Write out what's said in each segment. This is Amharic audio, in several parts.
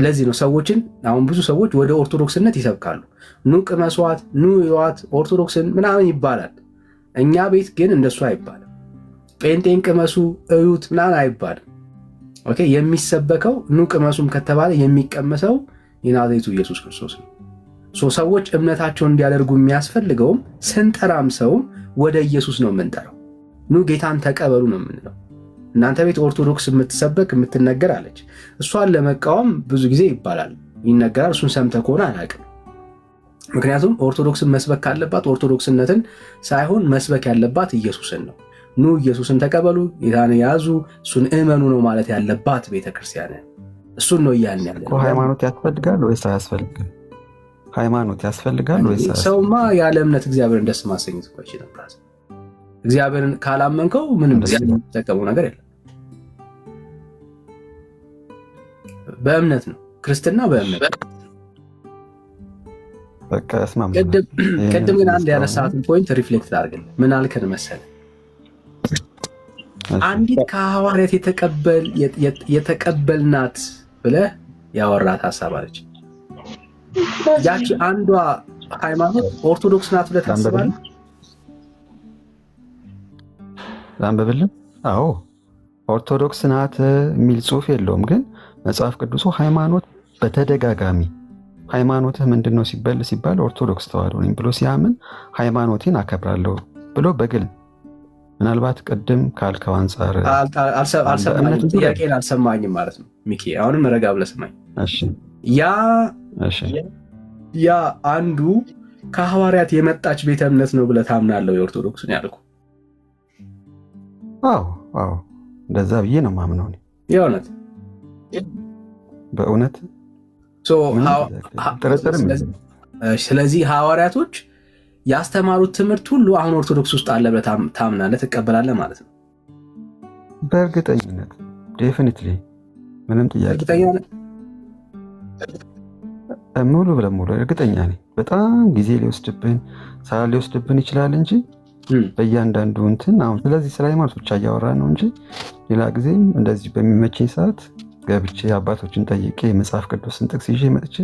ለዚህ ነው ሰዎችን አሁን ብዙ ሰዎች ወደ ኦርቶዶክስነት ይሰብካሉ። ኑ ቅመሷት፣ ኑ ይዋት ኦርቶዶክስን ምናምን ይባላል። እኛ ቤት ግን እንደሱ አይባልም። ጴንጤን ቅመሱ እዩት ምናምን አይባልም። ኦኬ፣ የሚሰበከው ኑ ቅመሱም ከተባለ የሚቀመሰው የናዝሬቱ ኢየሱስ ክርስቶስ ነው። ሰዎች እምነታቸውን እንዲያደርጉ የሚያስፈልገውም ስንጠራም ሰውም ወደ ኢየሱስ ነው የምንጠራው። ኑ ጌታን ተቀበሉ ነው የምንለው። እናንተ ቤት ኦርቶዶክስ የምትሰበክ የምትነገር አለች። እሷን ለመቃወም ብዙ ጊዜ ይባላል ይነገራል። እሱን ሰምተህ ከሆነ አላውቅም። ምክንያቱም ኦርቶዶክስን መስበክ ካለባት ኦርቶዶክስነትን ሳይሆን መስበክ ያለባት ኢየሱስን ነው። ኑ ኢየሱስን ተቀበሉ፣ ጌታን ያዙ፣ እሱን እመኑ ነው ማለት ያለባት ቤተክርስቲያን። እሱን ነው እያልን ያለ። ሃይማኖት ያስፈልጋል ወይስ አያስፈልግም? ሃይማኖት ያስፈልጋል ወይስ ሰውማ ያለ እምነት እግዚአብሔርን ደስ ማሰኘት እኮ አይችልም። እግዚአብሔርን ካላመንከው ምንም የሚጠቀመው ነገር የለም። በእምነት ነው ክርስትና፣ በእምነት በቃ ያስማማል። ቅድም ግን አንድ ያነሳትን ፖይንት ሪፍሌክት አድርገን ምን አልከን መሰለህ? አንዲት ከሐዋርያት የተቀበልናት ብለህ ያወራት ሀሳብ አለች። ያቺ አንዷ ሃይማኖት ኦርቶዶክስ ናት ብለህ ታስባለህ? ላንብብልህ? አዎ ኦርቶዶክስ ናት የሚል ጽሑፍ የለውም፣ ግን መጽሐፍ ቅዱሱ ሃይማኖት በተደጋጋሚ ሃይማኖትህ ምንድን ነው ሲባል ኦርቶዶክስ ተዋሕዶ ነኝ ብሎ ሲያምን ሃይማኖቴን አከብራለሁ ብሎ በግል ምናልባት ቅድም ካልከው አንጻር ጥያቄን አልሰማኝም ማለት ነው ሚኪ። አሁንም ረጋ ብለህ ስማኝ። ያ አንዱ ከሐዋርያት የመጣች ቤተ እምነት ነው ብለህ ታምናለህ የኦርቶዶክስን ያልኩ? አዎ እንደዛ ብዬ ነው ማምነው የእውነት በእውነት። ስለዚህ ሐዋርያቶች ያስተማሩት ትምህርት ሁሉ አሁን ኦርቶዶክስ ውስጥ አለ ብለህ ታምናለህ፣ ትቀበላለህ ማለት ነው? በእርግጠኝነት ዴፊኒትሊ፣ ምንም ጥያቄ ሙሉ ለሙሉ እርግጠኛ ነኝ። በጣም ጊዜ ሊወስድብን ሰዓት ሊወስድብን ይችላል እንጂ በእያንዳንዱ እንትን አሁን ስለዚህ ስለ ሃይማኖት ብቻ እያወራ ነው እንጂ ሌላ ጊዜም እንደዚህ በሚመቸኝ ሰዓት ገብቼ አባቶችን ጠይቄ የመጽሐፍ ቅዱስን ጥቅስ ይዤ መጥቼ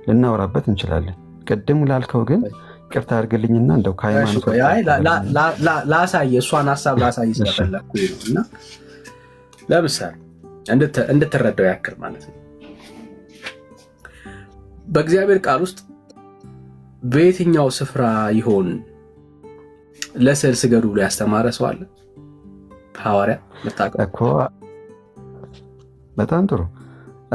ልናወራበት እንችላለን። ቅድም ላልከው ግን ይቅርታ አድርግልኝና እንደው ከሃይማኖት ላሳይ እሷን ሀሳብ ላሳይ ስለፈለኩ ነው። እና ለምሳሌ እንድትረዳው ያክል ማለት ነው በእግዚአብሔር ቃል ውስጥ በየትኛው ስፍራ ይሆን ለስዕል ስገዱ ብሎ ያስተማረ ሰው አለ? ሐዋርያ እኮ በጣም ጥሩ።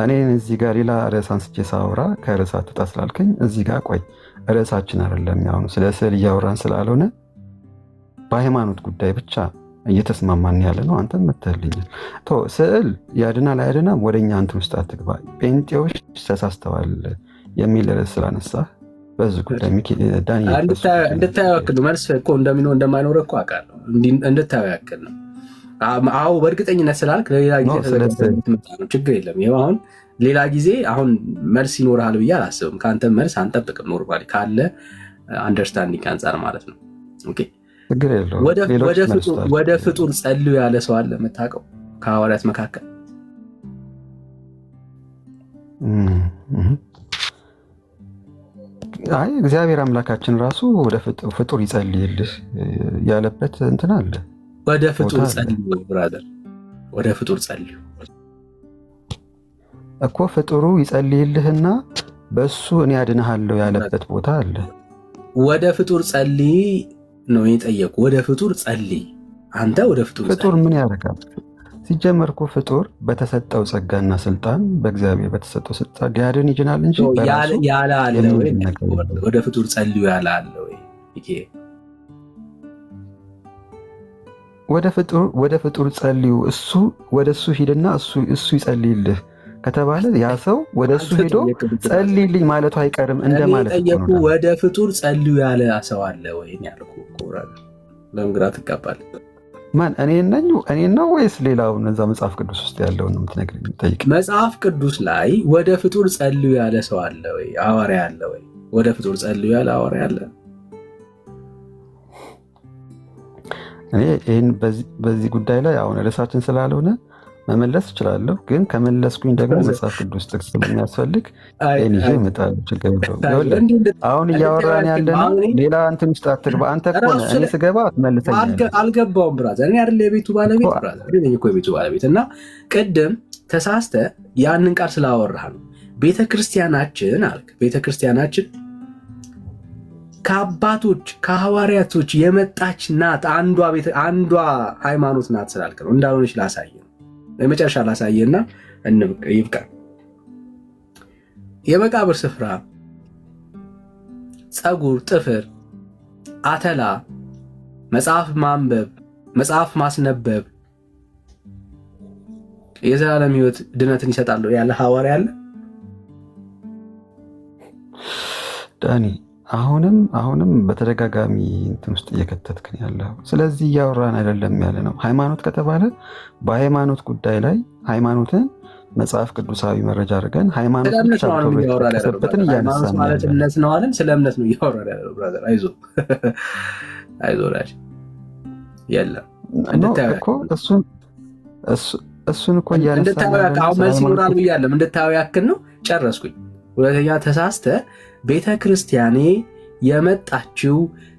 እኔ እዚህ ጋር ሌላ ርዕስ አንስቼ ሳወራ ከርዕስ አትውጣ ስላልከኝ እዚህ ጋር ቆይ፣ ርዕሳችን አይደለም ያሁኑ ስለ ስዕል እያወራን ስላልሆነ በሃይማኖት ጉዳይ ብቻ እየተስማማን ያለ ነው። አንተም መተህልኛል። ስዕል ያድናል አያድናም ወደኛ እንትን ውስጥ አትግባ። ጴንጤዎች ተሳስተዋል የሚል ርዕስ ስላነሳ በዚህ ጉዳይ ዳንኤል እንድታየው ያክል መልስ እኮ እንደማይኖር እኮ አውቃለሁ። እንድታየው ያክል ነው። አዎ በእርግጠኝነት ስላልክ ለሌላ ጊዜ ነው፣ ችግር የለም። ይኸው አሁን ሌላ ጊዜ አሁን መልስ ይኖርሃል ብዬ አላስብም። ከአንተ መልስ አንጠብቅም። ኖርማሊ ካለ አንደርስታንዲንግ አንጻር ማለት ነው። ኦኬ ችግር የለውም። ወደ ፍጡር ጸልዩ ያለ ሰው አለ የምታውቀው ከሐዋርያት መካከል? አይ እግዚአብሔር አምላካችን ራሱ ወደ ፍጡር ይጸልይልህ ያለበት እንትን አለ። ወደ ፍጡር ጸልዩ ብራዘር፣ ወደ ፍጡር ጸልዩ እኮ ፍጡሩ ይጸልይልህና በሱ እኔ አድንሃለሁ ያለበት ቦታ አለ። ወደ ፍጡር ጸልይ ነው የጠየቁ። ወደ ፍጡር ጸልይ። አንተ ወደ ፍጡር ምን ያደርጋል? ሲጀመር እኮ ፍጡር በተሰጠው ጸጋና ስልጣን በእግዚአብሔር በተሰጠው ስልጣን ሊያድን ይችላል እንጂ ያለ አለ ወይ? ወደ ፍጡር ጸልዩ ያለ አለ ወይ? ወደ ፍጡር ጸልዩ፣ እሱ ወደ እሱ ሂድና እሱ ይጸልይልህ ከተባለ ያ ሰው ወደ እሱ ሄዶ ጸልይልኝ ማለቱ አይቀርም እንደማለት ነው። ወደ ፍጡር ጸልዩ ያለ ሰው አለ ወይ ያልኩ። ለምን ግራ ትጋባለህ? ማን እኔ ነው ወይስ ሌላው? እዛ መጽሐፍ ቅዱስ ውስጥ ያለውን ነው የምትነግረኝ? ጠይቅ። መጽሐፍ ቅዱስ ላይ ወደ ፍጡር ጸልዩ ያለ ሰው አለ ወይ? ሐዋርያ አለ ወይ? ወደ ፍጡር ጸልዩ ያለ ሐዋርያ አለ? እኔ ይህን በዚህ ጉዳይ ላይ አሁን ርዕሳችን ስላልሆነ መመለስ እችላለሁ፣ ግን ከመለስኩኝ ደግሞ መጽሐፍ ቅዱስ ጥቅስ ስለሚያስፈልግ ይዤ እመጣለሁ። ችግር የለውም። አሁን እያወራን ያለ ነው ሌላ እንትን ውስጥ አትግባ። አንተ እኮ ነህ እኔ ስገባ ትመልሰኛለህ። አልገባውም ብራዘር፣ እኔ አይደለ የቤቱ ባለቤት ብራዘር፣ እኔ እኮ የቤቱ ባለቤት። እና ቅድም ተሳስተ ያንን ቃል ስላወራህ ነው ቤተክርስቲያናችን አልክ። ቤተክርስቲያናችን ከአባቶች ከሐዋርያቶች የመጣች ናት፣ አንዷ ሃይማኖት ናት ስላልክ ነው። እንዳልሆነች ላሳየ ነው። የመጨረሻ ላሳየና ይብቃ። የመቃብር ስፍራ፣ ፀጉር፣ ጥፍር፣ አተላ፣ መጽሐፍ ማንበብ፣ መጽሐፍ ማስነበብ የዘላለም ሕይወት ድነትን ይሰጣሉ ያለ ሐዋርያ አለ? ዳኒ አሁንም በተደጋጋሚ እንትን ውስጥ እየከተትክን ያለው። ስለዚህ እያወራን አይደለም ያለ ነው። ሃይማኖት ከተባለ በሃይማኖት ጉዳይ ላይ ሃይማኖትን መጽሐፍ ቅዱሳዊ መረጃ አድርገን ሃይማኖት ሰበትን እያነሳን ማለት እምነት ነው አለን። ስለ እምነት ነው እያወራን ያለው ብራዘር። አይዞህ የለም እሱን እኮ እያነሳን መልስ ይኖራል ብያለሁ። እንድታየው ያክል ነው። ጨረስኩኝ። ሁለተኛ ተሳስተ ቤተ ክርስቲያኔ የመጣችው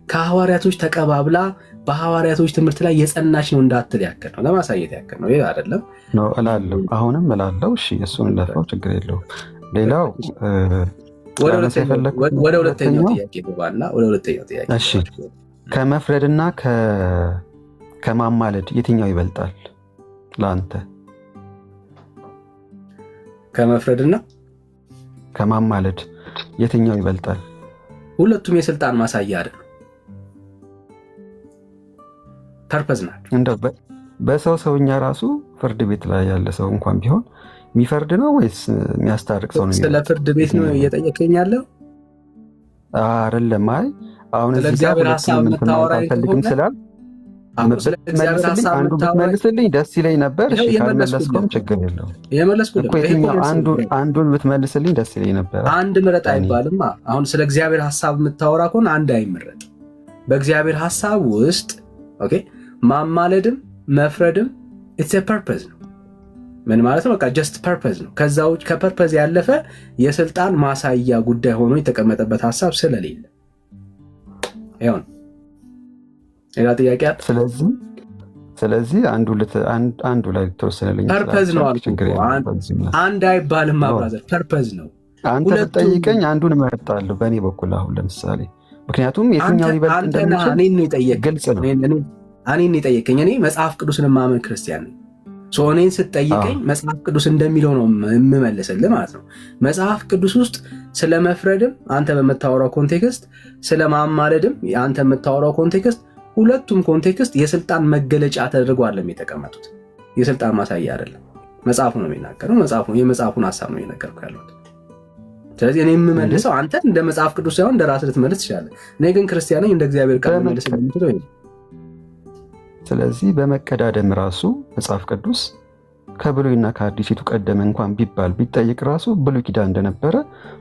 ከሐዋርያቶች ተቀባብላ በሐዋርያቶች ትምህርት ላይ የጸናች ነው እንዳትል ያክል ነው። ለማሳየት ያክል ነው። ይሄ አይደለም ነው እላለሁ። አሁንም እላለሁ። እሺ እሱን ለፈው ችግር የለውም። ሌላው ወደ ሁለተኛው ጥያቄ ገባና ወደ ሁለተኛው ጥያቄ እሺ፣ ከመፍረድና ከማማለድ የትኛው ይበልጣል ለአንተ? ከመፍረድና ከማማለድ የትኛው ይበልጣል? ሁለቱም የስልጣን ማሳያ አይደል? ፐርፐዝ ናቸው። እንደው በሰውኛ ራሱ ፍርድ ቤት ላይ ያለ ሰው እንኳን ቢሆን የሚፈርድ ነው ወይስ የሚያስታርቅ ሰው ነው? ስለ ፍርድ ቤት ነው እየጠየቀኝ ያለው አይደለም። አይ አሁን ስለ እግዚአብሔር ሐሳብ የምታወራ ፈልግም ስላል አንዱ ብትመልስልኝ ደስ ይለኝ ነበር። እሺ ካልመለስኩም ችግር የለውም። አንዱን ብትመልስልኝ ደስ ይለኝ ነበር። አንድ ምረጥ አይባልማ። አሁን ስለ እግዚአብሔር ሐሳብ የምታወራ ከሆነ አንድ አይመረጥ። በእግዚአብሔር ሐሳብ ውስጥ ኦኬ ማማለድም መፍረድም ኢትስ ኤ ፐርፐዝ ነው። ምን ማለት ነው? በቃ ጀስት ፐርፐዝ ነው። ከዛ ውጭ ከፐርፐዝ ያለፈ የስልጣን ማሳያ ጉዳይ ሆኖ የተቀመጠበት ሐሳብ ስለሌለ ይሁን። ሌላ ጥያቄ አለ? ስለዚህ አንዱ ላይ ተወሰነልኝ። ፐርፐዝ ነው አልኩ። አንድ አይባልም ብራዘር፣ ፐርፐዝ ነው። አንተ ብትጠይቀኝ አንዱን እመርጣለሁ በእኔ በኩል። አሁን ለምሳሌ ምክንያቱም የትኛው ይበልጥ እንደሚችል ግልጽ ነው። እኔን የጠየቀኝ እኔ መጽሐፍ ቅዱስን ማመን ክርስቲያን ነኝ። እኔን ስትጠይቀኝ መጽሐፍ ቅዱስ እንደሚለው ነው የምመልስልህ ማለት ነው። መጽሐፍ ቅዱስ ውስጥ ስለ መፍረድም አንተ በምታወራው ኮንቴክስት፣ ስለ ማማለድም አንተ የምታወራው ኮንቴክስት፣ ሁለቱም ኮንቴክስት የስልጣን መገለጫ ተደርጓል የተቀመጡት። የስልጣን ማሳያ አይደለም። መጽሐፉ ነው የሚናገረው። የመጽሐፉን ሐሳብ ነው እየነገርኩህ ያለሁት። ስለዚህ እኔ የምመልሰው አንተ እንደ መጽሐፍ ቅዱስ ሳይሆን እንደ ራስህ ልትመልስ ትችላለህ። እኔ ግን ክርስቲያን ነኝ፣ እንደ እግዚአብሔር ቃል መልስ የምትለው ይሄ። ስለዚህ በመቀዳደም ራሱ መጽሐፍ ቅዱስ ከብሉይና ከአዲሲቱ ቀደመ እንኳን ቢጠይቅ ራሱ ብሉይ ኪዳን እንደነበረ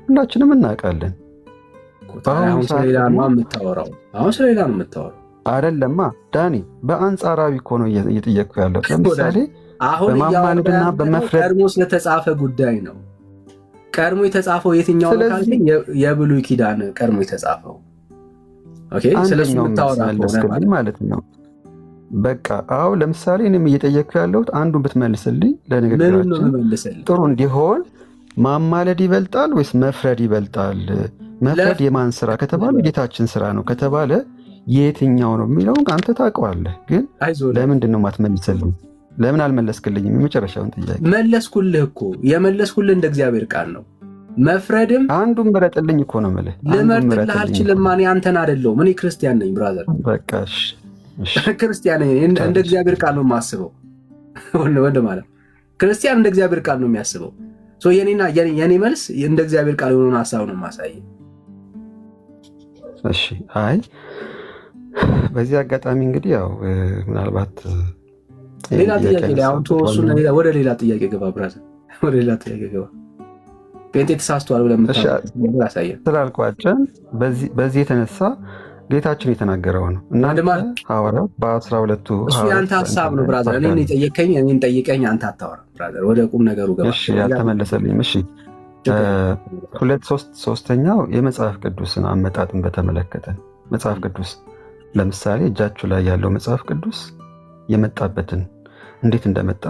ሁላችንም እናውቃለን። አሁን ስለሌላ ነው የምታወራው። አይደለማ ዳኒ፣ በአንጻራዊ እኮ ነው እየጠየቅኩ ያለው። ለምሳሌ በማማለድና በመፍረድ ቀድሞ ስለተጻፈ ጉዳይ ነው። ቀድሞ የተጻፈው የትኛው ነው ካልከኝ የብሉይ ኪዳን ቀድሞ የተጻፈው። ኦኬ፣ ስለሱ የምታወራ ማለት ነው። በቃ አዎ፣ ለምሳሌ እኔም እየጠየቅኩ ያለሁት አንዱን ብትመልስልኝ ለንግግራችን ጥሩ እንዲሆን፣ ማማለድ ይበልጣል ወይስ መፍረድ ይበልጣል? መፍረድ የማን ስራ ከተባለ ጌታችን ስራ ነው ከተባለ የትኛው ነው የሚለውን አንተ ታውቀዋለህ። ግን ለምንድን ነው የማትመልስልኝ? ለምን አልመለስክልኝም? የመጨረሻውን ጥያቄ መለስኩልህ እኮ። የመለስኩልህ እንደ እግዚአብሔር ቃል ነው። መፍረድም አንዱን ምረጥልኝ እኮ ነው የምልህ። ልመርጥልህ አልችልም። እኔ አንተን አይደለሁም። እኔ ክርስቲያን ነኝ ብራዘር። በቃ ክርስቲያን ነኝ። እንደ እግዚአብሔር ቃል ነው የማስበው። ወንድ ማለት ክርስቲያን እንደ እግዚአብሔር ቃል ነው የሚያስበው። የኔ መልስ እንደ እግዚአብሔር ቃል የሆነውን ሀሳብ ነው የማሳየው። እሺ፣ አይ በዚህ አጋጣሚ እንግዲህ ያው ምናልባት ሌላ ጥያቄ ላይ አሁን ተወሱና ወደ ሌላ ጥያቄ ገባ ብራዘር፣ ወደ ሌላ ጥያቄ ገባ። ጴንጤ ተሳስቷል ብለህ የምታሳየን ስላልቋጨን በዚህ የተነሳ ጌታችን የተናገረው ነው። እናንተ ሐዋርያት በ12ቱ እሱ የአንተ ሀሳብ ነው ብራዘር። እኔን የጠየቀኝ እኔን ጠይቀኝ፣ አንተ አታወራ ብራዘር። ወደ ቁም ነገሩ ገባ። እሺ ያልተመለሰልኝም። እሺ ሶስተኛው የመጽሐፍ ቅዱስን አመጣጥን በተመለከተ መጽሐፍ ቅዱስ ለምሳሌ እጃችሁ ላይ ያለው መጽሐፍ ቅዱስ የመጣበትን እንዴት እንደመጣ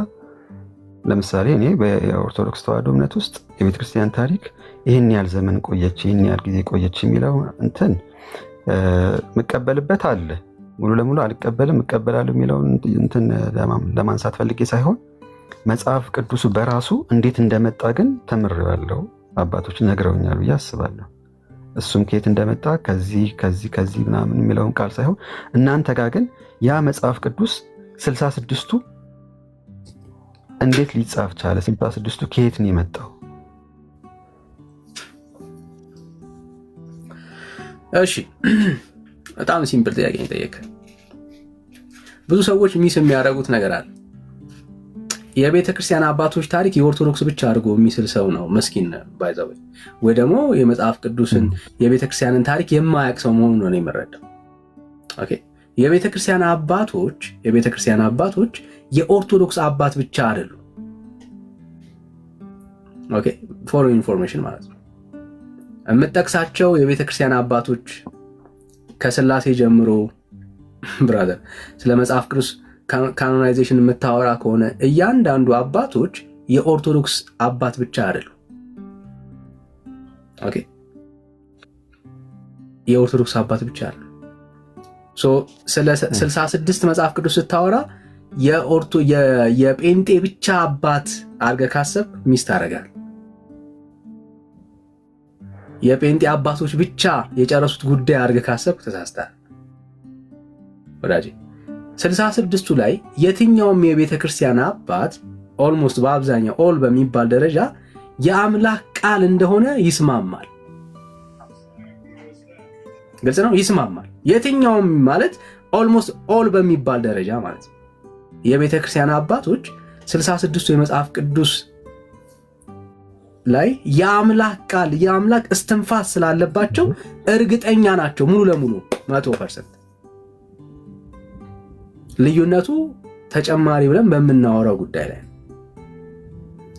ለምሳሌ እኔ በኦርቶዶክስ ተዋሕዶ እምነት ውስጥ የቤተክርስቲያን ታሪክ ይህን ያህል ዘመን ቆየች፣ ይህን ያህል ጊዜ ቆየች የሚለው እንትን ምቀበልበት አለ። ሙሉ ለሙሉ አልቀበልም እቀበላለሁ የሚለውን እንትን ለማንሳት ፈልጌ ሳይሆን መጽሐፍ ቅዱሱ በራሱ እንዴት እንደመጣ ግን ተምሬዋለሁ። አባቶች ነግረውኛል ብዬ አስባለሁ። እሱም ከየት እንደመጣ ከዚህ ምናምን የሚለውን ቃል ሳይሆን እናንተ ጋር ግን ያ መጽሐፍ ቅዱስ 66ቱ እንዴት ሊጻፍ ቻለ? 66ቱ ከየት ነው የመጣው? እሺ በጣም ሲምፕል ጥያቄ ነው የጠየቀው። ብዙ ሰዎች ሚስ የሚያደርጉት ነገር አለ። የቤተ ክርስቲያን አባቶች ታሪክ የኦርቶዶክስ ብቻ አድርጎ የሚስል ሰው ነው መስኪን ባይዛው፣ ወይ ደግሞ የመጽሐፍ ቅዱስን የቤተ ክርስቲያንን ታሪክ የማያውቅ ሰው መሆኑን ነው የምረዳው። ኦኬ የቤተ ክርስቲያን አባቶች የኦርቶዶክስ አባት ብቻ አይደሉም። ኦኬ ፎር ኢንፎርሜሽን ማለት ነው። የምጠቅሳቸው የቤተ ክርስቲያን አባቶች ከስላሴ ጀምሮ ብራዘር፣ ስለ መጽሐፍ ቅዱስ ካኖናይዜሽን የምታወራ ከሆነ እያንዳንዱ አባቶች የኦርቶዶክስ አባት ብቻ አይደሉም። ኦኬ የኦርቶዶክስ አባት ብቻ አይደሉም። ስለ 66 መጽሐፍ ቅዱስ ስታወራ የጴንጤ ብቻ አባት አድርገህ ካሰብክ ሚስ ታደርጋለህ። የጴንጤ አባቶች ብቻ የጨረሱት ጉዳይ አድርገህ ካሰብክ ተሳስተሃል ወዳጄ። 66ቱ ላይ የትኛውም የቤተ ክርስቲያን አባት ኦልሞስት በአብዛኛው ኦል በሚባል ደረጃ የአምላክ ቃል እንደሆነ ይስማማል። ግልጽ ነው፣ ይስማማል። የትኛውም ማለት ኦልሞስት ኦል በሚባል ደረጃ ማለት ነው። የቤተ ክርስቲያን አባቶች 66ቱ የመጽሐፍ ቅዱስ ላይ የአምላክ ቃል የአምላክ እስትንፋስ ስላለባቸው እርግጠኛ ናቸው ሙሉ ለሙሉ 100%። ልዩነቱ ተጨማሪ ብለን በምናወራው ጉዳይ ላይ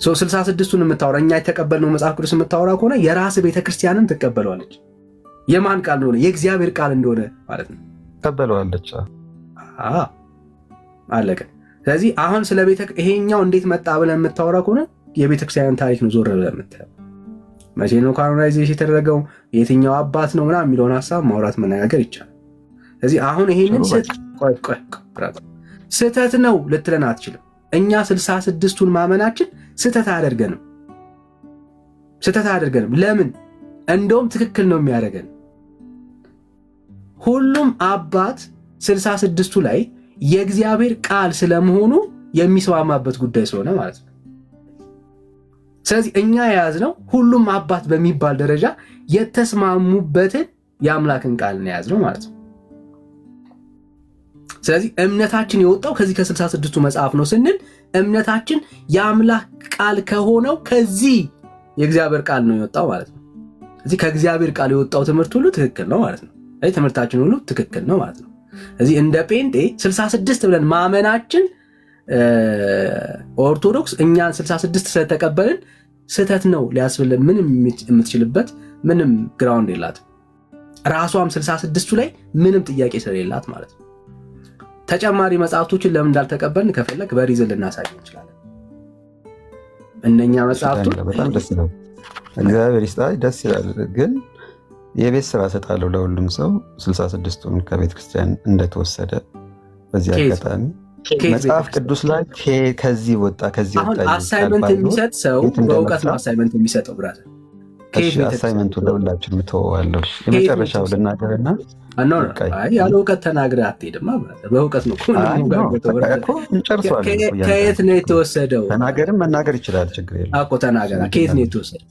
66ቱን የምታወራ እኛ የተቀበልነው መጽሐፍ ቅዱስ የምታወራ ከሆነ የራስ ቤተክርስቲያንን ትቀበለዋለች። የማን ቃል እንደሆነ የእግዚአብሔር ቃል እንደሆነ ማለት ነው ትቀበለዋለች። አለቀ። ስለዚህ አሁን ስለ ይሄኛው እንዴት መጣ ብለን የምታወራ ከሆነ የቤተክርስቲያንን ታሪክ ነው ዞር ብለን የምታየው። መቼ ነው ካኖናይዜሽን የተደረገው፣ የትኛው አባት ነው ምናምን የሚለውን ሀሳብ ማውራት መነጋገር ይቻላል። ስለዚህ አሁን ይሄንን ስህተት ነው ልትለን አትችልም። እኛ 66ቱን ማመናችን ስህተት አያደርገንም። ለምን? እንደውም ትክክል ነው የሚያደርገን። ሁሉም አባት 66ቱ ላይ የእግዚአብሔር ቃል ስለመሆኑ የሚስማማበት ጉዳይ ስለሆነ ማለት ነው። ስለዚህ እኛ የያዝነው ሁሉም አባት በሚባል ደረጃ የተስማሙበትን የአምላክን ቃል ነው የያዝነው ማለት ነው። ስለዚህ እምነታችን የወጣው ከዚህ ከ66ቱ መጽሐፍ ነው ስንል እምነታችን የአምላክ ቃል ከሆነው ከዚህ የእግዚአብሔር ቃል ነው የወጣው ማለት ነው። ስለዚህ ከእግዚአብሔር ቃል የወጣው ትምህርት ሁሉ ትክክል ነው ማለት ነው። ስለዚህ ትምህርታችን ሁሉ ትክክል ነው ማለት ነው። ስለዚህ እንደ ጴንጤ 66 ብለን ማመናችን ኦርቶዶክስ እኛን 66 ስለተቀበልን ስህተት ነው ሊያስብልን ምንም የምትችልበት ምንም ግራውንድ የላትም። ራሷም 66ቱ ላይ ምንም ጥያቄ ስለሌላት ማለት ነው። ተጨማሪ መጽሐፍቶችን ለምን እንዳልተቀበልን ከፈለክ በሪዝን ልናሳይ እንችላለን። እነኛ መጽሐፍቶች በጣም ደስ ይላል። እግዚአብሔር ይስጣይ፣ ደስ ይላል። ግን የቤት ስራ ሰጣለሁ ለሁሉም ሰው 66ቱን ከቤተ ክርስቲያን እንደተወሰደ በዚህ አጋጣሚ መጽሐፍ ቅዱስ ላይ ከዚህ ወጣ አሳይመንት የሚሰጥ ሰው በእውቀት ነው አሳይመንት የሚሰጠው ብራዘር። አሳይመንቱ ለሁላችንም ተወዋለሁ። የመጨረሻው ልናገርና ያለ እውቀት ተናግረህ አትሄድማ ብራዘር። በእውቀት ነው ከየት ነው የተወሰደው? ተናገርም መናገር ይችላል፣ ችግር የለም እኮ ተናገር። ከየት ነው የተወሰደው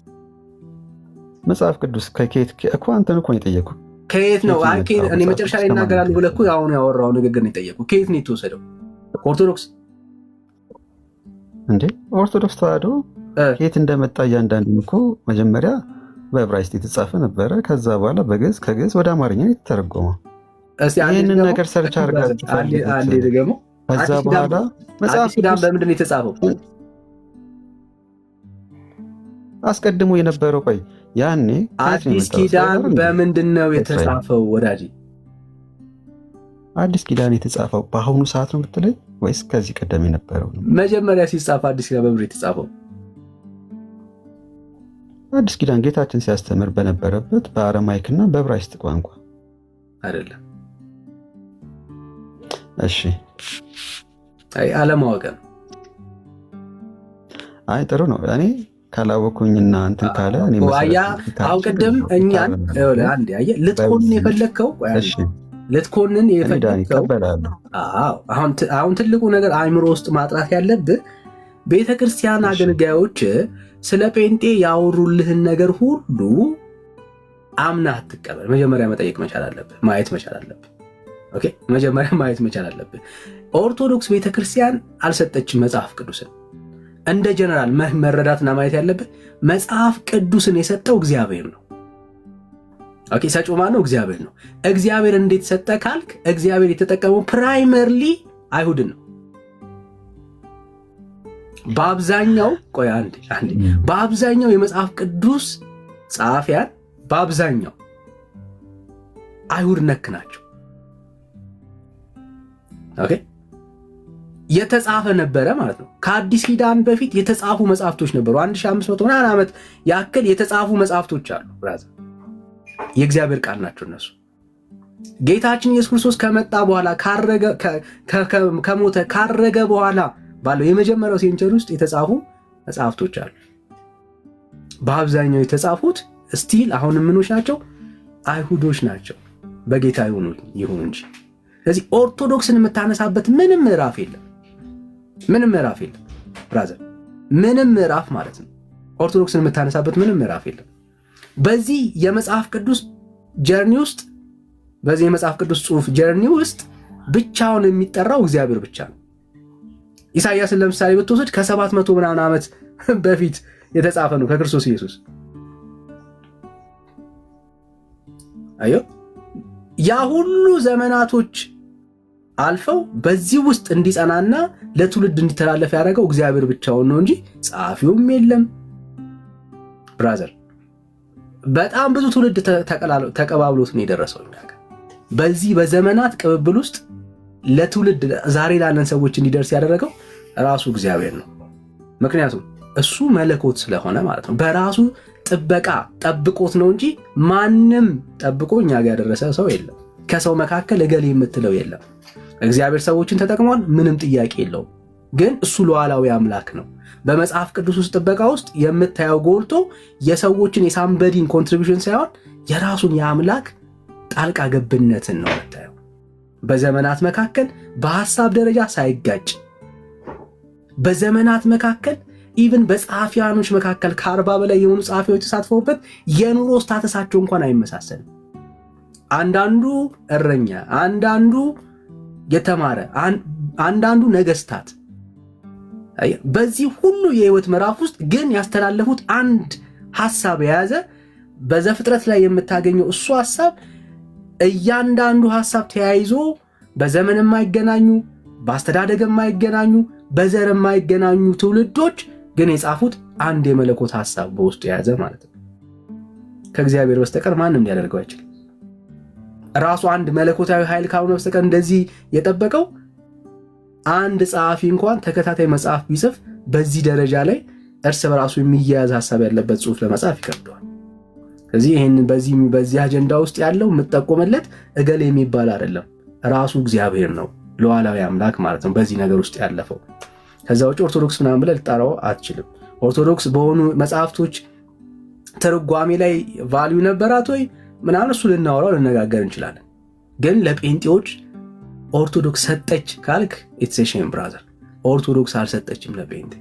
መጽሐፍ ቅዱስ? ከየት እኮ አንተን እኮ ነው የጠየኩህ። ከየት ነው እኔ መጨረሻ ላይ እናገራለሁ ብለህ እኮ አሁን ያወራው ንግግር ነው የጠየኩህ። ከየት ነው የተወሰደው? ኦርቶዶክስ እንዴ? ኦርቶዶክስ ተዋሕዶ ከየት እንደመጣ እያንዳንዱ እኮ መጀመሪያ በዕብራይስጥ የተጻፈ ነበረ። ከዛ በኋላ በግዕዝ፣ ከግዕዝ ወደ አማርኛ የተተረጎመው ይህንን ነገር ሰርች አድርጋችሁ አንዴ ደግሞ ከዛ በኋላ መጽሐፍ ኪዳን በምንድን ነው የተጻፈው? አስቀድሞ የነበረው ቆይ ያኔ አዲስ ኪዳን በምንድን ነው የተጻፈው ወዳጅ? አዲስ ኪዳን የተጻፈው በአሁኑ ሰዓት ነው ብትለኝ ወይስ ከዚህ ቀደም የነበረው ነው? መጀመሪያ ሲጻፍ አዲስ ኪዳን በምንድን የተጻፈው? አዲስ ኪዳን ጌታችን ሲያስተምር በነበረበት በአረማይክ እና በዕብራይስጥ ቋንቋ አይደለም። እሺ አለማወቅ ነው። አይ ጥሩ ነው። እኔ ካላወኩኝና እንትን ካለ እኔ አሁን ቅድም እኛን አንዴ አየህ ልትኮንን የፈለግከው ልትኮንን የፈለግከው አሁን ትልቁ ነገር አእምሮ ውስጥ ማጥራት ያለብህ ቤተክርስቲያን አገልጋዮች ስለ ጴንጤ ያወሩልህን ነገር ሁሉ አምና አትቀበል። መጀመሪያ መጠየቅ መቻል አለብህ፣ ማየት መቻል አለብህ። ኦኬ፣ መጀመሪያ ማየት መቻል አለብህ። ኦርቶዶክስ ቤተክርስቲያን አልሰጠችም መጽሐፍ ቅዱስን። እንደ ጀነራል መረዳትና ማየት ያለብህ መጽሐፍ ቅዱስን የሰጠው እግዚአብሔር ነው። ኦኬ፣ ሰጪው ማን ነው? እግዚአብሔር ነው። እግዚአብሔር እንዴት ሰጠ ካልክ እግዚአብሔር የተጠቀመው ፕራይመርሊ አይሁድን ነው። በአብዛኛው ቆይ አንዴ በአብዛኛው የመጽሐፍ ቅዱስ ጸሐፊያን በአብዛኛው አይሁድ ነክ ናቸው። ኦኬ፣ የተጻፈ ነበረ ማለት ነው። ከአዲስ ኪዳን በፊት የተጻፉ መጽሐፍቶች ነበሩ። 1500 ምናምን ዓመት ያክል የተጻፉ መጽሐፍቶች አሉ። ብራዘር የእግዚአብሔር ቃል ናቸው እነሱ። ጌታችን ኢየሱስ ክርስቶስ ከመጣ በኋላ ከሞተ ካረገ በኋላ ባለው የመጀመሪያው ሴንቸሪ ውስጥ የተጻፉ መጽሐፍቶች አሉ። በአብዛኛው የተጻፉት ስቲል አሁንም ምኖች ናቸው? አይሁዶች ናቸው። በጌታ ይሁኑ እንጂ። ስለዚህ ኦርቶዶክስን የምታነሳበት ምንም ምዕራፍ የለም። ምንም ምዕራፍ የለም ብራዘር፣ ምንም ምዕራፍ ማለት ነው። ኦርቶዶክስን የምታነሳበት ምንም ምዕራፍ የለም። በዚህ የመጽሐፍ ቅዱስ ጀርኒ ውስጥ በዚህ የመጽሐፍ ቅዱስ ጽሑፍ ጀርኒ ውስጥ ብቻውን የሚጠራው እግዚአብሔር ብቻ ነው። ኢሳይያስን ለምሳሌ ብትወስድ ከ700 ምናምን ዓመት በፊት የተጻፈ ነው ከክርስቶስ ኢየሱስ። አዮ ያ ሁሉ ዘመናቶች አልፈው በዚህ ውስጥ እንዲጸናና ለትውልድ እንዲተላለፍ ያደረገው እግዚአብሔር ብቻውን ነው እንጂ ጸሐፊውም የለም ብራዘር። በጣም ብዙ ትውልድ ተቀባብሎት ነው የደረሰው። በዚህ በዘመናት ቅብብል ውስጥ ለትውልድ ዛሬ ላለን ሰዎች እንዲደርስ ያደረገው ራሱ እግዚአብሔር ነው። ምክንያቱም እሱ መለኮት ስለሆነ ማለት ነው። በራሱ ጥበቃ ጠብቆት ነው እንጂ ማንም ጠብቆ እኛ ጋር ያደረሰ ሰው የለም። ከሰው መካከል እገሌ የምትለው የለም። እግዚአብሔር ሰዎችን ተጠቅሟል፣ ምንም ጥያቄ የለውም። ግን እሱ ሉዓላዊ አምላክ ነው። በመጽሐፍ ቅዱስ ውስጥ ጥበቃ ውስጥ የምታየው ጎልቶ የሰዎችን የሳምበዲን ኮንትሪቢዩሽን ሳይሆን የራሱን የአምላክ ጣልቃ ገብነትን ነው የምታየው። በዘመናት መካከል በሐሳብ ደረጃ ሳይጋጭ በዘመናት መካከል ኢቭን በጸሐፊያኖች መካከል ከ40 በላይ የሆኑ ጸሐፊዎች ተሳትፈውበት የኑሮ ስታተሳቸው እንኳን አይመሳሰልም። አንዳንዱ እረኛ፣ አንዳንዱ የተማረ፣ አንዳንዱ ነገስታት። በዚህ ሁሉ የህይወት ምዕራፍ ውስጥ ግን ያስተላለፉት አንድ ሐሳብ የያዘ በዘፍጥረት ላይ የምታገኘው እሱ ሐሳብ እያንዳንዱ ሐሳብ ተያይዞ በዘመን የማይገናኙ በአስተዳደግ የማይገናኙ በዘር የማይገናኙ ትውልዶች ግን የጻፉት አንድ የመለኮት ሐሳብ በውስጡ የያዘ ማለት ነው። ከእግዚአብሔር በስተቀር ማንም ሊያደርገው አይችልም። ራሱ አንድ መለኮታዊ ኃይል ካልሆነ በስተቀር እንደዚህ የጠበቀው አንድ ጸሐፊ እንኳን ተከታታይ መጽሐፍ ቢጽፍ በዚህ ደረጃ ላይ እርስ በራሱ የሚያያዝ ሐሳብ ያለበት ጽሑፍ ለመጻፍ ይከብደዋል። ስለዚህ ይሄንን በዚህ አጀንዳ ውስጥ ያለው የምጠቆመለት እገሌ የሚባል አይደለም፣ ራሱ እግዚአብሔር ነው፣ ሉዓላዊ አምላክ ማለት ነው በዚህ ነገር ውስጥ ያለፈው። ከዛ ውጭ ኦርቶዶክስ ምናምን ብለህ ልጠራው አትችልም። ኦርቶዶክስ በሆኑ መጽሐፍቶች ትርጓሜ ላይ ቫልዩ ነበራት ወይ ምናምን እሱ ልናወራው ልነጋገር እንችላለን። ግን ለጴንጤዎች ኦርቶዶክስ ሰጠች ካልክ ኢትስ ሼም ብራዘር፣ ኦርቶዶክስ አልሰጠችም ለጴንጤ።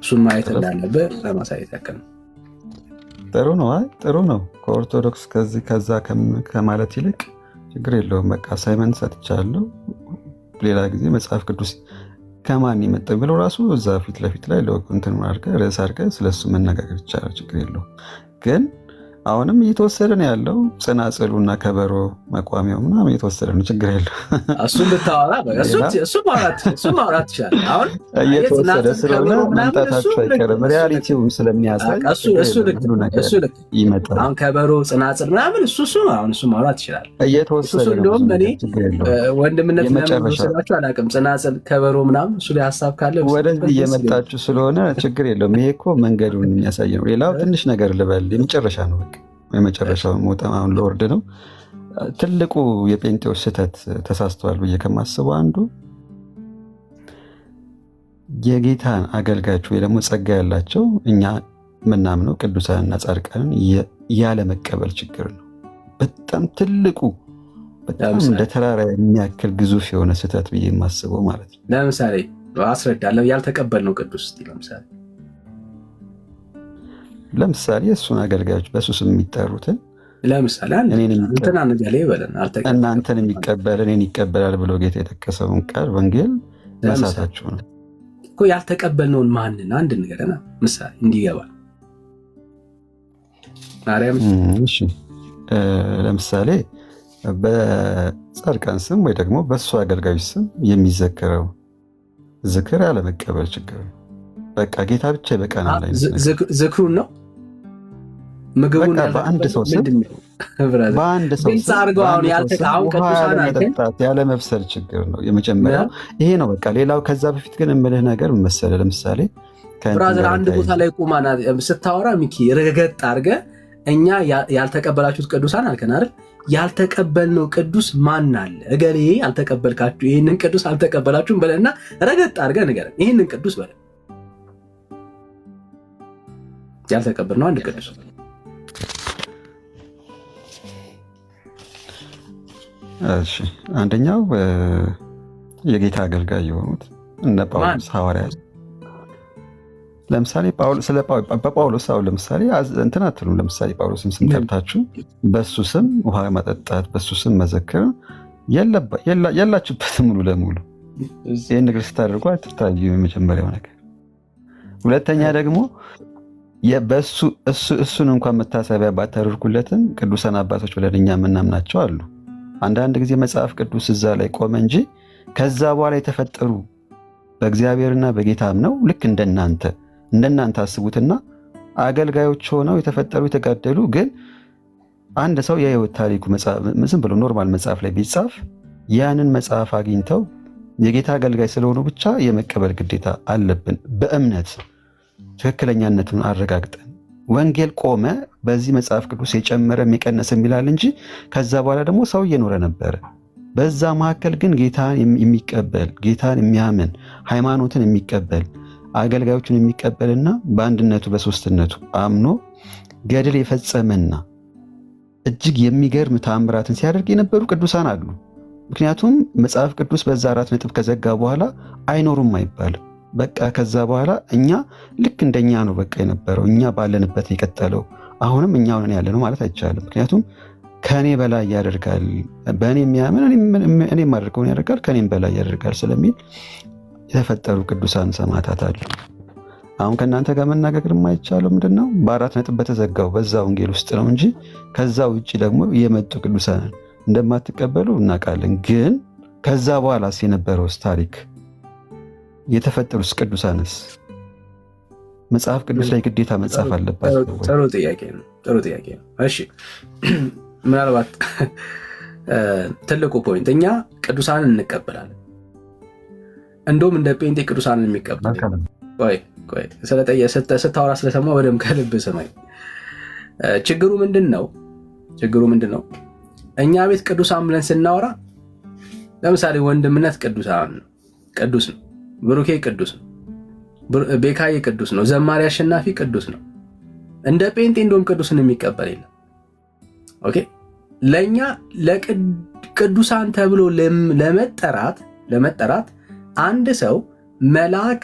እሱን ማየት እንዳለብህ ለማሳየት ያክል ነው። ጥሩ ነው። አይ ጥሩ ነው። ከኦርቶዶክስ ከዛ ከማለት ይልቅ ችግር የለውም። በቃ አሳይመንት ሰጥቻለሁ። ሌላ ጊዜ መጽሐፍ ቅዱስ ከማን የመጣ ብለው ራሱ እዛ ፊት ለፊት ላይ ለወንትን አድርገህ ርዕስ አድርገህ ስለሱ መነጋገር ይቻላል። ችግር የለውም። ግን አሁንም እየተወሰደ ነው ያለው። ጽናጽሉና ከበሮ መቋሚያው ምናምን እየተወሰደ ነው። ችግር የለው። እሱን ብታወራ እሱ ማውራት ይችላል። አሁን እየተወሰደ ስለሆነ መምጣታቸው አይቀርም። ሪያሊቲውም ስለሚያሳይ እሱ ልክ ይመጣል። አሁን ከበሮ ጽናጽል ምናምን እሱ አሁን እሱ ማውራት ይችላል። እየተወሰደ ነው። እንደውም እኔ ወንድምነት ለምን ስላችሁ አላውቅም። ጽናጽል ከበሮ ምናምን እሱ ላይ ሀሳብ ካለ ወደዚህ እየመጣችሁ ስለሆነ ችግር የለውም። ይሄ እኮ መንገዱን የሚያሳይ ነው። ሌላው ትንሽ ነገር ልበል፣ የመጨረሻ ነው። የመጨረሻው ሞጣም አሁን ለወርድ ነው። ትልቁ የጴንጤዎች ስህተት ተሳስተዋል ብዬ ከማስበው አንዱ የጌታን አገልጋዮች ወይ ደግሞ ጸጋ ያላቸው እኛ ምናምነው ቅዱሳንና ጻድቃንን ያለመቀበል ችግር ነው። በጣም ትልቁ በጣም እንደ ተራራ የሚያክል ግዙፍ የሆነ ስህተት ብዬ የማስበው ማለት ነው። ለምሳሌ አስረዳለሁ። ያልተቀበልነው ቅዱስ ለምሳሌ እሱን አገልጋዮች በሱ ስም የሚጠሩትን ለምሳሌ እናንተን የሚቀበል እኔን ይቀበላል ብሎ ጌታ የጠቀሰውን ቃል ወንጌል መሳታችሁ ነው እኮ። ያልተቀበልነውን ማንን አንድ ንገረና ምሳሌ እንዲገባል። ማርያም ለምሳሌ በጻድቃን ስም ወይ ደግሞ በእሱ አገልጋዮች ስም የሚዘከረው ዝክር ያለመቀበል ችግር ነው። በቃ ጌታ ብቻ ይበቃናል። ዝክሩን ነው ምግቡን በአንድ ሰው ስም መጠጣት ያለ መብሰል ችግር ነው። የመጀመሪያው ይሄ ነው። በቃ ሌላው ከዛ በፊት ግን የምልህ ነገር መሰለ። ለምሳሌ ብራዘር አንድ ቦታ ላይ ቁማና ስታወራ ሚኪ ረገጥ አድርገህ እኛ ያልተቀበላችሁት ቅዱሳን አልከን አይደል? ያልተቀበልነው ቅዱስ ማን አለ? እገሌ ያልተቀበልካችሁ ይህንን ቅዱስ አልተቀበላችሁም በለና ረገጥ አድርገህ ንገረን። ይህንን ቅዱስ በለ ያልተቀበልነው አንድ ቅዱስ እሺ አንደኛው የጌታ አገልጋይ የሆኑት እነ ጳውሎስ ሐዋርያት። ለምሳሌ በጳውሎስ አሁን ለምሳሌ እንትን አትሉም። ለምሳሌ ጳውሎስን ስም ጠርታችሁ በሱ ስም ውሃ ማጠጣት፣ በሱ ስም መዘክር የላችሁበትም ሙሉ ለሙሉ። ይህን ነገር ስታደርጉ አትታዩ። የመጀመሪያው ነገር። ሁለተኛ ደግሞ እሱን እንኳን መታሰቢያ ባታደርጉለትም ቅዱሳን አባቶች ብለን እኛ የምናምናቸው አሉ። አንዳንድ ጊዜ መጽሐፍ ቅዱስ እዛ ላይ ቆመ እንጂ ከዛ በኋላ የተፈጠሩ በእግዚአብሔርና በጌታ አምነው ልክ እንደናንተ አስቡትና አገልጋዮች ሆነው የተፈጠሩ የተጋደሉ፣ ግን አንድ ሰው የህይወት ታሪኩ ዝም ብሎ ኖርማል መጽሐፍ ላይ ቢጻፍ ያንን መጽሐፍ አግኝተው የጌታ አገልጋይ ስለሆኑ ብቻ የመቀበል ግዴታ አለብን። በእምነት ትክክለኛነቱን አረጋግጠን ወንጌል ቆመ፣ በዚህ መጽሐፍ ቅዱስ የጨመረ የሚቀነስ የሚላል እንጂ ከዛ በኋላ ደግሞ ሰው እየኖረ ነበረ። በዛ መካከል ግን ጌታን የሚቀበል ጌታን የሚያምን ሃይማኖትን የሚቀበል አገልጋዮችን የሚቀበልና በአንድነቱ በሶስትነቱ አምኖ ገድል የፈጸመና እጅግ የሚገርም ተአምራትን ሲያደርግ የነበሩ ቅዱሳን አሉ። ምክንያቱም መጽሐፍ ቅዱስ በዛ 4 ነጥብ ከዘጋ በኋላ አይኖሩም አይባልም። በቃ ከዛ በኋላ እኛ ልክ እንደኛ ነው በቃ የነበረው፣ እኛ ባለንበት የቀጠለው፣ አሁንም እኛ ሆነን ያለ ነው ማለት አይቻልም። ምክንያቱም ከኔ በላይ ያደርጋል፣ በእኔ የሚያምን እኔ የማደርገውን ያደርጋል፣ ከኔም በላይ ያደርጋል ስለሚል የተፈጠሩ ቅዱሳን ሰማዕታት አሉ። አሁን ከእናንተ ጋር መናገር የማይቻለው ምንድነው? በ4 ነጥብ በተዘጋው በዛ ወንጌል ውስጥ ነው እንጂ ከዛ ውጭ ደግሞ የመጡ ቅዱሳንን እንደማትቀበሉ እናውቃለን። ግን ከዛ በኋላስ የነበረውስ ታሪክ የተፈጠሩስ ቅዱሳንስ መጽሐፍ ቅዱስ ላይ ግዴታ መጻፍ አለባቸው? ጥሩ ጥያቄ ነው። እሺ ምናልባት ትልቁ ፖይንት እኛ ቅዱሳንን እንቀበላለን። እንደውም እንደ ጴንጤ ቅዱሳንን የሚቀበል ቆይ ስታወራ ስለሰማሁ በደምብ ከልብ ስማኝ። ችግሩ ምንድን ነው? እኛ ቤት ቅዱሳን ብለን ስናወራ ለምሳሌ ወንድምነት ቅዱስ ነው፣ ብሩኬ ቅዱስ ነው፣ ቤካዬ ቅዱስ ነው፣ ዘማሪ አሸናፊ ቅዱስ ነው። እንደ ጴንጤ እንደውም ቅዱስን የሚቀበል የለም። ኦኬ ለእኛ ለቅዱሳን ተብሎ ለመጠራት አንድ ሰው መልአክ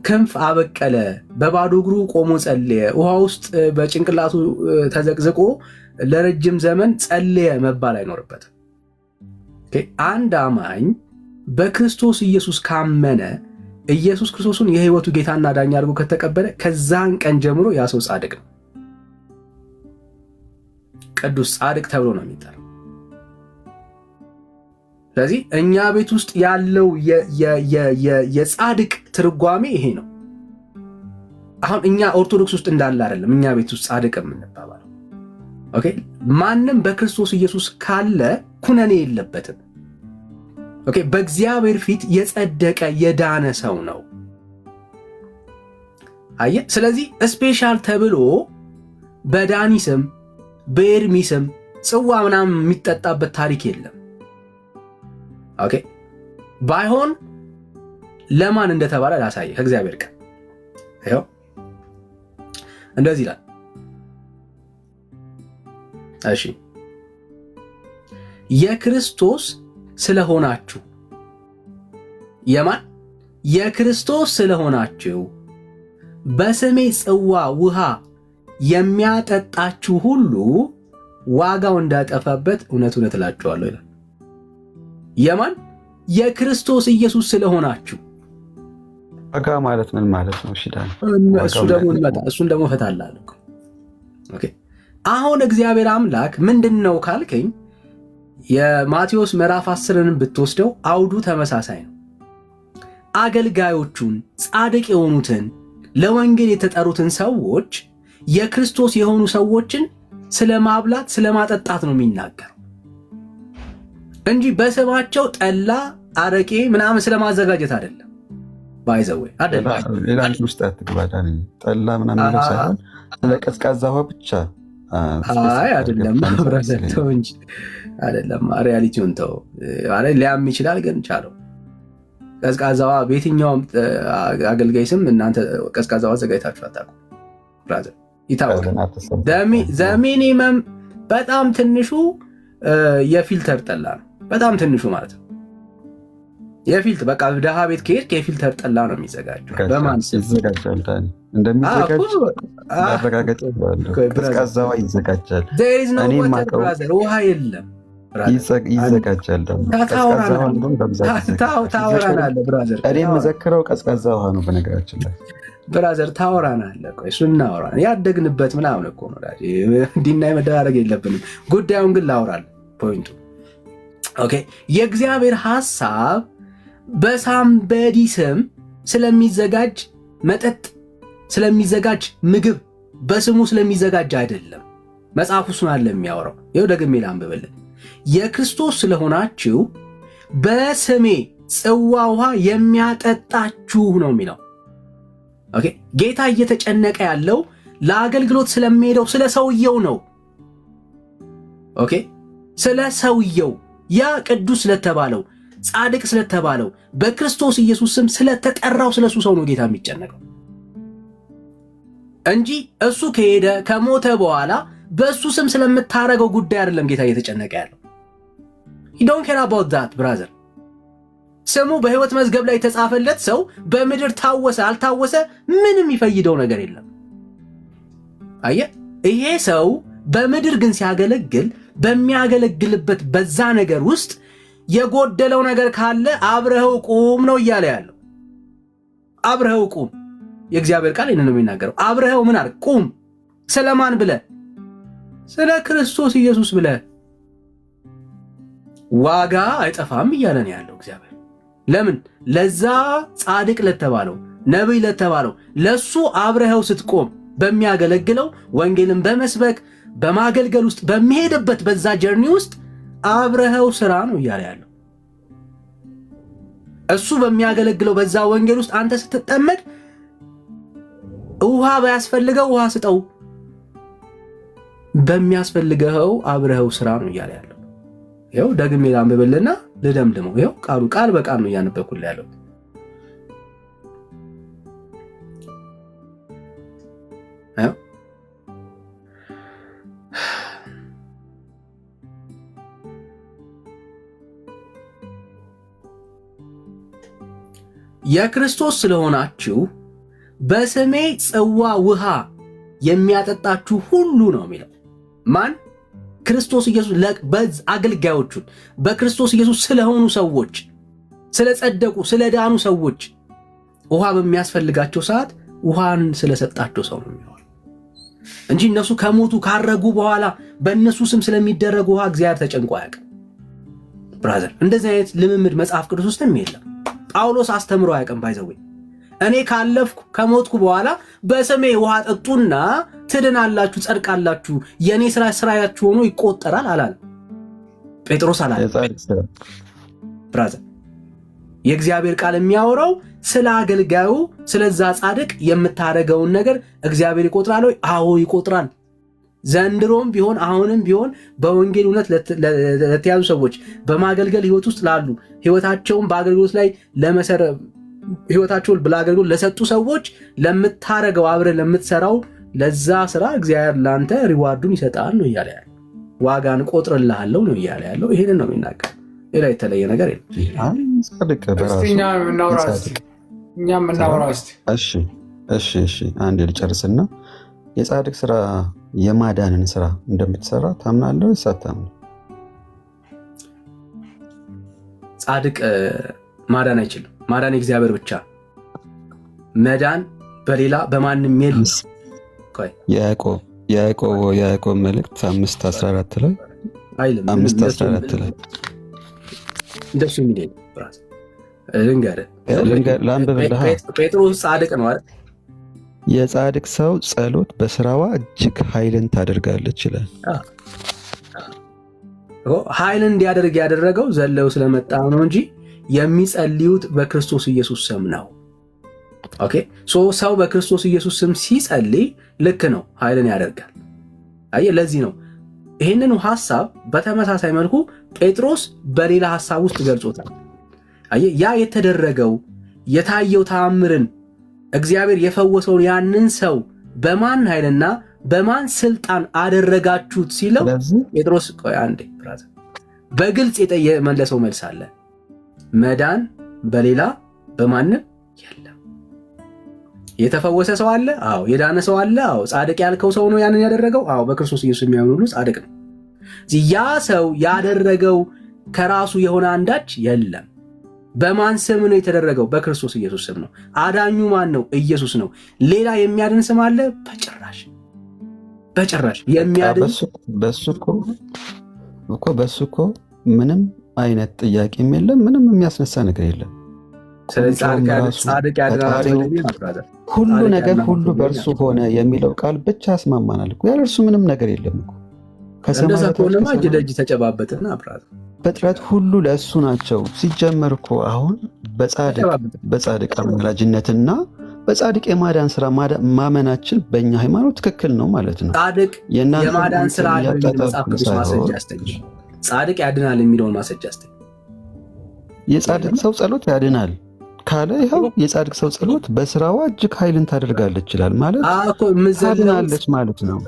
ክንፍ አበቀለ፣ በባዶ እግሩ ቆሞ ጸለየ፣ ውሃ ውስጥ በጭንቅላቱ ተዘቅዝቆ ለረጅም ዘመን ጸለየ መባል አይኖርበትም። አንድ አማኝ በክርስቶስ ኢየሱስ ካመነ ኢየሱስ ክርስቶስን የህይወቱ ጌታና ዳኛ አድርጎ ከተቀበለ ከዛን ቀን ጀምሮ ያ ሰው ጻድቅ ነው። ቅዱስ፣ ጻድቅ ተብሎ ነው የሚጠራው። ስለዚህ እኛ ቤት ውስጥ ያለው የጻድቅ ትርጓሜ ይሄ ነው። አሁን እኛ ኦርቶዶክስ ውስጥ እንዳለ አይደለም እኛ ቤት ውስጥ ጻድቅ የምንባባለው። ኦኬ፣ ማንም በክርስቶስ ኢየሱስ ካለ ኩነኔ የለበትም። ኦኬ፣ በእግዚአብሔር ፊት የጸደቀ የዳነ ሰው ነው። አየህ፣ ስለዚህ ስፔሻል ተብሎ በዳኒ ስም በኤርሚ ስም ጽዋ ምናምን የሚጠጣበት ታሪክ የለም። ኦኬ፣ ባይሆን ለማን እንደተባለ ላሳየ ከእግዚአብሔር ቃል ይኸው እንደዚህ ይላል። እሺ፣ የክርስቶስ ስለሆናችሁ የማን የክርስቶስ ስለሆናችሁ በስሜ ጽዋ ውሃ የሚያጠጣችሁ ሁሉ ዋጋው እንዳጠፋበት እውነት እውነት እላችኋለሁ ይላል። የማን የክርስቶስ ኢየሱስ ስለሆናችሁ። ዋጋ ማለት ምን ማለት ነው? ሽዳን እሱን ደግሞ ፈታላለሁ። ኦኬ፣ አሁን እግዚአብሔር አምላክ ምንድነው ካልከኝ የማቴዎስ ምዕራፍ 10ን ብትወስደው አውዱ ተመሳሳይ ነው። አገልጋዮቹን ጻድቅ የሆኑትን ለወንጌል የተጠሩትን ሰዎች የክርስቶስ የሆኑ ሰዎችን ስለማብላት ስለማጠጣት ነው የሚናገረው እንጂ በስማቸው ጠላ አረቄ ምናምን ስለማዘጋጀት አይደለም። ባይዘወይ አይደለም። ሌላ ውስጥ አትግባዳ። ጠላ ምናምን ሳይሆን ስለ ቀዝቃዛ ውሃ ብቻ አይደለም። ብራዘር ተው እንጂ አይደለም። ሪያሊቲውን ተው። ሊያም ይችላል ግን ቻለው። ቀዝቃዛዋ በየትኛውም አገልጋይ ስም እናንተ ቀዝቃዛዋ አዘጋጅታችሁ አታውቁም። ብራዘር ይታወቃል። ዘሚኒመም በጣም ትንሹ የፊልተር ጠላ ነው። በጣም ትንሹ ማለት ነው የፊልተር በቃ ደሃ ቤት ከሄድክ የፊልተር ጠላ ነው የሚዘጋጀው። በማን ይዘጋጃል? ታኒ እንደሚዘጋጅ ማረጋገጥ ያለው ቀዝቃዛዋ ይዘጋጃል። እኔ ማቀው ውሃ የለም ይዘጋጃል። ደግሞ ቀዝቃዛዋ እንደውም በብዛት ታወራናለህ ብራዘር። እኔ የምዘክረው ቀዝቃዛ ውሃ ነው በነገራችን ላይ ብራዘር። ታወራናለህ። ቆይ እሱን እናወራለን። ያደግንበት ምናምን እኮ ነው ዳጂ። እንዲናይ መደራረግ የለብንም። ጉዳዩን ግን ላውራለን። ፖይንቱ ኦኬ። የእግዚአብሔር ሐሳብ በሳምበዲ ስም ስለሚዘጋጅ መጠጥ ስለሚዘጋጅ ምግብ በስሙ ስለሚዘጋጅ አይደለም። መጽሐፉ እሱን አለ የሚያወራው። ይኸው ደግሜ ላንብብልህ። የክርስቶስ ስለሆናችሁ በስሜ ጽዋ ውሃ የሚያጠጣችሁ ነው የሚለው። ኦኬ፣ ጌታ እየተጨነቀ ያለው ለአገልግሎት ስለሚሄደው ስለ ሰውየው ነው። ኦኬ፣ ስለ ሰውየው ያ ቅዱስ ስለተባለው ጻድቅ ስለተባለው በክርስቶስ ኢየሱስ ስም ስለተጠራው ስለሱ ሰው ነው ጌታ የሚጨነቀው እንጂ እሱ ከሄደ ከሞተ በኋላ በሱ ስም ስለምታረገው ጉዳይ አይደለም ጌታ እየተጨነቀ ያለው። you don't care about that brother። ስሙ በሕይወት መዝገብ ላይ የተጻፈለት ሰው በምድር ታወሰ አልታወሰ ምንም ይፈይደው ነገር የለም። አየህ፣ ይሄ ሰው በምድር ግን ሲያገለግል በሚያገለግልበት በዛ ነገር ውስጥ የጎደለው ነገር ካለ አብረኸው ቁም ነው እያለ ያለው። አብረኸው ቁም። የእግዚአብሔር ቃል ይህንን ነው የሚናገረው። አብረኸው ምን አድርግ? ቁም። ስለማን ብለህ? ስለ ክርስቶስ ኢየሱስ ብለህ። ዋጋ አይጠፋም እያለ ነው ያለው እግዚአብሔር። ለምን? ለዛ ጻድቅ ለተባለው ነቢይ ለተባለው ለሱ አብረኸው ስትቆም በሚያገለግለው ወንጌልን በመስበክ በማገልገል ውስጥ በሚሄድበት በዛ ጀርኒ ውስጥ አብረኸው ስራ ነው እያለ ያለው። እሱ በሚያገለግለው በዛ ወንጌል ውስጥ አንተ ስትጠመድ ውሃ ባያስፈልገው ውሃ ስጠው፣ በሚያስፈልገው አብረኸው ስራ ነው እያለ ያለው። ይኸው ደግሜ ላንብብልና ልደምድመው። ይኸው ቃሉ ቃል በቃል ነው እያነበብኩልህ ያለው። የክርስቶስ ስለሆናችሁ በስሜ ጽዋ ውሃ የሚያጠጣችሁ ሁሉ ነው የሚለው። ማን? ክርስቶስ ኢየሱስ። አገልጋዮቹን በክርስቶስ ኢየሱስ ስለሆኑ ሰዎች፣ ስለጸደቁ፣ ስለዳኑ ሰዎች ውሃ በሚያስፈልጋቸው ሰዓት ውሃን ስለሰጣቸው ሰው ነው የሚሆነው። እንጂ እነሱ ከሞቱ ካረጉ በኋላ በእነሱ ስም ስለሚደረግ ውሃ እግዚአብሔር ተጨንቆ አያውቅም። ብራዘር እንደዚህ አይነት ልምምድ መጽሐፍ ቅዱስ ውስጥም የለም። ጳውሎስ አስተምሮ አያውቅም። ባይዘዌ እኔ ካለፍኩ ከሞትኩ በኋላ በስሜ ውሃ ጠጡና ትድናላችሁ፣ ጸድቃላችሁ፣ የእኔ ስራ ስራያችሁ ሆኖ ይቆጠራል አላለም። ጴጥሮስ አላለም። ብራዘር የእግዚአብሔር ቃል የሚያወራው ስለ አገልጋዩ ስለዛ ጻድቅ የምታደርገውን ነገር እግዚአብሔር ይቆጥራል ወይ? አዎ ይቆጥራል። ዘንድሮም ቢሆን አሁንም ቢሆን በወንጌል እውነት ለተያዙ ሰዎች በማገልገል ህይወት ውስጥ ላሉ ህይወታቸውን በአገልግሎት ላይ ህይወታቸውን ለአገልግሎት ለሰጡ ሰዎች ለምታረገው አብረ ለምትሰራው ለዛ ስራ እግዚአብሔር ላንተ ሪዋርዱን ይሰጣል ነው እያለ ያለው። ዋጋን ቆጥርልሃለሁ ነው እያለ ያለው። ይሄንን ነው የሚናገር። ሌላ የተለየ ነገር የለም። እሺ አንድ ልጨርስና የጻድቅ ስራ የማዳንን ስራ እንደምትሰራ ታምናለህ ወይስ አታምንም? ጻድቅ ማዳን አይችልም። ማዳን የእግዚአብሔር ብቻ፣ መዳን በሌላ በማንም የለም። የያዕቆብ መልእክት 5:14 ላይ አይልም። 5:14 ላይ እንደሱ የሚል ልንገርህ፣ ጴጥሮስ ጻድቅ ነው አይደል? የጻድቅ ሰው ጸሎት በስራዋ እጅግ ኃይልን ታደርጋለች ይላል። ኃይልን እንዲያደርግ ያደረገው ዘለው ስለመጣ ነው እንጂ የሚጸልዩት በክርስቶስ ኢየሱስ ስም ነው። ኦኬ ሰው በክርስቶስ ኢየሱስ ስም ሲጸልይ ልክ ነው፣ ኃይልን ያደርጋል። አየህ፣ ለዚህ ነው ይህንኑ ሐሳብ በተመሳሳይ መልኩ ጴጥሮስ በሌላ ሐሳብ ውስጥ ገልጾታል። አየህ፣ ያ የተደረገው የታየው ተአምርን እግዚአብሔር የፈወሰውን ያንን ሰው በማን ኃይልና በማን ስልጣን አደረጋችሁት ሲለው ጴጥሮስ ቆይ አንዴ ብራዘር በግልጽ የመለሰው መልስ አለ። መዳን በሌላ በማንም የለም። የተፈወሰ ሰው አለ? አዎ። የዳነ ሰው አለ? አዎ። ጻድቅ ያልከው ሰው ነው ያንን ያደረገው? አዎ። በክርስቶስ ኢየሱስ የሚያምን ሁሉ ጻድቅ ነው። ያ ሰው ያደረገው ከራሱ የሆነ አንዳች የለም። በማን ስም ነው የተደረገው? በክርስቶስ ኢየሱስ ስም ነው። አዳኙ ማን ነው? ኢየሱስ ነው። ሌላ የሚያድን ስም አለ? በጭራሽ የሚያድን በሱ እኮ ምንም አይነት ጥያቄም የለም። ምንም የሚያስነሳ ነገር የለም። ስለዚህ ጻድቅ ያድናል ሁሉ ነገር ሁሉ በእርሱ ሆነ የሚለው ቃል ብቻ ያስማማናል እኮ። ያለ እርሱ ምንም ነገር የለም እኮ። እንደዛ ከሆነማ እጅ ለእጅ ተጨባበጥና ፍጥረት ሁሉ ለእሱ ናቸው። ሲጀመር እኮ አሁን በጻድቅ አማላጅነትና በጻድቅ የማዳን ስራ ማመናችን በእኛ ሃይማኖት ትክክል ነው ማለት ነው። ጻድቅ የማዳን ስራ መጽሐፍ ቅዱስ ማስረጃ አስተኝ። ጻድቅ ያድናል የሚለውን ማስረጃ አስተኝ። የጻድቅ ሰው ጸሎት ያድናል ካለ ይኸው የጻድቅ ሰው ጸሎት በስራዋ እጅግ ኃይልን ታደርጋለች ይላል ማለት ታድናለች ማለት ነው።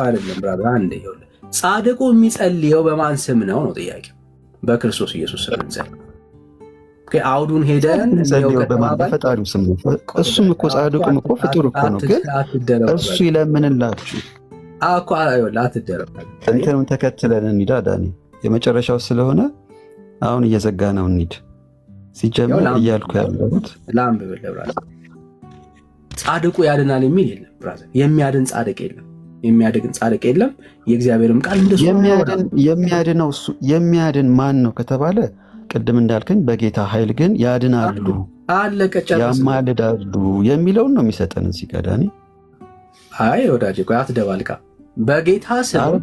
አይደለም ብራብራ አንዴ ይኸውልህ፣ ጻድቁ የሚጸልየው በማን ስም ነው ነው ጥያቄው። በክርስቶስ ኢየሱስ ስም እንጸልይ። አውዱን ሄደን በፈጣሪው ስም ነው። እሱም እኮ ጻድቁም እኮ ፍጡር እኮ ነው። ግን እሱ ይለምንላችሁ እኮ አትደረግ እንትኑን ተከትለን እንሂዳ። ዳኒ የመጨረሻው ስለሆነ አሁን እየዘጋ ነው እንሂድ። ሲጀምር እያልኩ ያለሁት ላምብብል ብራዘር፣ ጻድቁ ያድናል የሚል የለም ብራዘር። የሚያድን ጻድቅ የለም። የሚያድን ጻድቅ የለም። የእግዚአብሔርም ቃል እንደሱ የሚያድነው እሱ የሚያድን ማን ነው ከተባለ ቅድም እንዳልከኝ በጌታ ኃይል ግን ያድናሉ፣ ያማልዳሉ የሚለውን ነው የሚሰጠን እዚህ ጋር ዳኒ። አይ ወዳጄ ቆይ አትደባልቃ። በጌታ ስም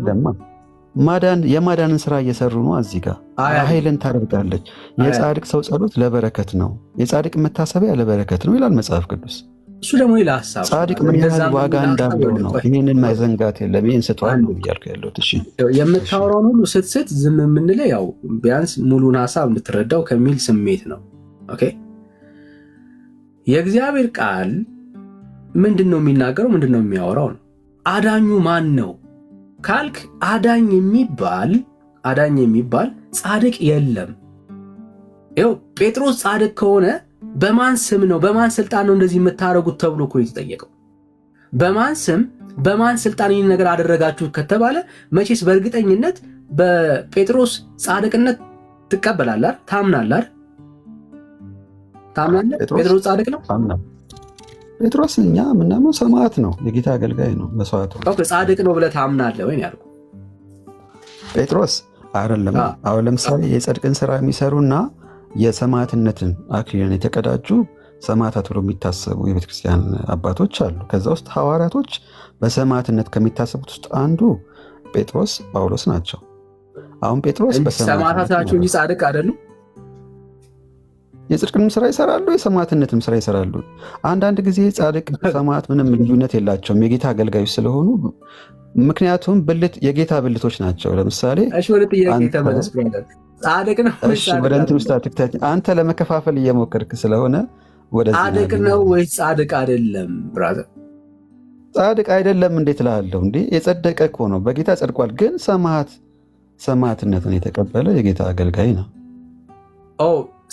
የማዳንን ስራ እየሰሩ ነው። እዚህ ጋር ኃይልን ታደርጋለች። የጻድቅ ሰው ጸሎት ለበረከት ነው፣ የጻድቅ መታሰቢያ ለበረከት ነው ይላል መጽሐፍ ቅዱስ። እሱ ደግሞ ሌላ ሐሳብ ጻድቅ ምን ያህል ዋጋ እንዳለው ነው። ይህንን መዘንጋት የለም። ይህን ስተዋል ነው እያልኩ ያለሁት። እሺ የምታወራውን ሁሉ ስትስት ዝም የምንለው ያው ቢያንስ ሙሉን ሐሳብ እንድትረዳው ከሚል ስሜት ነው። ኦኬ የእግዚአብሔር ቃል ምንድን ነው የሚናገረው? ምንድን ነው የሚያወራው ነው። አዳኙ ማን ነው ካልክ አዳኝ የሚባል ጻድቅ የለም። ይኸው ጴጥሮስ ጻድቅ ከሆነ በማን ስም ነው በማን ስልጣን ነው እንደዚህ የምታደርጉት ተብሎ እኮ የተጠየቀው። በማን ስም በማን ስልጣን ይህን ነገር አደረጋችሁት ከተባለ መቼስ በእርግጠኝነት በጴጥሮስ ጻድቅነት ትቀበላለህ፣ ታምናለህ። ጴጥሮስ ጻድቅ ነው። ጴጥሮስ እኛ ምናምነው ሰማዕት ነው፣ የጌታ አገልጋይ ነው። መስዋዕቱ ጻድቅ ነው ብለህ ታምናለህ ወይ ያልኩህ? ጴጥሮስ አይደለም። አሁን ለምሳሌ የጽድቅን ስራ የሚሰሩና የሰማዕትነትን አክሊልን የተቀዳጁ ሰማዕታት ብሎ የሚታሰቡ የቤተክርስቲያን አባቶች አሉ። ከዛ ውስጥ ሐዋርያቶች በሰማዕትነት ከሚታሰቡት ውስጥ አንዱ ጴጥሮስ፣ ጳውሎስ ናቸው። አሁን ጴጥሮስ ሰማዕታት ናቸው እንጂ ጻድቅ አይደሉም። የጽድቅንም ስራ ይሰራሉ፣ የሰማዕትነትም ስራ ይሰራሉ። አንዳንድ ጊዜ ጻድቅ ሰማዕት ምንም ልዩነት የላቸውም የጌታ አገልጋዮች ስለሆኑ፣ ምክንያቱም የጌታ ብልቶች ናቸው። ለምሳሌ ወደ እንትን ውስጥ አንተ ለመከፋፈል እየሞከርክ ስለሆነ ጻድቅ ነው ወይስ ጻድቅ አይደለም? ብራዘር ጻድቅ አይደለም እንዴት እልሃለሁ? እንዴ የጸደቀ እኮ ነው፣ በጌታ ጸድቋል። ግን ሰማዕትነትን የተቀበለ የጌታ አገልጋይ ነው።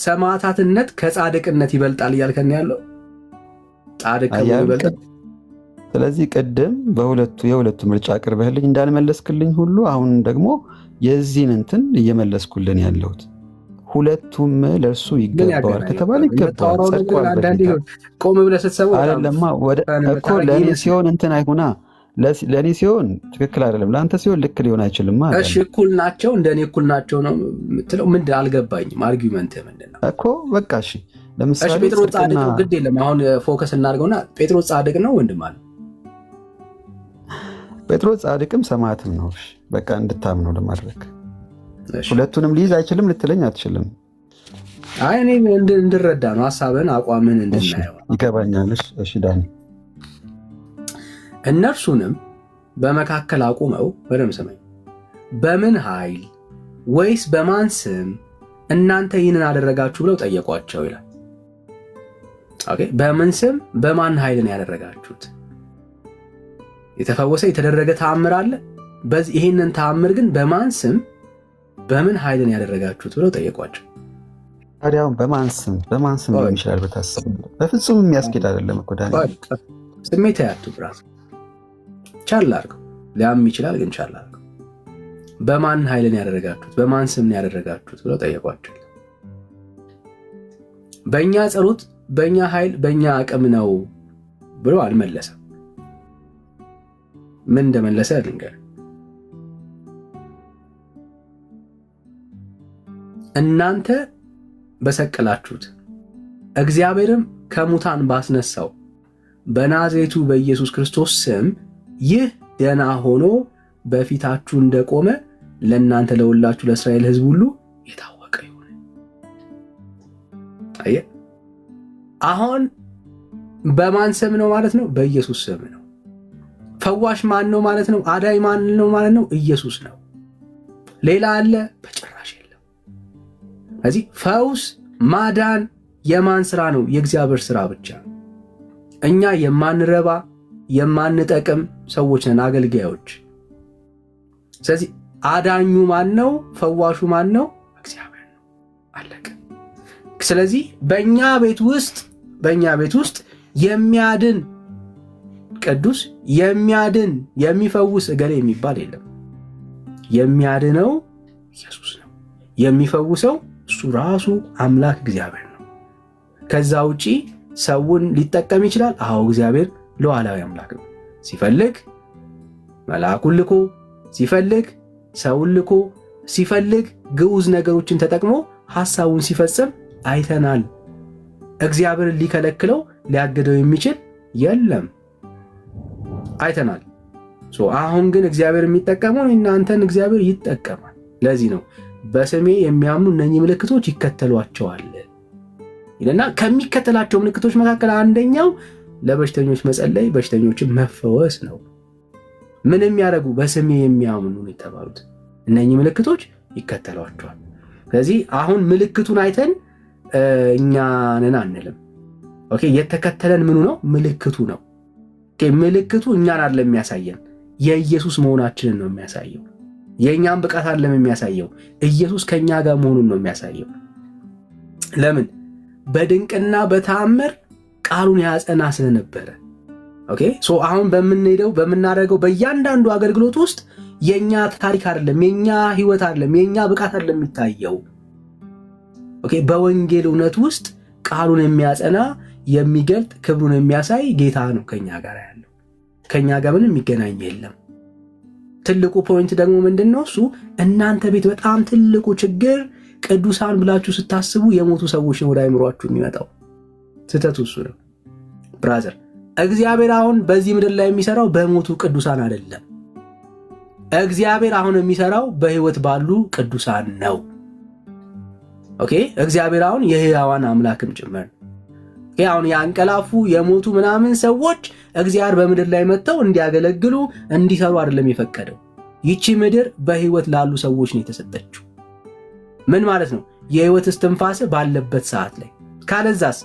ሰማዕታትነት ከጻድቅነት ይበልጣል እያልከን ያለው? ጻድቅ ይበልጣል። ስለዚህ ቅድም የሁለቱ ምርጫ አቅርበህልኝ እንዳልመለስክልኝ ሁሉ አሁን ደግሞ የዚህን እንትን እየመለስኩልን ያለሁት ሁለቱም ለእርሱ ይገባዋል ከተባለ ይገባዋል። ቆም ብለህ ስትሰማው አይደለማ እኮ ለእኔ ሲሆን እንትን አይሁና፣ ለእኔ ሲሆን ትክክል አይደለም፣ ለአንተ ሲሆን ልክ ሊሆን አይችልም። እሺ እኩል ናቸው፣ እንደኔ እኩል ናቸው ነው የምትለው? ምንድን አልገባኝም። አርጊመንት ምንድን ነው እኮ? በቃ እሺ፣ ለምሳሌ ጴጥሮስ ጻድቅ ነው፣ ግድ የለም አሁን ፎከስ እናድርገውና ጴጥሮስ ጻድቅ ነው ወንድም አለ። ጴጥሮስ ጻድቅም ሰማዕትም ነው። በቃ እንድታምነው ለማድረግ ሁለቱንም ሊይዝ አይችልም ልትለኝ አትችልም። አይ እኔ እንድረዳ ነው ሐሳብን አቋምን እንድናየው ይገባኛል። እሺ ዳኒ፣ እነርሱንም በመካከል አቁመው በደምብ ስማኝ፣ በምን ኃይል ወይስ በማን ስም እናንተ ይህንን አደረጋችሁ ብለው ጠየቋቸው ይላል። ኦኬ፣ በምን ስም በማን ኃይልን ያደረጋችሁት? የተፈወሰ የተደረገ ተአምር አለ። ይህንን ተአምር ግን በማን ስም በምን ኃይልን ያደረጋችሁት ብለው ጠየቋቸው። ታዲያውን በማን ስም ሊሆን ይችላል በታሰብ? በፍጹም የሚያስኬድ አይደለም እኮ ዳኒ። ስሜት ያቱ ብራስ ቻል አድርገው ሊያም ይችላል፣ ግን ቻል አድርገው በማን ኃይልን ያደረጋችሁት በማን ስም ያደረጋችሁት ብለው ጠየቋቸው። በእኛ ጸሎት፣ በእኛ ኃይል፣ በእኛ አቅም ነው ብሎ አልመለሰም። ምን እንደመለሰ ልንገር። እናንተ በሰቀላችሁት እግዚአብሔርም ከሙታን ባስነሳው በናዝሬቱ በኢየሱስ ክርስቶስ ስም ይህ ደህና ሆኖ በፊታችሁ እንደቆመ ለእናንተ ለሁላችሁ ለእስራኤል ሕዝብ ሁሉ የታወቀ ይሁን። አየህ፣ አሁን በማን ስም ነው ማለት ነው? በኢየሱስ ስም ነው። ፈዋሽ ማን ነው ማለት ነው? አዳኝ ማን ነው ማለት ነው? ኢየሱስ ነው። ሌላ አለ? በጭራሽ የለም። ስለዚህ ፈውስ ማዳን የማን ስራ ነው? የእግዚአብሔር ስራ ብቻ ነው። እኛ የማንረባ የማንጠቅም ሰዎች ነን፣ አገልጋዮች። ስለዚህ አዳኙ ማን ነው? ፈዋሹ ማን ነው? እግዚአብሔር ነው። አለቀ። ስለዚህ በእኛ ቤት ውስጥ የሚያድን ቅዱስ የሚያድን የሚፈውስ እገሌ የሚባል የለም። የሚያድነው ኢየሱስ ነው። የሚፈውሰው እሱ ራሱ አምላክ እግዚአብሔር ነው። ከዛ ውጪ ሰውን ሊጠቀም ይችላል። አዎ እግዚአብሔር ሉዓላዊ አምላክ ነው። ሲፈልግ መልአኩን ልኮ፣ ሲፈልግ ሰውን ልኮ፣ ሲፈልግ ግዑዝ ነገሮችን ተጠቅሞ ሐሳቡን ሲፈጽም አይተናል። እግዚአብሔርን ሊከለክለው ሊያገደው የሚችል የለም። አይተናል። አሁን ግን እግዚአብሔር የሚጠቀመው እናንተን እግዚአብሔር ይጠቀማል። ለዚህ ነው በስሜ የሚያምኑ እነኚህ ምልክቶች ይከተሏቸዋል ይልና ከሚከተላቸው ምልክቶች መካከል አንደኛው ለበሽተኞች መጸለይ፣ በሽተኞችን መፈወስ ነው። ምን የሚያደርጉ? በስሜ የሚያምኑ የተባሉት እነኚህ ምልክቶች ይከተሏቸዋል። ስለዚህ አሁን ምልክቱን አይተን እኛንን አንልም። ኦኬ፣ የተከተለን ምኑ ነው? ምልክቱ ነው። ምልክቱ እኛን አይደለም የሚያሳየን፣ የኢየሱስ መሆናችንን ነው የሚያሳየው። የእኛን ብቃት አይደለም የሚያሳየው፣ ኢየሱስ ከኛ ጋር መሆኑን ነው የሚያሳየው። ለምን? በድንቅና በተአምር ቃሉን ያጸና ስለነበረ። ኦኬ፣ አሁን በምናደርገው በእያንዳንዱ አገልግሎት ውስጥ የኛ ታሪክ አይደለም፣ የኛ ህይወት አይደለም፣ የኛ ብቃት አይደለም የሚታየው። ኦኬ፣ በወንጌል እውነት ውስጥ ቃሉን የሚያጸና የሚገልጥ ክብሩን የሚያሳይ ጌታ ነው ከኛ ጋር ያለው። ከኛ ጋር ምንም የሚገናኝ የለም። ትልቁ ፖይንት ደግሞ ምንድነው? እሱ እናንተ ቤት በጣም ትልቁ ችግር ቅዱሳን ብላችሁ ስታስቡ የሞቱ ሰዎች ነው ወደ አይምሯችሁ የሚመጣው። ስህተቱ እሱ ነው ብራዘር። እግዚአብሔር አሁን በዚህ ምድር ላይ የሚሰራው በሞቱ ቅዱሳን አይደለም። እግዚአብሔር አሁን የሚሰራው በህይወት ባሉ ቅዱሳን ነው። ኦኬ፣ እግዚአብሔር አሁን የሕያዋን አምላክም ጭምር ነው። አሁን ያንቀላፉ የሞቱ ምናምን ሰዎች እግዚአብሔር በምድር ላይ መጥተው እንዲያገለግሉ እንዲሰሩ አይደለም የፈቀደው። ይቺ ምድር በህይወት ላሉ ሰዎች ነው የተሰጠችው። ምን ማለት ነው? የህይወት እስትንፋስ ባለበት ሰዓት ላይ። ካለዛስ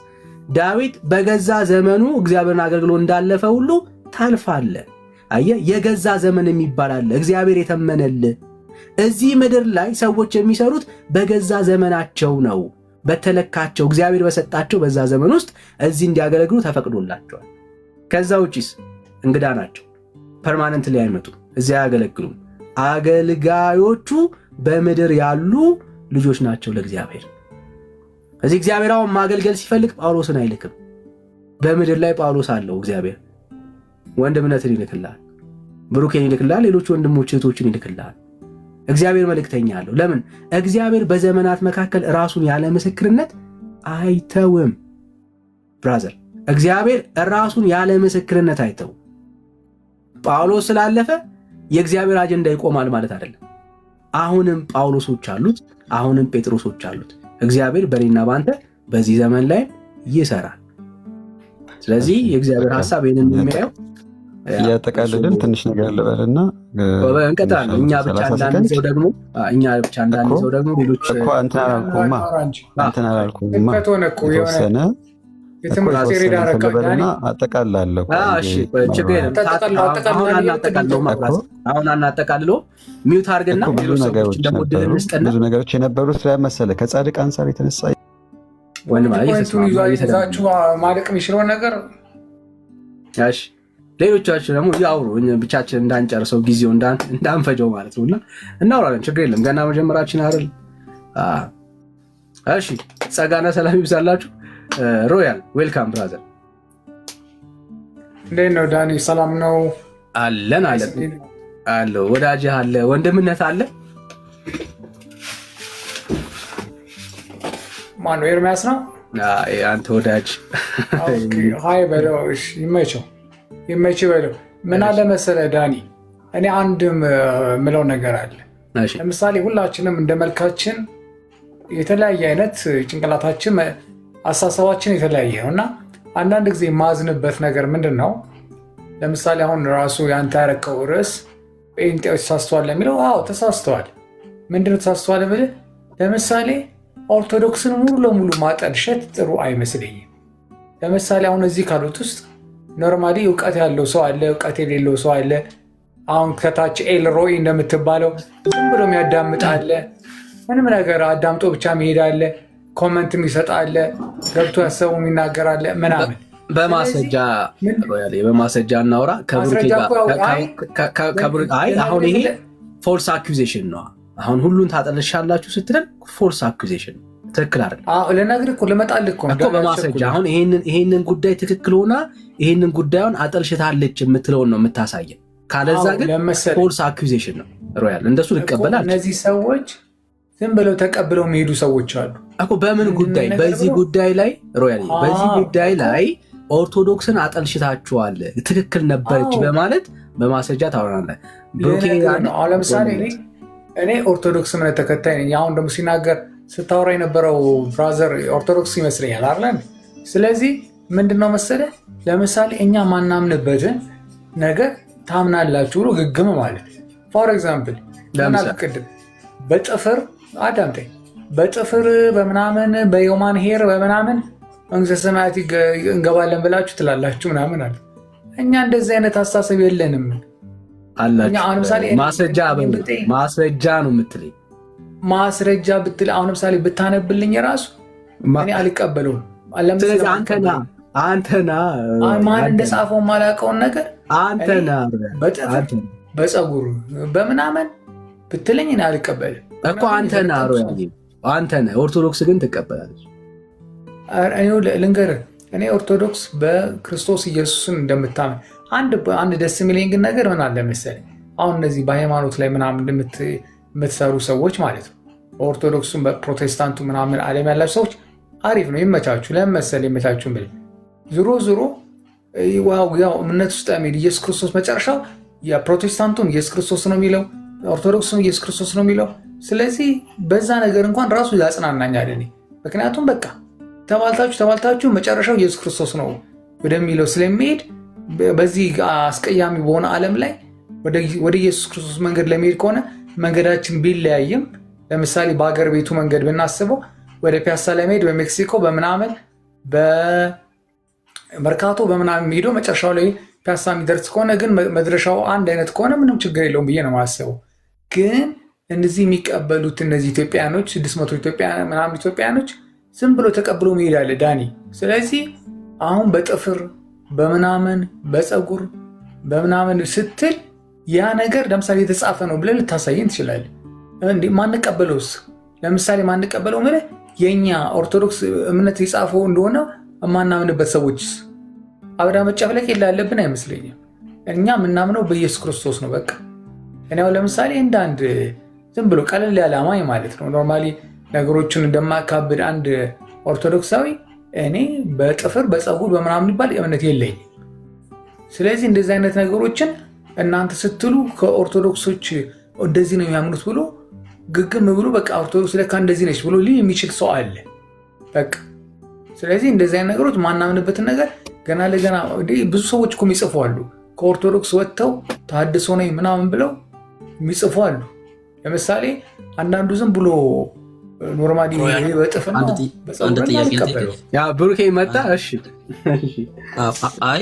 ዳዊት በገዛ ዘመኑ እግዚአብሔርን አገልግሎ እንዳለፈ ሁሉ ታልፋለህ። አየህ፣ የገዛ ዘመን የሚባል አለ። እግዚአብሔር የተመነልህ እዚህ ምድር ላይ ሰዎች የሚሰሩት በገዛ ዘመናቸው ነው። በተለካቸው እግዚአብሔር በሰጣቸው በዛ ዘመን ውስጥ እዚህ እንዲያገለግሉ ተፈቅዶላቸዋል። ከዛ ውጪስ እንግዳ ናቸው። ፐርማነንት ላይ አይመጡም፣ እዚያ አያገለግሉም። አገልጋዮቹ በምድር ያሉ ልጆች ናቸው ለእግዚአብሔር። እዚህ እግዚአብሔር አሁን ማገልገል ሲፈልግ ጳውሎስን አይልክም። በምድር ላይ ጳውሎስ አለው እግዚአብሔር። ወንድምነትን ይልክልሃል፣ ብሩኬን ይልክልሃል፣ ሌሎች ወንድሞች እህቶችን ይልክልሃል። እግዚአብሔር መልእክተኛ አለው። ለምን? እግዚአብሔር በዘመናት መካከል ራሱን ያለ ምስክርነት አይተውም። ብራዘር፣ እግዚአብሔር ራሱን ያለ ምስክርነት አይተውም። ጳውሎስ ስላለፈ የእግዚአብሔር አጀንዳ ይቆማል ማለት አይደለም። አሁንም ጳውሎሶች አሉት፣ አሁንም ጴጥሮሶች አሉት። እግዚአብሔር በእኔና በአንተ በዚህ ዘመን ላይ ይሰራል። ስለዚህ የእግዚአብሔር ሐሳብ ይህንን የሚያየው እያጠቃልልን ትንሽ ነገር ልበልና እንቀጥላለን። እኛ ብቻ እንዳንይዘው ደግሞ ሌሎች እንትን አላልኩማ የተወሰነ ልበልና አጠቃላለሁ። አሁን አናጠቃልሎ ሚውት አድርግና ብዙ ነገሮች የነበሩት ስለመሰለ ከጻድቅ አንጻር የተነሳ ይዛችሁ ማለቅ የሚችለውን ነገር ሌሎቻችን ደግሞ ያውሩ፣ ብቻችን እንዳንጨርሰው ጊዜው እንዳንፈጀው ማለት ነው። እና እናውራለን፣ ችግር የለም። ገና መጀመራችን አይደል? እሺ፣ ጸጋና ሰላም ይብዛላችሁ። ሮያል ዌልካም ብራዘር። እንዴት ነው ዳኒ? ሰላም ነው? አለን አለው። ወዳጅህ አለ፣ ወንድምነት አለ። ማነው? ኤርሚያስ ነው አንተ ወዳጅ። ሀይ በለው። ይመች በለው። ምን አለ መሰለህ ዳኒ፣ እኔ አንድም ምለው ነገር አለ። ለምሳሌ ሁላችንም እንደ መልካችን የተለያየ አይነት ጭንቅላታችን አሳሰባችን የተለያየ ነው እና አንዳንድ ጊዜ የማዝንበት ነገር ምንድን ነው? ለምሳሌ አሁን ራሱ ያንተ ያረከው ርዕስ ጴንጤዎች ተሳስተዋል ለሚለው፣ አዎ ተሳስተዋል። ምንድነው ተሳስተዋል ብልህ? ለምሳሌ ኦርቶዶክስን ሙሉ ለሙሉ ማጠልሸት ጥሩ አይመስለኝም። ለምሳሌ አሁን እዚህ ካሉት ውስጥ ኖርማሊ እውቀት ያለው ሰው አለ፣ እውቀት የሌለው ሰው አለ። አሁን ከታች ኤልሮይ እንደምትባለው ዝም ብሎ የሚያዳምጥ አለ፣ ምንም ነገር አዳምጦ ብቻ መሄድ አለ፣ ኮመንት የሚሰጥ አለ፣ ገብቶ ያሰቡ የሚናገር አለ ምናምን። በማስረጃ እናውራ። አሁን ይሄ ፎልስ አኪዜሽን ነው። አሁን ሁሉን ታጠለሻላችሁ ስትለን ፎልስ አኪዜሽን ነው። ትክክል አይደለም። ለነገር እኮ ልመጣልህ እኮ በማስረጃ አሁን ይሄንን ጉዳይ ትክክል ሆና ይሄንን ጉዳዩን አጠልሽታለች የምትለውን ነው የምታሳየን። ካለዛ ግን ፎልስ አኪዜሽን ነው። ሮያል እንደሱ ልቀበላል። እነዚህ ሰዎች ዝም ብለው ተቀብለው የሚሄዱ ሰዎች አሉ እኮ። በምን ጉዳይ? በዚህ ጉዳይ ላይ ሮያል፣ በዚህ ጉዳይ ላይ ኦርቶዶክስን አጠልሽታችኋል፣ ትክክል ነበረች በማለት በማስረጃ ታወራለህ። ለምሳሌ እኔ ኦርቶዶክስ እምነት ተከታይ ነኝ። አሁን ደግሞ ሲናገር ስታወራ የነበረው ብራዘር ኦርቶዶክስ ይመስለኛል አይደል? ስለዚህ ምንድነው መሰለህ፣ ለምሳሌ እኛ ማናምንበትን ነገር ታምናላችሁ ብሎ ግግም ማለት። ፎር ኤግዛምፕል ቅድም በጥፍር አዳምጠኝ፣ በጥፍር በምናምን በዮማን ሄር በምናምን መንግስተ ሰማያት እንገባለን ብላችሁ ትላላችሁ ምናምን አለ። እኛ እንደዚህ አይነት አስተሳሰብ የለንም አላችሁ። ማስረጃ ነው የምትለኝ። ማስረጃ ብትል አሁን ለምሳሌ ብታነብልኝ የራሱ እኔ አልቀበለውም። ስለዚህ አንተና ማን እንደጻፈው ማላውቀውን ነገር አንተና በፀጉር በምናምን ብትለኝ እኔ አልቀበልም እኮ። አንተና ኦርቶዶክስ ግን ትቀበላለች። ልንገርህ፣ እኔ ኦርቶዶክስ በክርስቶስ ኢየሱስን እንደምታምን አንድ ደስ የሚለኝ ግን ነገር ምን አለ መሰለኝ፣ አሁን እነዚህ በሃይማኖት ላይ ምናምን የምትሰሩ ሰዎች ማለት ነው፣ በኦርቶዶክሱም በፕሮቴስታንቱ ምናምን ዓለም ያላችሁ ሰዎች አሪፍ ነው፣ ይመቻችሁ። ለምን መሰለኝ ይመቻችሁ ብል ዞሮ ያው እምነት ውስጥ የሚል ኢየሱስ ክርስቶስ መጨረሻው የፕሮቴስታንቱም ኢየሱስ ክርስቶስ ነው የሚለው፣ ኦርቶዶክሱም ኢየሱስ ክርስቶስ ነው የሚለው። ስለዚህ በዛ ነገር እንኳን ራሱ ያጽናናኛል እኔ። ምክንያቱም በቃ ተባልታችሁ መጨረሻው ኢየሱስ ክርስቶስ ነው ወደሚለው ስለሚሄድ በዚህ አስቀያሚ በሆነ ዓለም ላይ ወደ ኢየሱስ ክርስቶስ መንገድ ለመሄድ ከሆነ መንገዳችን ቢለያይም፣ ለምሳሌ በሀገር ቤቱ መንገድ ብናስበው ወደ ፒያሳ ለመሄድ በሜክሲኮ በምናምን በመርካቶ በምናምን ሄዶ መጨረሻው ላይ ፒያሳ የሚደርስ ከሆነ ግን መድረሻው አንድ አይነት ከሆነ ምንም ችግር የለውም ብዬ ነው የማስበው። ግን እነዚህ የሚቀበሉት እነዚህ ኢትዮጵያኖች 600 ምናምን ኢትዮጵያኖች ዝም ብሎ ተቀብሎ መሄድ አለ ዳኒ። ስለዚህ አሁን በጥፍር በምናምን በፀጉር በምናምን ስትል ያ ነገር ለምሳሌ የተጻፈ ነው ብለህ ልታሳየን ትችላለህ። ማንቀበለውስ ለምሳሌ ማንቀበለው ማለት የኛ ኦርቶዶክስ እምነት የጻፈው እንደሆነ የማናምንበት ሰዎችስ አብዳ መጨፍለቅ የላለብን አይመስለኝም። እኛ የምናምነው በኢየሱስ ክርስቶስ ነው በቃ። እኔው ለምሳሌ እንደ አንድ ዝም ብሎ ቀለል ያለ አማኝ ማለት ነው ኖርማሊ ነገሮችን እንደማካብድ አንድ ኦርቶዶክሳዊ እኔ በጥፍር በፀጉር በምናምን ይባል እምነት የለኝም። ስለዚህ እንደዚህ አይነት ነገሮችን እናንተ ስትሉ ከኦርቶዶክሶች እንደዚህ ነው የሚያምኑት ብሎ ግግም ብሎ በቃ ኦርቶዶክስ ለካ እንደዚህ ነች ብሎ ሊል የሚችል ሰው አለ በቃ። ስለዚህ እንደዚህ አይነት ነገሮች ማናምንበትን ነገር ገና ለገና ብዙ ሰዎች እኮ የሚጽፉ አሉ ከኦርቶዶክስ ወጥተው ተሐድሶ ነኝ ምናምን ብለው የሚጽፉ አሉ። ለምሳሌ አንዳንዱ ዝም ብሎ ኖርማሊ በጥፍር ብሩኬ መጣ። እሺ አይ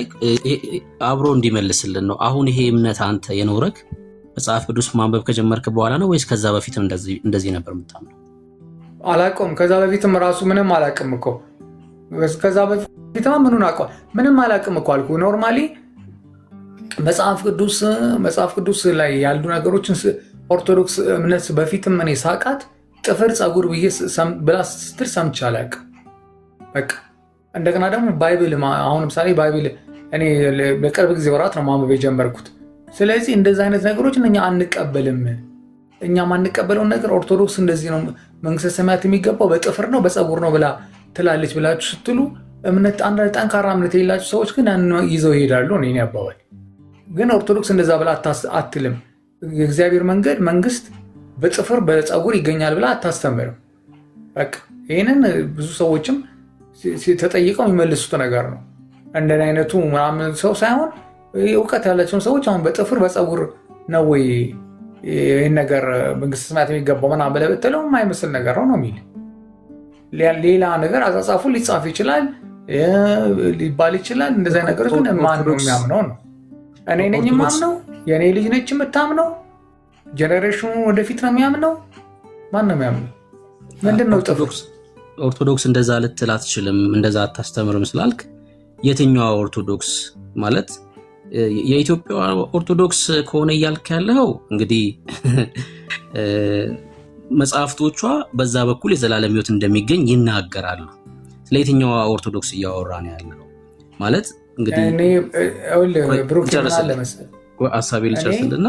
አብሮ እንዲመልስልን ነው። አሁን ይሄ እምነት አንተ የኖረክ መጽሐፍ ቅዱስ ማንበብ ከጀመርክ በኋላ ነው ወይስ ከዛ በፊትም እንደዚህ ነበር የምታምነው? አላውቀውም። ከዛ በፊትም ራሱ ምንም አላውቅም እኮ። ከዛ በፊትማ ምኑን አውቀዋል? ምንም አላውቅም እኮ አልኩ። ኖርማሊ መጽሐፍ ቅዱስ ላይ ያሉ ነገሮችን ኦርቶዶክስ እምነት በፊትም እኔ ሳቃት ጥፍር ፀጉር ብላ ስትል ሰምቼ አላውቅም በቃ። እንደገና ደግሞ ባይብል አሁን ለምሳሌ ባይብል እኔ በቅርብ ጊዜ ወራት ነው ማንበብ የጀመርኩት። ስለዚህ እንደዚህ አይነት ነገሮችን እኛ አንቀበልም። እኛ ማንቀበለውን ነገር ኦርቶዶክስ እንደዚህ ነው መንግስተ ሰማያት የሚገባው በጥፍር ነው በፀጉር ነው ብላ ትላለች ብላችሁ ስትሉ እምነት አንድ ጠንካራ እምነት የሌላችሁ ሰዎች ግን ይዘው ይሄዳሉ። እኔ አባባል ግን ኦርቶዶክስ እንደዛ ብላ አትልም። የእግዚአብሔር መንግስት በጥፍር በፀጉር ይገኛል ብላ አታስተምርም በቃ። ይህንን ብዙ ሰዎችም ተጠይቀው የሚመልሱት ነገር ነው። እንደን አይነቱ ምናምን ሰው ሳይሆን እውቀት ያላቸውን ሰዎች አሁን በጥፍር በፀጉር ነው ወይ ይህን ነገር መንግስተ ሰማያት የሚገባው ምናምን ብለህ ብትለው የማይመስል ነገር ነው የሚል ሌላ ነገር አጻጻፉ ሊጻፍ ይችላል ሊባል ይችላል። እንደዚህ ነገሮች ግን ማን ነው የሚያምነው ነው? እኔ ነኝ የማምነው? የእኔ ልጅ ነች የምታምነው? ጀኔሬሽኑ ወደፊት ነው የሚያምነው? ማን ነው የሚያምነው? ምንድን ነው ኦርቶዶክስ እንደዛ ልትል አትችልም፣ እንደዛ አታስተምርም ስላልክ የትኛዋ ኦርቶዶክስ ማለት የኢትዮጵያ ኦርቶዶክስ ከሆነ እያልክ ያለው እንግዲህ መጽሐፍቶቿ በዛ በኩል የዘላለም ሕይወት እንደሚገኝ ይናገራሉ። ስለ የትኛዋ ኦርቶዶክስ እያወራ ነው ያለው ማለት እንግዲህ ሀሳቤ ልጨርስልና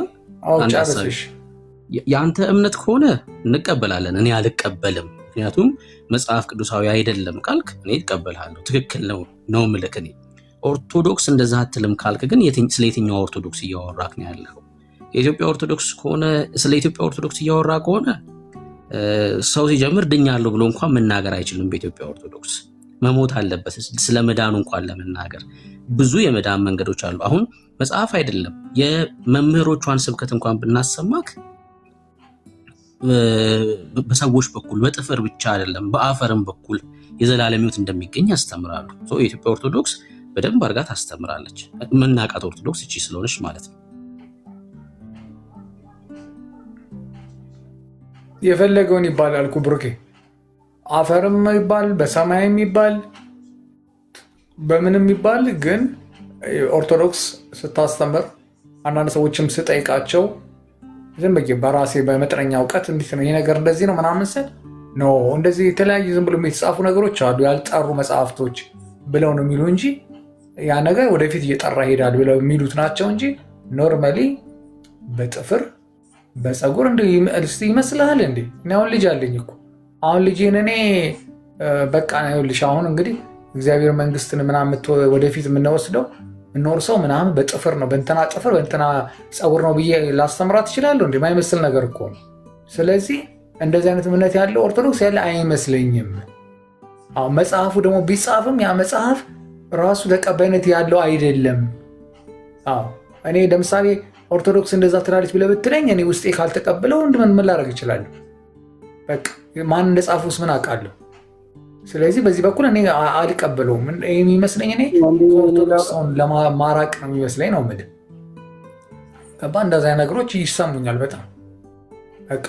የአንተ እምነት ከሆነ እንቀበላለን። እኔ አልቀበልም፣ ምክንያቱም መጽሐፍ ቅዱሳዊ አይደለም ካልክ እኔ እቀበልሃለሁ። ትክክል ነው ምልክ እኔ ኦርቶዶክስ እንደዛ አትልም ካልክ ግን ስለ የትኛው ኦርቶዶክስ እያወራክ ነው ያለው? የኢትዮጵያ ኦርቶዶክስ ከሆነ ስለ ኢትዮጵያ ኦርቶዶክስ እያወራ ከሆነ ሰው ሲጀምር ድኛለሁ ብሎ እንኳን መናገር አይችልም። በኢትዮጵያ ኦርቶዶክስ መሞት አለበት ስለ መዳኑ እንኳን ለመናገር። ብዙ የመዳን መንገዶች አሉ። አሁን መጽሐፍ አይደለም የመምህሮቿን ስብከት እንኳን ብናሰማክ በሰዎች በኩል በጥፍር ብቻ አይደለም በአፈርም በኩል የዘላለም ሕይወት እንደሚገኝ ያስተምራሉ። የኢትዮጵያ ኦርቶዶክስ በደንብ አድርጋ ታስተምራለች። የምናውቃት ኦርቶዶክስ እቺ ስለሆነች ማለት ነው። የፈለገውን ይባላል እኮ ብሩኬ፣ አፈርም ይባል በሰማይም ይባል በምንም ይባል፣ ግን ኦርቶዶክስ ስታስተምር አንዳንድ ሰዎችም ስጠይቃቸው ዝም ብዬ በራሴ በመጠነኛ እውቀት እንዴት ነው ይሄ ነገር እንደዚህ ነው ምናምን ስል ኖ እንደዚህ የተለያዩ ዝም ብሎ የተጻፉ ነገሮች አሉ፣ ያልጠሩ መጽሐፍቶች ብለው ነው የሚሉ እንጂ ያ ነገር ወደፊት እየጠራ ይሄዳል ብለው የሚሉት ናቸው እንጂ ኖርማሊ በጥፍር በፀጉር ይመስልሃል እንዴ? እኔ አሁን ልጅ አለኝ እኮ አሁን ልጄን እኔ በቃ ይኸውልሽ አሁን እንግዲህ እግዚአብሔር መንግስትን ምናምን ወደፊት የምንወስደው የምንወርሰው ምናምን በጥፍር ነው በእንትና ጥፍር በእንትና ፀጉር ነው ብዬ ላስተምራት እችላለሁ እንዴ? የማይመስል ነገር እኮ ነው። ስለዚህ እንደዚህ አይነት እምነት ያለው ኦርቶዶክስ ያለ አይመስለኝም። አሁን መጽሐፉ ደግሞ ቢጻፍም ያ መጽሐፍ ራሱ ተቀባይነት ያለው አይደለም። እኔ ለምሳሌ ኦርቶዶክስ እንደዛ ትላለች ብለህ ብትለኝ እኔ ውስጤ ካልተቀበለው ምን ላደርግ እችላለሁ? በቃ ማን እንደጻፉስ ምን አውቃለሁ? ስለዚህ በዚህ በኩል እኔ አልቀበለውም። የሚመስለኝ እኔ ኦርቶዶክስን ለማራቅ ነው የሚመስለኝ ነው የምልህ። ገባ? እንደዚያ ነገሮች ይሰሙኛል በጣም በቃ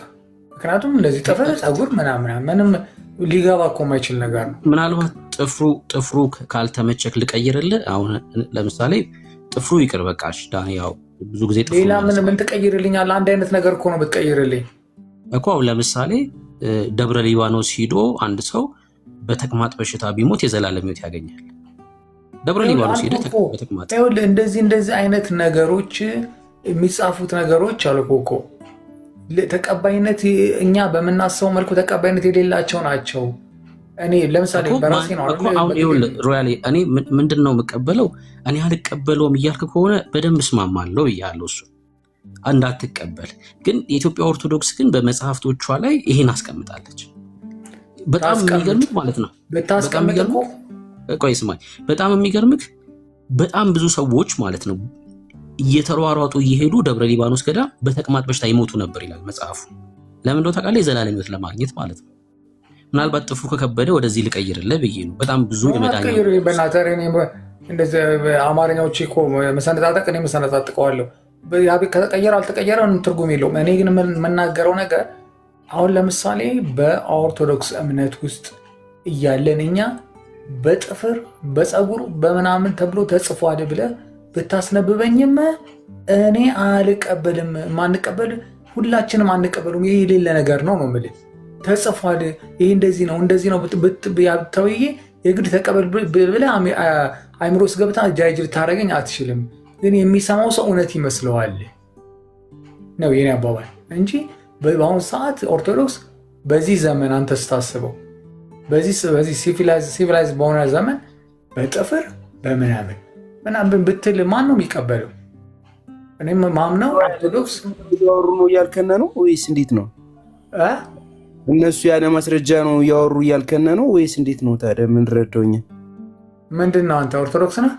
ምክንያቱም እንደዚህ ጥፍር ፀጉር ምንም ሊገባ እኮ የማይችል ነገር ነው። ምናልባት ጥፍሩ ካልተመቸክ ልቀይርልህ። አሁን ለምሳሌ ጥፍሩ ይቅር በቃሽ ዳኒ፣ ያው ብዙ ጊዜ ጥፍሩ ሌላ ምን ትቀይርልኛለህ? አንድ አይነት ነገር እኮ ነው ብትቀይርልኝ እኮ። አሁን ለምሳሌ ደብረ ሊባኖስ ሂዶ አንድ ሰው በተቅማጥ በሽታ ቢሞት የዘላለም ሕይወት ያገኛል። ደብረ ሊባኖስ ሂዶ በተቅማጥ እንደዚህ አይነት ነገሮች የሚጻፉት ነገሮች አሉ እኮ ተቀባይነት እኛ በምናስበው መልኩ ተቀባይነት የሌላቸው ናቸው። እኔ ለምሳሌ በራሴ ነው ሮያሌ እኔ ምንድን ነው የምቀበለው? እኔ አልቀበለውም እያልክ ከሆነ በደንብ እስማማለሁ ብያለሁ። እሱ እንዳትቀበል ግን የኢትዮጵያ ኦርቶዶክስ ግን በመጽሐፍቶቿ ላይ ይሄን አስቀምጣለች። በጣም የሚገርምህ ማለት ነው ቆይ ስማኝ፣ በጣም የሚገርምህ በጣም ብዙ ሰዎች ማለት ነው እየተሯሯጡ እየሄዱ ደብረ ሊባኖስ ገዳም በተቅማጥ በሽታ ይሞቱ ነበር ይላል መጽሐፉ። ለምን እንደው ታውቃለህ? የዘላለም ሕይወት ለማግኘት ማለት ነው። ምናልባት ጥፍሩ ከከበደ ወደዚህ ልቀይርልህ ብዬ ነው። በጣም ብዙ አማርኛዎች እኮ መሰነጣጠቅ እኔ መሰነጣጥቀዋለሁ። ከተቀየረ አልተቀየረ ትርጉም የለውም። እኔ ግን የምናገረው ነገር አሁን ለምሳሌ በኦርቶዶክስ እምነት ውስጥ እያለን እኛ በጥፍር በፀጉር በምናምን ተብሎ ተጽፏል ብለህ ብታስነብበኝም እኔ አልቀበልም። ማንቀበል ሁላችንም አንቀበሉም። ይሄ የሌለ ነገር ነው የምልህ። ተጽፏል ይሄ እንደዚህ ነው ተብዬ የግድ ተቀበል ብለህ አይምሮ ውስጥ ገብታ ጃጅ ልታደርገኝ አትችልም። ግን የሚሰማው ሰው እውነት ይመስለዋል ነው የኔ አባባል እንጂ በአሁኑ ሰዓት ኦርቶዶክስ በዚህ ዘመን አንተ ስታስበው በዚህ ሲቪላይዝ በሆነ ዘመን በጥፍር ምናምን ብትል ማን ነው የሚቀበለው? እኔም ማምነው ኦርቶዶክስ እያወሩ ነው እያልከነ ነው ወይስ እንዴት ነው? እነሱ ያለ ማስረጃ ነው እያወሩ እያልከነ ነው ወይስ እንዴት ነው? ታዲያ ምን ረዳውኝ? ምንድን ነው አንተ ኦርቶዶክስ ነህ?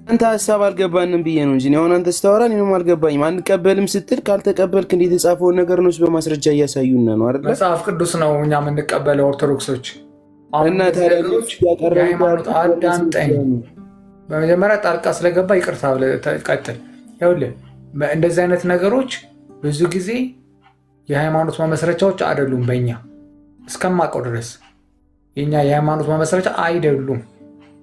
አንተ ሀሳብ አልገባንም ብዬ ነው እንጂ አሁን አንተ ስታወራ እኔም አልገባኝም። አንቀበልም ስትል ካልተቀበልክ እንዴት የጻፈውን ነገር ነው በማስረጃ እያሳዩን ነው አይደል? መጽሐፍ ቅዱስ ነው እኛ የምንቀበለው ኦርቶዶክሶች። እና ታዲያዎች ያቀረቡት አዳምጠኝ፣ በመጀመሪያ ጣልቃ ስለገባ ይቅርታ ብለህ ቀጥል። ይኸውልህ እንደዚህ አይነት ነገሮች ብዙ ጊዜ የሃይማኖት መመስረቻዎች አይደሉም። በእኛ እስከማውቀው ድረስ የኛ የሃይማኖት መመስረቻ አይደሉም።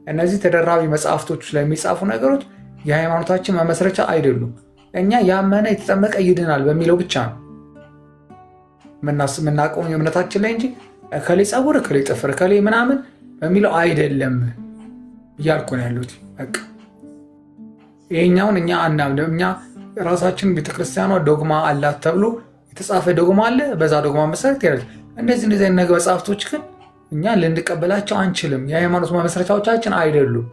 እነዚህ ተደራቢ መጽሐፍቶች ላይ የሚጻፉ ነገሮች የሃይማኖታችን መመስረቻ አይደሉም። እኛ ያመነ የተጠመቀ ይድናል በሚለው ብቻ ነው የምናውቀው እምነታችን ላይ እንጂ እከሌ ፀጉር፣ እከሌ ጥፍር፣ እከሌ ምናምን በሚለው አይደለም እያልኩ ነው ያሉት። በቃ ይሄኛውን እኛ አናምንም። እኛ ራሳችን ቤተክርስቲያኗ ዶግማ አላት ተብሎ የተጻፈ ዶግማ አለ። በዛ ዶግማ መሰረት ያለ እንደዚህ አይነት መጽሐፍቶች ግን እኛ ልንቀበላቸው አንችልም። የሃይማኖት መመስረቻዎቻችን አይደሉም።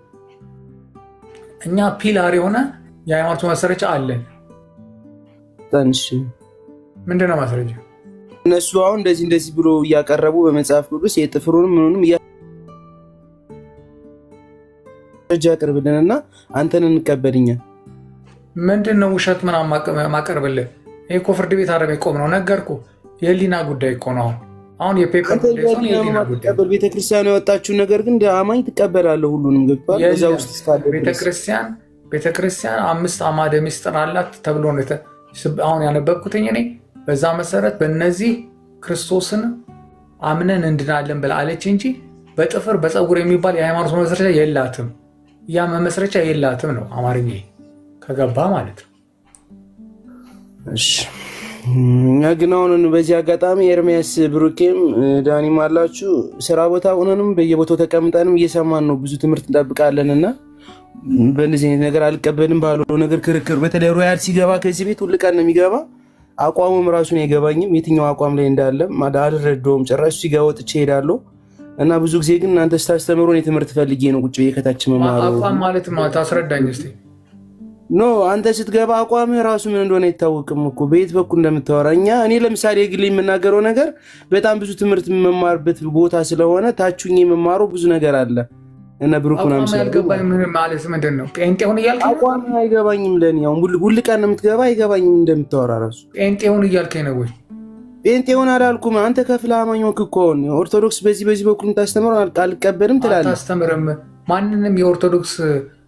እኛ ፒላር የሆነ የሃይማኖት መመስረቻ አለን። ምንድነው ማስረጃ? እነሱ አሁን እንደዚህ ብሎ እያቀረቡ በመጽሐፍ ቅዱስ የጥፍሩንም ምኑንም ያቀርብልንና አንተን እንቀበልኛ። ምንድነው ውሸት ምናምን ማቀርብልህ? ይሄ እኮ ፍርድ ቤት አረብ የቆም ነው። ነገርኩህ። የህሊና ጉዳይ እኮ ነው። አሁን የፔፐር ቤተክርስቲያኑ ያወጣችው ነገር ግን እንደ አማኝ ትቀበላለህ። ሁሉንም ገብቷል። በዛ ውስጥ ቤተክርስቲያን 5 አዕማደ ምስጢር አላት ተብሎ አሁን ያነበብኩትኝ እኔ። በዛ መሰረት በእነዚህ ክርስቶስን አምነን እንድናለን ብላ አለች እንጂ በጥፍር በፀጉር የሚባል የሃይማኖት መመስረቻ የላትም። ያ መመስረቻ የላትም ነው አማርኛ ከገባ ማለት ነው። እሺ እኛ ግን አሁን በዚህ አጋጣሚ ኤርሚያስ ብሩኬም ዳኒም አላችሁ ስራ ቦታ ሆነንም በየቦታው ተቀምጠንም እየሰማን ነው። ብዙ ትምህርት እንጠብቃለንና በእንደዚህ አይነት ነገር አልቀበልም ባለው ነገር ክርክር በተለይ ሮያል ሲገባ ከዚህ ቤት ሁሉ ቀን ነው የሚገባ። አቋሙም ራሱን አይገባኝም የትኛው አቋም ላይ እንዳለ አልረዳውም። ጭራሽ ሲገባ ወጥቼ እሄዳለሁ እና ብዙ ጊዜ ግን እናንተ ስታስተምሩን የትምህርት ፈልጌ ነው ቁጭ ብዬ ከታች መማሩ። አቋም ማለት ታስረዳኝ እስኪ። ኖ አንተ ስትገባ አቋምህ ራሱ ምን እንደሆነ አይታወቅም እኮ በየት በኩል እንደምታወራ። እኔ ለምሳሌ የግሌ የምናገረው ነገር በጣም ብዙ ትምህርት የምማርበት ቦታ ስለሆነ ታቹኝ የምማረው ብዙ ነገር አለ እና ብሩክና አቋም ያልገባኝ ምን ማለት ምንድን ነው? ጴንጤውን እያልከኝ አቋም አይገባኝም። ለኔ አሁን ሁሉ ቀን ነው የምትገባ አይገባኝም እንደምታወራ ራሱ። ጴንጤውን እያልከኝ ነው ወይ? ጴንጤውን አላልኩም። አንተ ከፍለ አማኝ ወክ እኮ ነው ኦርቶዶክስ በዚህ በኩል የምታስተምረው አልቀበልም ትላለህ። አታስተምርም። ማንንም የኦርቶዶክስ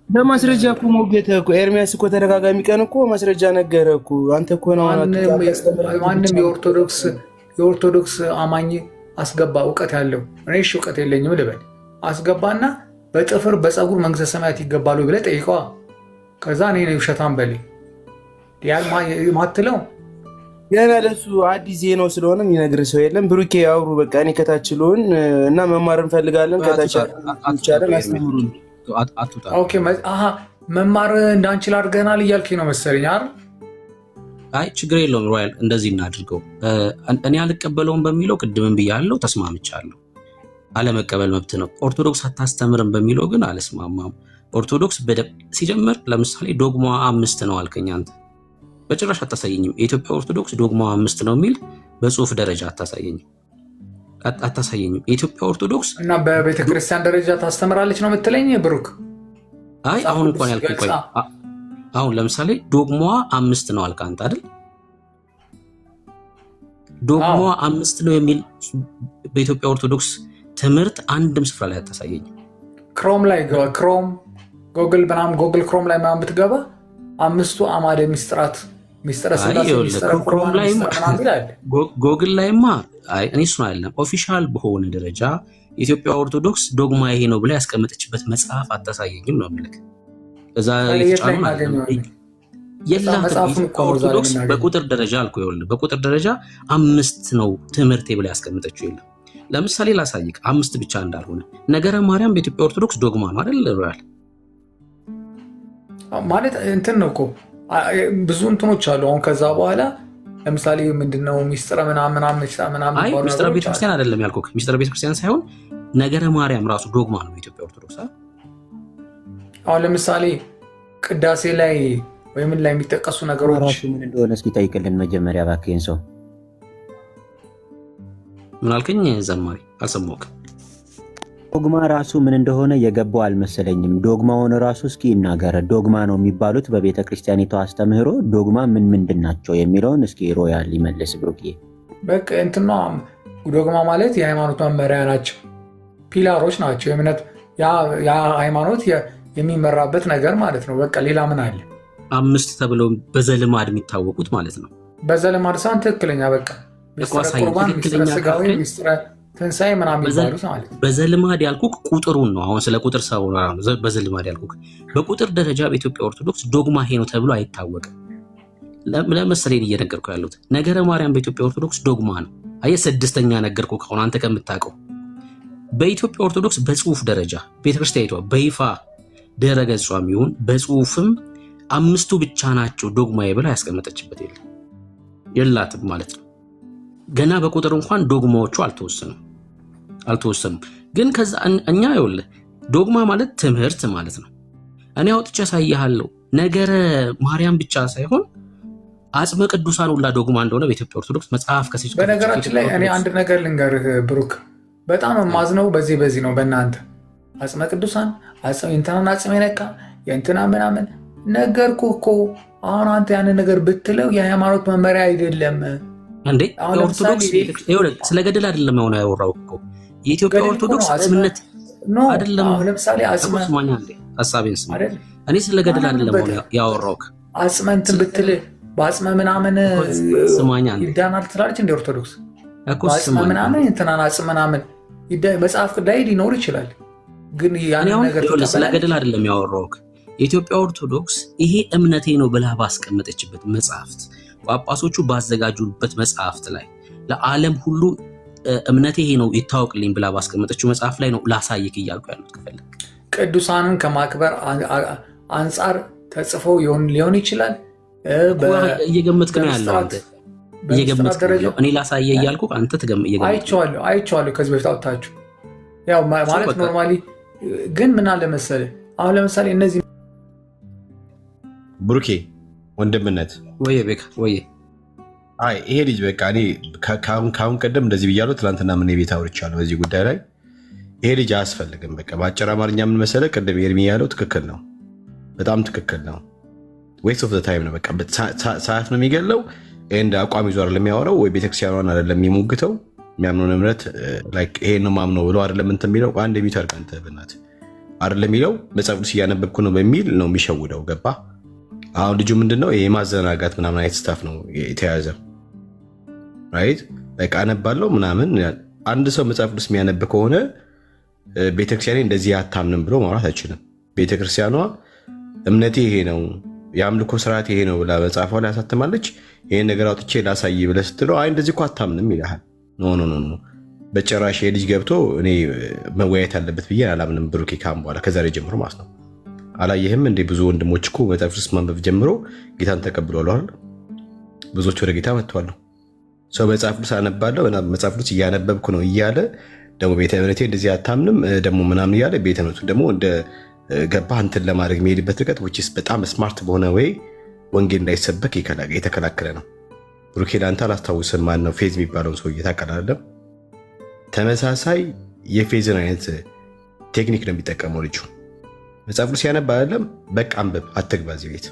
በማስረጃ እኮ ሞገተ እኮ ኤርሚያስ እኮ ተደጋጋሚ ቀን እኮ ማስረጃ ነገረ እኮ። አንተ እኮ ነው ማንም የኦርቶዶክስ አማኝ አስገባ እውቀት ያለው። እኔ እሺ እውቀት የለኝም ልበል፣ አስገባና በጥፍር በፀጉር መንግስተ ሰማያት ይገባሉ ብለህ ጠይቀዋ። ከዛ እኔ ውሸታም በል ያል ማትለው ገና ለሱ አዲስ ዜናው ስለሆነ የሚነግርህ ሰው የለም። ብሩኬ ያውሩ በቃ እኔ ከታች ልሆን እና መማር እንፈልጋለን ከታች ይቻላል አስተምሩን። ኦኬ መማር እንዳንችል አድርገናል እያልከኝ ነው መሰለኝ አይደል? አይ ችግር የለውም ሮያል፣ እንደዚህ እናድርገው። እኔ አልቀበለውም በሚለው ቅድምም ብያለሁ፣ ተስማምቻለሁ። አለመቀበል መብት ነው። ኦርቶዶክስ አታስተምርም በሚለው ግን አልስማማም። ኦርቶዶክስ ሲጀምር ለምሳሌ ዶግማ 5 ነው አልከኝ አንተ። በጭራሽ አታሳየኝም። የኢትዮጵያ ኦርቶዶክስ ዶግማ 5 ነው የሚል በጽሁፍ ደረጃ አታሳየኝም። የኢትዮጵያ ኦርቶዶክስ እና በቤተክርስቲያን ደረጃ ታስተምራለች ነው የምትለኝ ብሩክ? አይ አሁን እንኳን ያልኩህ ቆይ፣ አሁን ለምሳሌ ዶግማ 5 ነው አልከ አንተ አይደል? ዶግማ 5 ነው የሚል በኢትዮጵያ ኦርቶዶክስ ትምህርት አንድም ስፍራ ላይ አታሳየኝም። ክሮም ላይ ጎግል ክሮም ላይ ምናምን ብትገባ 5ቱ አዕማደ ምስጢራት ሚስጥረ ስላሴ ሚስጥረ ክሮም ላይ ጎግል ላይማ እኔ እሱን አይደለም ኦፊሻል በሆነ ደረጃ የኢትዮጵያ ኦርቶዶክስ ዶግማ ይሄ ነው ብላ ያስቀመጠችበት መጽሐፍ አታሳየኝም ነው የምልህ። እዛ ኦርቶዶክስ በቁጥር ደረጃ አልኩህ፣ ይኸውልህ በቁጥር ደረጃ 5 ነው ትምህርቴ ብላ ያስቀመጠችው የለም። ለምሳሌ ላሳይቅ 5 ብቻ እንዳልሆነ ነገረ ማርያም በኢትዮጵያ ኦርቶዶክስ ዶግማ ነው አይደል ሮያል? ማለት እንትን ነው እኮ ብዙ እንትኖች አሉ። አሁን ከዛ በኋላ ለምሳሌ ምንድነው ሚስጥረ ምናምን አይ ሚስጥረ ቤተክርስቲያን አይደለም ያልኩህ። ሚስጥረ ቤተክርስቲያን ሳይሆን ነገረ ማርያም ራሱ ዶግማ ነው በኢትዮጵያ ኦርቶዶክስ። አሁን ለምሳሌ ቅዳሴ ላይ ወይም ላይ የሚጠቀሱ ነገሮች ራሱ ምን እንደሆነ እስኪ ጠይቅልን መጀመሪያ እባክህን። ሰው ምን አልከኝ? ዘማሪ አልሰማሁም። ዶግማ ራሱ ምን እንደሆነ የገባው አልመሰለኝም። ዶግማውን ራሱ እስኪ ይናገረ። ዶግማ ነው የሚባሉት በቤተ ክርስቲያኒቷ አስተምህሮ ዶግማ ምንድን ናቸው የሚለውን እስኪ ሮያል ሊመልስ ብሩክዬ። በቃ እንትና ዶግማ ማለት የሃይማኖት መመሪያ ናቸው፣ ፒላሮች ናቸው። የእምነት ያ ሃይማኖት የሚመራበት ነገር ማለት ነው። በቃ ሌላ ምን አለ? 5 ተብለው በዘልማድ የሚታወቁት ማለት ነው። በዘልማድ ሳይሆን ትክክለኛ በቃ ሚስጥረ ቁርባን፣ ሚስጥረ ሥጋዌ፣ ሚስጥረ ትንሣኤ ምናምን የሚባሉት ማለት ነው። በዘልማድ ያልኩህ ቁጥሩን ነው። አሁን ስለ ቁጥር ሰው በዘልማድ ያልኩህ በቁጥር ደረጃ በኢትዮጵያ ኦርቶዶክስ ዶግማ ይሄ ነው ተብሎ አይታወቅም። ለምሳሌ እየነገርኩህ ያሉት ነገረ ማርያም በኢትዮጵያ ኦርቶዶክስ ዶግማ ነው። አየህ 6ኛ ነገርኩህ ከሆነ አንተ ከምታውቀው። በኢትዮጵያ ኦርቶዶክስ በጽሁፍ ደረጃ ቤተክርስቲያኒቷ በይፋ ድረ ገጿም ይሁን በጽሁፍም 5ቱ ብቻ ናቸው ዶግማ ብላ ያስቀመጠችበት የላትም ማለት ነው። ገና በቁጥር እንኳን ዶግማዎቹ አልተወሰኑም። ግን ከዛ እኛ ይኸውልህ ዶግማ ማለት ትምህርት ማለት ነው። እኔ አውጥቼ ያሳይሃለሁ። ነገረ ማርያም ብቻ ሳይሆን አጽመ ቅዱሳን ሁላ ዶግማ እንደሆነ በኢትዮጵያ ኦርቶዶክስ መጽሐፍ ከሲጭ። በነገራችን ላይ እኔ አንድ ነገር ልንገርህ ብሩክ፣ በጣም የማዝነው በዚህ ነው በእናንተ አጽመ ቅዱሳን የእንትናን አጽመ ነካ የእንትና ምናምን ነገርኩህ እኮ። አሁን አንተ ያንን ነገር ብትለው የሃይማኖት መመሪያ አይደለም እንዴ? ኦርቶዶክስ ስለ ገድል አይደለም የሆነ ያወራው እኮ የኢትዮጵያ ኦርቶዶክስ እምነት አይደለም። ለምሳሌ አጽማኛ እንዴ ሐሳቤን ስማ። እኔ ስለ ገድል አይደለም ያወራው። አጽመ እንትን ብትል በአጽመ ምናምን ይዳናል ትላለች እንደ ኦርቶዶክስ እኮ። አጽመ ምናምን እንትናን አጽመ ምናምን መጽሐፍ ቅዳይ ሊኖር ይችላል፣ ግን ያን ነገር ስለ ገድል አይደለም ያወራው። የኢትዮጵያ ኦርቶዶክስ ይሄ እምነቴ ነው ብላ ባስቀመጠችበት መጽሐፍት ጳጳሶቹ ባዘጋጁበት መጽሐፍት ላይ ለዓለም ሁሉ እምነቴ ይሄ ነው ይታወቅልኝ ብላ ባስቀመጠችው መጽሐፍ ላይ ነው ላሳይክ እያልኩ ያሉት። ከፈለግ ቅዱሳንን ከማክበር አንጻር ተጽፈው ሊሆን ይችላል። እየገመትክ ነው ያለው አንተ እየገመትክ ነው። እኔ ላሳየ እያልኩ አንተ አይቼዋለሁ ከዚህ በፊት አውጥታችሁ ያው ማለት ኖርማሊ። ግን ምን አለ መሰለህ አሁን ለምሳሌ እነዚህ ብሩኬ ወንድምነት ወይ ቤካ ወይ አይ ይሄ ልጅ በቃ እኔ ካሁን ቀደም እንደዚህ ብያለሁ። ትናንትና ምን ቤት አውርቻለሁ በዚህ ጉዳይ ላይ። ይሄ ልጅ አያስፈልግም። በቃ በአጭር አማርኛ ምን መሰለህ ቅድም ኤርሚ ያለው ትክክል ነው፣ በጣም ትክክል ነው። ዌስት ኦፍ ዘ ታይም ነው። በቃ ሰዓት ነው የሚገለው። እንደ አቋም ይዞ አይደለም የሚያወራው፣ ወይ ቤተክርስቲያኗን አይደለም የሚሞግተው። የሚያምነውን እምነት ይሄ ነው ማምነው ብሎ አይደለም እንትን የሚለው። አንድ የሚተርክ አንተ በእናትህ አይደለም የሚለው መጽሐፍ ቅዱስ እያነበብኩ ነው በሚል ነው የሚሸውደው። ገባ? አሁን ልጁ ምንድነው የማዘናጋት ምናምን አይነት ስታፍ ነው የተያዘ። ራይት በቃ አነባለው ምናምን። አንድ ሰው መጽሐፍ ቅዱስ የሚያነብ ከሆነ ቤተክርስቲያኔ እንደዚህ አታምንም ብሎ ማውራት አይችልም። ቤተክርስቲያኗ እምነቴ ይሄ ነው የአምልኮ ስርዓት ይሄ ነው ብላ መጽሐፏ ላይ ያሳትማለች። ይሄን ነገር አውጥቼ ላሳይ ብለህ ስትለው አይ እንደዚህ እኮ አታምንም ይልሃል። ኖ በጭራሽ የልጅ ገብቶ እኔ መወያየት አለበት ብዬ አላምንም። ብሩኬ ካም በኋላ ከዛሬ ጀምሮ ማለት ነው። አላየህም እንዴ? ብዙ ወንድሞች እኮ መጽሐፍ ቅዱስ ማንበብ ጀምሮ ጌታን ተቀብለዋል አይደል? ብዙዎች ወደ ጌታ መጥተዋል። ሰው መጽሐፍ ቅዱስ አነባለሁ መጽሐፍ ቅዱስ እያነበብኩ ነው እያለ ደግሞ ቤተ እምነቴ እንደዚህ አታምንም ደግሞ ምናምን እያለ ቤተ እምነቱ ደግሞ እንደ ገባ እንትን ለማድረግ የሚሄድበት ርቀት which በጣም ስማርት በሆነ ወይ ወንጌል እንዳይሰበክ የተከላከለ ነው። ብሩኬ ለአንተ አላስታውስም ማን ነው ፌዝ የሚባለውን ሰው እየታቀላለም ተመሳሳይ የፌዝን አይነት ቴክኒክ ነው የሚጠቀመው ልጁ። መጽሐፍ ቅዱስ ያነባ አይደለም በቃ አንብብ አትግባ እዚህ ቤት።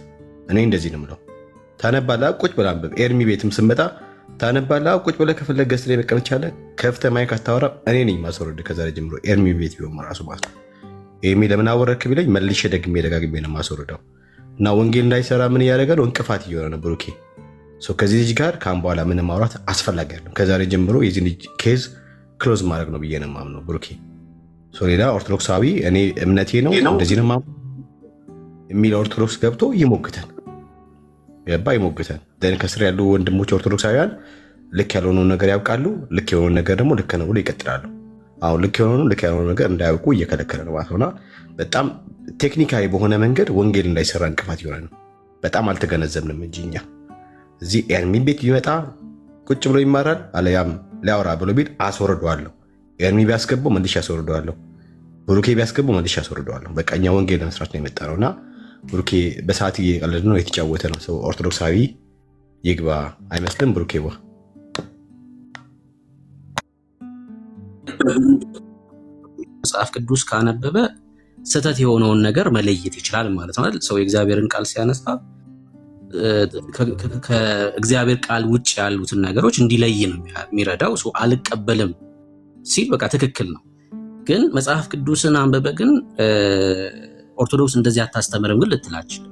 እኔ እንደዚህ ነው የምለው። ታነባለህ ቁጭ ብለህ አንብብ። ኤርሚ ቤትም ስመጣ ታነባለህ ቁጭ ብለህ ከፈለግ ገስት ላይ መቀመጥ ይቻላል። ከፍተህ ማይክ አታወራ። እኔ ነኝ ማስወረድ ከዛሬ ጀምሮ ኤርሚ ቤት ቢሆን ራሱ ማለት ነው። ኤርሚ ለምን አወረድክ ቢለኝ መልሼ ደግሜ ደጋግሜ ነው ማስወረደው። እና ወንጌል እንዳይሰራ ምን እያደረገ ነው? እንቅፋት እየሆነ ነው ብሩኬ። ከዚህ ልጅ ጋር ካሁን በኋላ ምንም ማውራት አስፈላጊ አይደለም። ከዛሬ ጀምሮ የዚህ ልጅ ኬዝ ክሎዝ ማድረግ ነው ብዬ ነው የማምነው ብሩኬ። ሌላ ኦርቶዶክሳዊ እኔ እምነቴ ነው እንደዚህ ነው የሚል ኦርቶዶክስ ገብቶ ይሞግተን ገባ ይሞግተን። ከስር ያሉ ወንድሞች ኦርቶዶክሳውያን ልክ ያልሆነውን ነገር ያውቃሉ፣ ልክ የሆነውን ነገር ደግሞ ልክ ነው ብሎ ይቀጥላሉ። አሁን ልክ የሆነውን ልክ ያልሆነውን ነገር እንዳያውቁ እየከለከለ ነው ማለት ነውና በጣም ቴክኒካዊ በሆነ መንገድ ወንጌል እንዳይሰራ እንቅፋት ይሆነ ነው። በጣም አልተገነዘብንም እንጂ እኛ እዚህ ኤርሚ ቤት ቢመጣ ቁጭ ብሎ ይማራል አለያም ሊያወራ ብሎ ቢል አስወርደዋለሁ። ኤርሚ ቢያስገባው መልሼ አስወርደዋለሁ። ብሩኬ ቢያስገባው መልሼ አስወርደዋለሁ። በቃ እኛ ወንጌል ለመስራት ነው የመጣ ነውና ብሩኬ በሰዓት እየቀለድ ነው የተጫወተ ነው። ሰው ኦርቶዶክሳዊ ይግባ አይመስልም። ብሩኬ መጽሐፍ ቅዱስ ካነበበ ስህተት የሆነውን ነገር መለየት ይችላል ማለት ነው። ሰው የእግዚአብሔርን ቃል ሲያነሳ ከእግዚአብሔር ቃል ውጭ ያሉትን ነገሮች እንዲለይ ነው የሚረዳው። አልቀበልም ሲል በቃ ትክክል ነው። ግን መጽሐፍ ቅዱስን አንበበ ግን ኦርቶዶክስ እንደዚህ አታስተምርም ግን ልትላችል።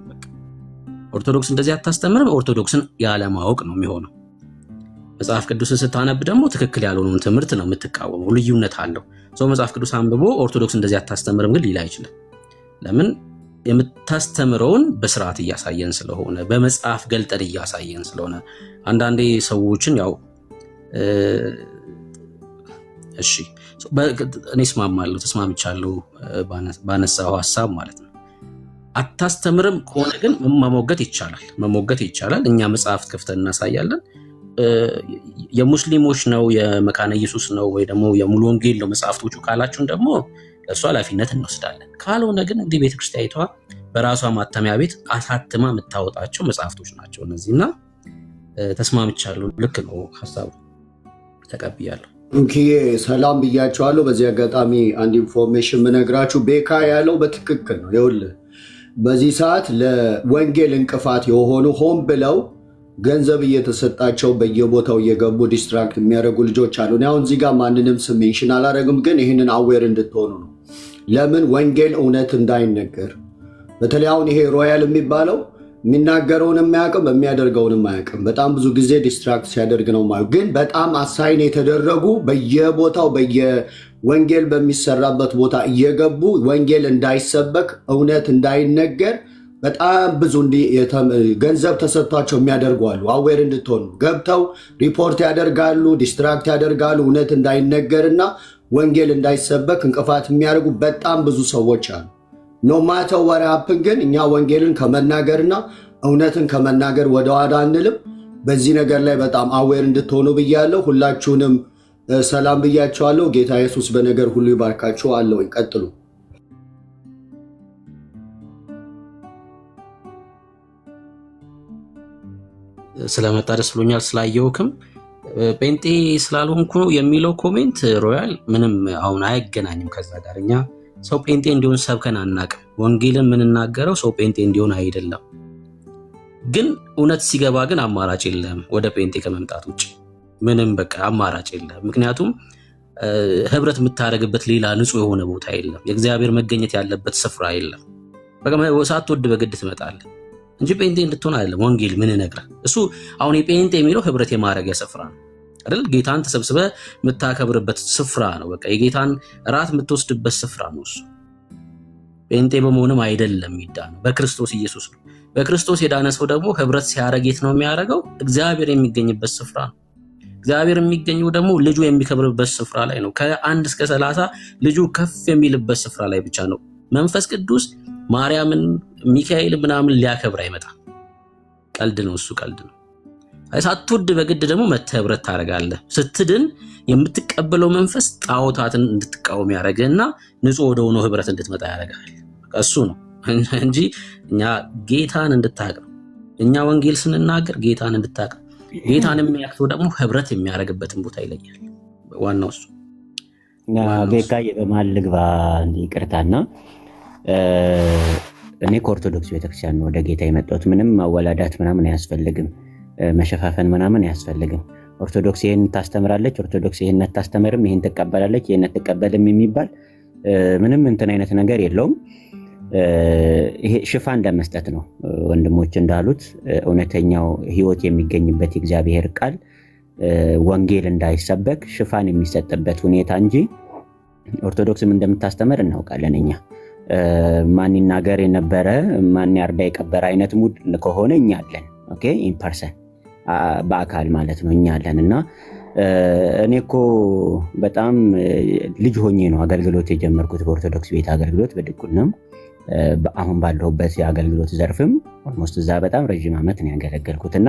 ኦርቶዶክስ እንደዚህ አታስተምርም፣ ኦርቶዶክስን ያለማወቅ ነው የሚሆነው። መጽሐፍ ቅዱስን ስታነብ ደግሞ ትክክል ያልሆነውን ትምህርት ነው የምትቃወመው። ልዩነት አለው። ሰው መጽሐፍ ቅዱስ አንብቦ ኦርቶዶክስ እንደዚህ አታስተምርም ግን ሊል አይችልም። ለምን? የምታስተምረውን በስርዓት እያሳየን ስለሆነ፣ በመጽሐፍ ገልጠን እያሳየን ስለሆነ። አንዳንዴ ሰዎችን ያው እሺ እኔ እስማማለሁ ተስማምቻለሁ ባነሳው ሀሳብ ማለት ነው። አታስተምርም ከሆነ ግን መሞገት ይቻላል። እኛ መጽሐፍት ከፍተን እናሳያለን። የሙስሊሞች ነው የመካነ ኢየሱስ ነው ወይ ደግሞ የሙሉ ወንጌል ነው መጽሐፍቶቹ ካላችሁን ደግሞ ለእሱ ኃላፊነት እንወስዳለን። ካልሆነ ግን እንግዲህ ቤተክርስቲያኒቷ በራሷ ማተሚያ ቤት አሳትማ የምታወጣቸው መጽሐፍቶች ናቸው እነዚህና ተስማምቻለሁ። ልክ ነው ሀሳቡ ተቀብያለሁ። እንኪዬ ሰላም ብያቸዋለሁ። በዚህ አጋጣሚ አንድ ኢንፎርሜሽን ምነግራችሁ ቤካ ያለው በትክክል ነው። ይኸውልህ በዚህ ሰዓት ለወንጌል እንቅፋት የሆኑ ሆን ብለው ገንዘብ እየተሰጣቸው በየቦታው እየገቡ ዲስትራክት የሚያደርጉ ልጆች አሉ። አሁን እዚህ ጋር ማንንም ስም ሜንሽን አላደረግም፣ ግን ይህንን አዌር እንድትሆኑ ነው። ለምን ወንጌል እውነት እንዳይነገር። በተለይ አሁን ይሄ ሮያል የሚባለው የሚናገረውን የማያውቅም የሚያደርገውንም አያውቅም። በጣም ብዙ ጊዜ ዲስትራክት ሲያደርግ ነው ማለት። ግን በጣም አሳይን የተደረጉ በየቦታው በየወንጌል በሚሰራበት ቦታ እየገቡ ወንጌል እንዳይሰበክ እውነት እንዳይነገር በጣም ብዙ ገንዘብ ተሰጥቷቸው የሚያደርጉ አሉ። አዌር እንድትሆኑ ገብተው ሪፖርት ያደርጋሉ፣ ዲስትራክት ያደርጋሉ፣ እውነት እንዳይነገርና ወንጌል እንዳይሰበክ እንቅፋት የሚያደርጉ በጣም ብዙ ሰዎች አሉ። ኖ ማተር ዋት ሃፕን ግን እኛ ወንጌልን ከመናገርና እውነትን ከመናገር ወደኋላ አንልም። በዚህ ነገር ላይ በጣም አዌር እንድትሆኑ ብያለሁ። ሁላችሁንም ሰላም ብያችኋለሁ። ጌታ ኢየሱስ በነገር ሁሉ ይባርካችሁ አለው። ቀጥሉ። ስለመጣ ደስ ብሎኛል። ስላየውክም ጴንጤ ስላልሆንኩ ነው የሚለው ኮሜንት ሮያል ምንም አሁን አይገናኝም ከዛ ጋር። እኛ ሰው ጴንጤ እንዲሆን ሰብከን አናቅም። ወንጌልን የምንናገረው ሰው ጴንጤ እንዲሆን አይደለም። ግን እውነት ሲገባ ግን አማራጭ የለም ወደ ጴንጤ ከመምጣት ውጭ ምንም በቃ አማራጭ የለም። ምክንያቱም ህብረት የምታደርግበት ሌላ ንጹህ የሆነ ቦታ የለም። የእግዚአብሔር መገኘት ያለበት ስፍራ የለም። በቃ ሳትወድ በግድ ትመጣለህ እንጂ ጴንጤ እንድትሆን አይደለም ወንጌል ምን ነግረህ። እሱ አሁን የጴንጤ የሚለው ህብረት የማድረጊያ ስፍራ ነው አይደል? ጌታን ተሰብስበህ የምታከብርበት ስፍራ ነው። በቃ የጌታን ራት የምትወስድበት ስፍራ ነው እሱ። ጴንጤ በመሆንም አይደለም የሚዳነው፣ በክርስቶስ ኢየሱስ ነው። በክርስቶስ የዳነ ሰው ደግሞ ህብረት ሲያደርግ የት ነው የሚያደርገው? እግዚአብሔር የሚገኝበት ስፍራ ነው። እግዚአብሔር የሚገኘው ደግሞ ልጁ የሚከብርበት ስፍራ ላይ ነው። ከ1 እስከ 30 ልጁ ከፍ የሚልበት ስፍራ ላይ ብቻ ነው። መንፈስ ቅዱስ ማርያምን ሚካኤል ምናምን ሊያከብር አይመጣም። ቀልድ ነው እሱ፣ ቀልድ ነው። ሳትወድ በግድ ደግሞ መተህ ህብረት ታደርጋለህ። ስትድን የምትቀበለው መንፈስ ጣዖታትን እንድትቃወም ያደርግህና ንጹህ ወደ ሆነው ህብረት እንድትመጣ ያደርጋል። እሱ ነው እንጂ እኛ ጌታን እንድታቅ ነው። እኛ ወንጌል ስንናገር ጌታን እንድታቅ ነው። ጌታን የሚያክተው ደግሞ ህብረት የሚያደርግበትን ቦታ ይለያል። ዋናው እሱ። ቤካዬ በመሀል ልግባ ይቅርታና፣ እኔ ከኦርቶዶክስ ቤተክርስቲያን ነው ወደ ጌታ የመጣሁት። ምንም ማወላዳት ምናምን አያስፈልግም፣ መሸፋፈን ምናምን አያስፈልግም። ኦርቶዶክስ ይሄን ታስተምራለች፣ ኦርቶዶክስ ይሄን አታስተምርም፣ ይሄን ትቀበላለች፣ ይሄን አትቀበልም የሚባል ምንም እንትን አይነት ነገር የለውም። ይሄ ሽፋን እንደመስጠት ነው። ወንድሞች እንዳሉት እውነተኛው ህይወት የሚገኝበት የእግዚአብሔር ቃል ወንጌል እንዳይሰበክ ሽፋን የሚሰጥበት ሁኔታ እንጂ ኦርቶዶክስም እንደምታስተምር እናውቃለን እኛ። ማን ይናገር የነበረ ማን ያርዳ የቀበረ አይነት ሙድ ከሆነ እኛ አለን። ኦኬ ኢን ፐርሰን በአካል ማለት ነው እኛ አለን። እና እኔ እኮ በጣም ልጅ ሆኜ ነው አገልግሎት የጀመርኩት በኦርቶዶክስ ቤት አገልግሎት በድቁናም አሁን ባለሁበት የአገልግሎት ዘርፍም ኦልሞስት እዛ በጣም ረጅም ዓመት ነው ያገለገልኩትና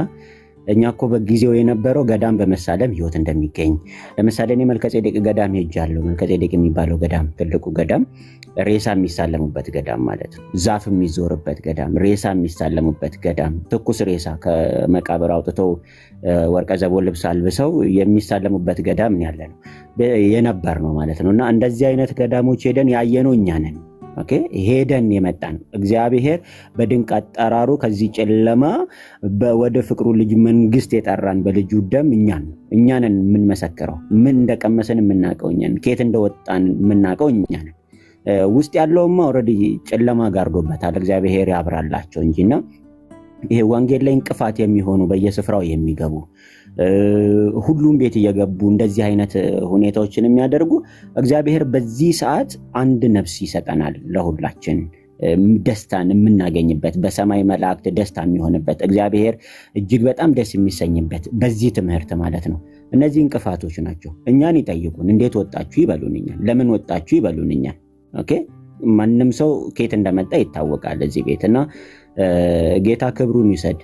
እኛ እኮ በጊዜው የነበረው ገዳም በመሳለም ህይወት እንደሚገኝ፣ ለምሳሌ እኔ መልከጼዴቅ ገዳም ሄጃለሁ። መልከጼዴቅ የሚባለው ገዳም ትልቁ ገዳም ሬሳ የሚሳለሙበት ገዳም ማለት ነው። ዛፍ የሚዞርበት ገዳም፣ ሬሳ የሚሳለሙበት ገዳም፣ ትኩስ ሬሳ ከመቃብር አውጥተው ወርቀ ዘቦ ልብስ አልብሰው የሚሳለሙበት ገዳም ያለ ነው የነበር ነው ማለት ነው። እና እንደዚህ አይነት ገዳሞች ሄደን ያየነው እኛ ነን። ኦኬ ሄደን የመጣን እግዚአብሔር በድንቅ አጠራሩ ከዚህ ጨለማ ወደ ፍቅሩ ልጅ መንግስት የጠራን በልጁ ደም እኛን የምንመሰክረው። ምን እንደቀመሰን የምናውቀው እኛን፣ ከየት እንደወጣን የምናውቀው እኛን። ውስጥ ያለውማ ኦልሬዲ ጨለማ ጋርዶበታል። እግዚአብሔር ያብራላቸው እንጂና ይሄ ወንጌል ላይ እንቅፋት የሚሆኑ በየስፍራው የሚገቡ ሁሉም ቤት እየገቡ እንደዚህ አይነት ሁኔታዎችን የሚያደርጉ እግዚአብሔር በዚህ ሰዓት አንድ ነፍስ ይሰጠናል ለሁላችን፣ ደስታን የምናገኝበት በሰማይ መላእክት ደስታ የሚሆንበት እግዚአብሔር እጅግ በጣም ደስ የሚሰኝበት በዚህ ትምህርት ማለት ነው። እነዚህ እንቅፋቶች ናቸው። እኛን ይጠይቁን፣ እንዴት ወጣችሁ ይበሉን፣ እኛን ለምን ወጣችሁ ይበሉን እኛን። ኦኬ ማንም ሰው ከየት እንደመጣ ይታወቃል እዚህ ቤት እና ጌታ ክብሩን ይሰድ።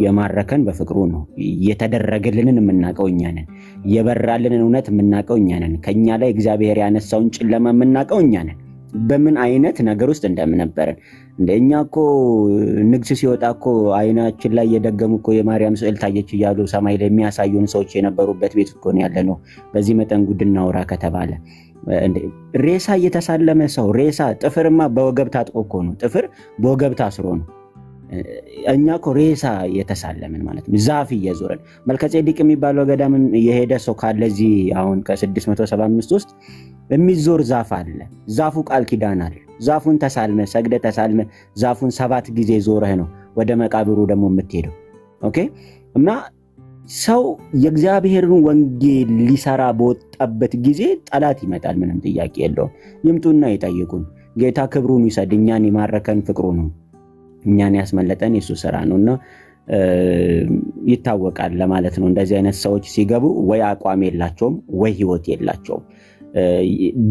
የማረከን በፍቅሩ ነው። የተደረገልንን የምናውቀው እኛ ነን። የበራልንን እውነት የምናውቀው እኛ ነን። ከኛ ላይ እግዚአብሔር ያነሳውን ጨለማ የምናውቀው እኛ ነን። በምን አይነት ነገር ውስጥ እንደምነበረን እንደኛ እኮ ንግስ ሲወጣ እኮ አይናችን ላይ የደገሙ እኮ የማርያም ስዕል ታየች እያሉ ሰማይ ላይ የሚያሳዩን ሰዎች የነበሩበት ቤት እኮ ነው ያለነው። በዚህ መጠን ጉድ እናውራ ከተባለ ሬሳ እየተሳለመ ሰው ሬሳ ጥፍርማ በወገብ ታጥቆ እኮ ነው። ጥፍር በወገብ ታስሮ ነው። እኛ እኮ ሬሳ እየተሳለምን ማለት ነው። ዛፍ እየዞረን መልከጼዴቅ የሚባለው ገዳም የሄደ ሰው ካለ እዚህ አሁን ከ675 ውስጥ የሚዞር ዛፍ አለ። ዛፉ ቃል ኪዳን አለ። ዛፉን ተሳልመ ሰግደ ተሳልመ ዛፉን 7 ጊዜ ዞረህ ነው ወደ መቃብሩ ደግሞ የምትሄደው። ኦኬ እና ሰው የእግዚአብሔርን ወንጌል ሊሰራ በወጣበት ጊዜ ጠላት ይመጣል። ምንም ጥያቄ የለውም። ይምጡና ይጠይቁን። ጌታ ክብሩን ይሰድ። እኛን የማረከን ፍቅሩ ነው። እኛን ያስመለጠን የሱ ስራ ነውና ይታወቃል ለማለት ነው። እንደዚህ አይነት ሰዎች ሲገቡ ወይ አቋም የላቸውም ወይ ህይወት የላቸውም።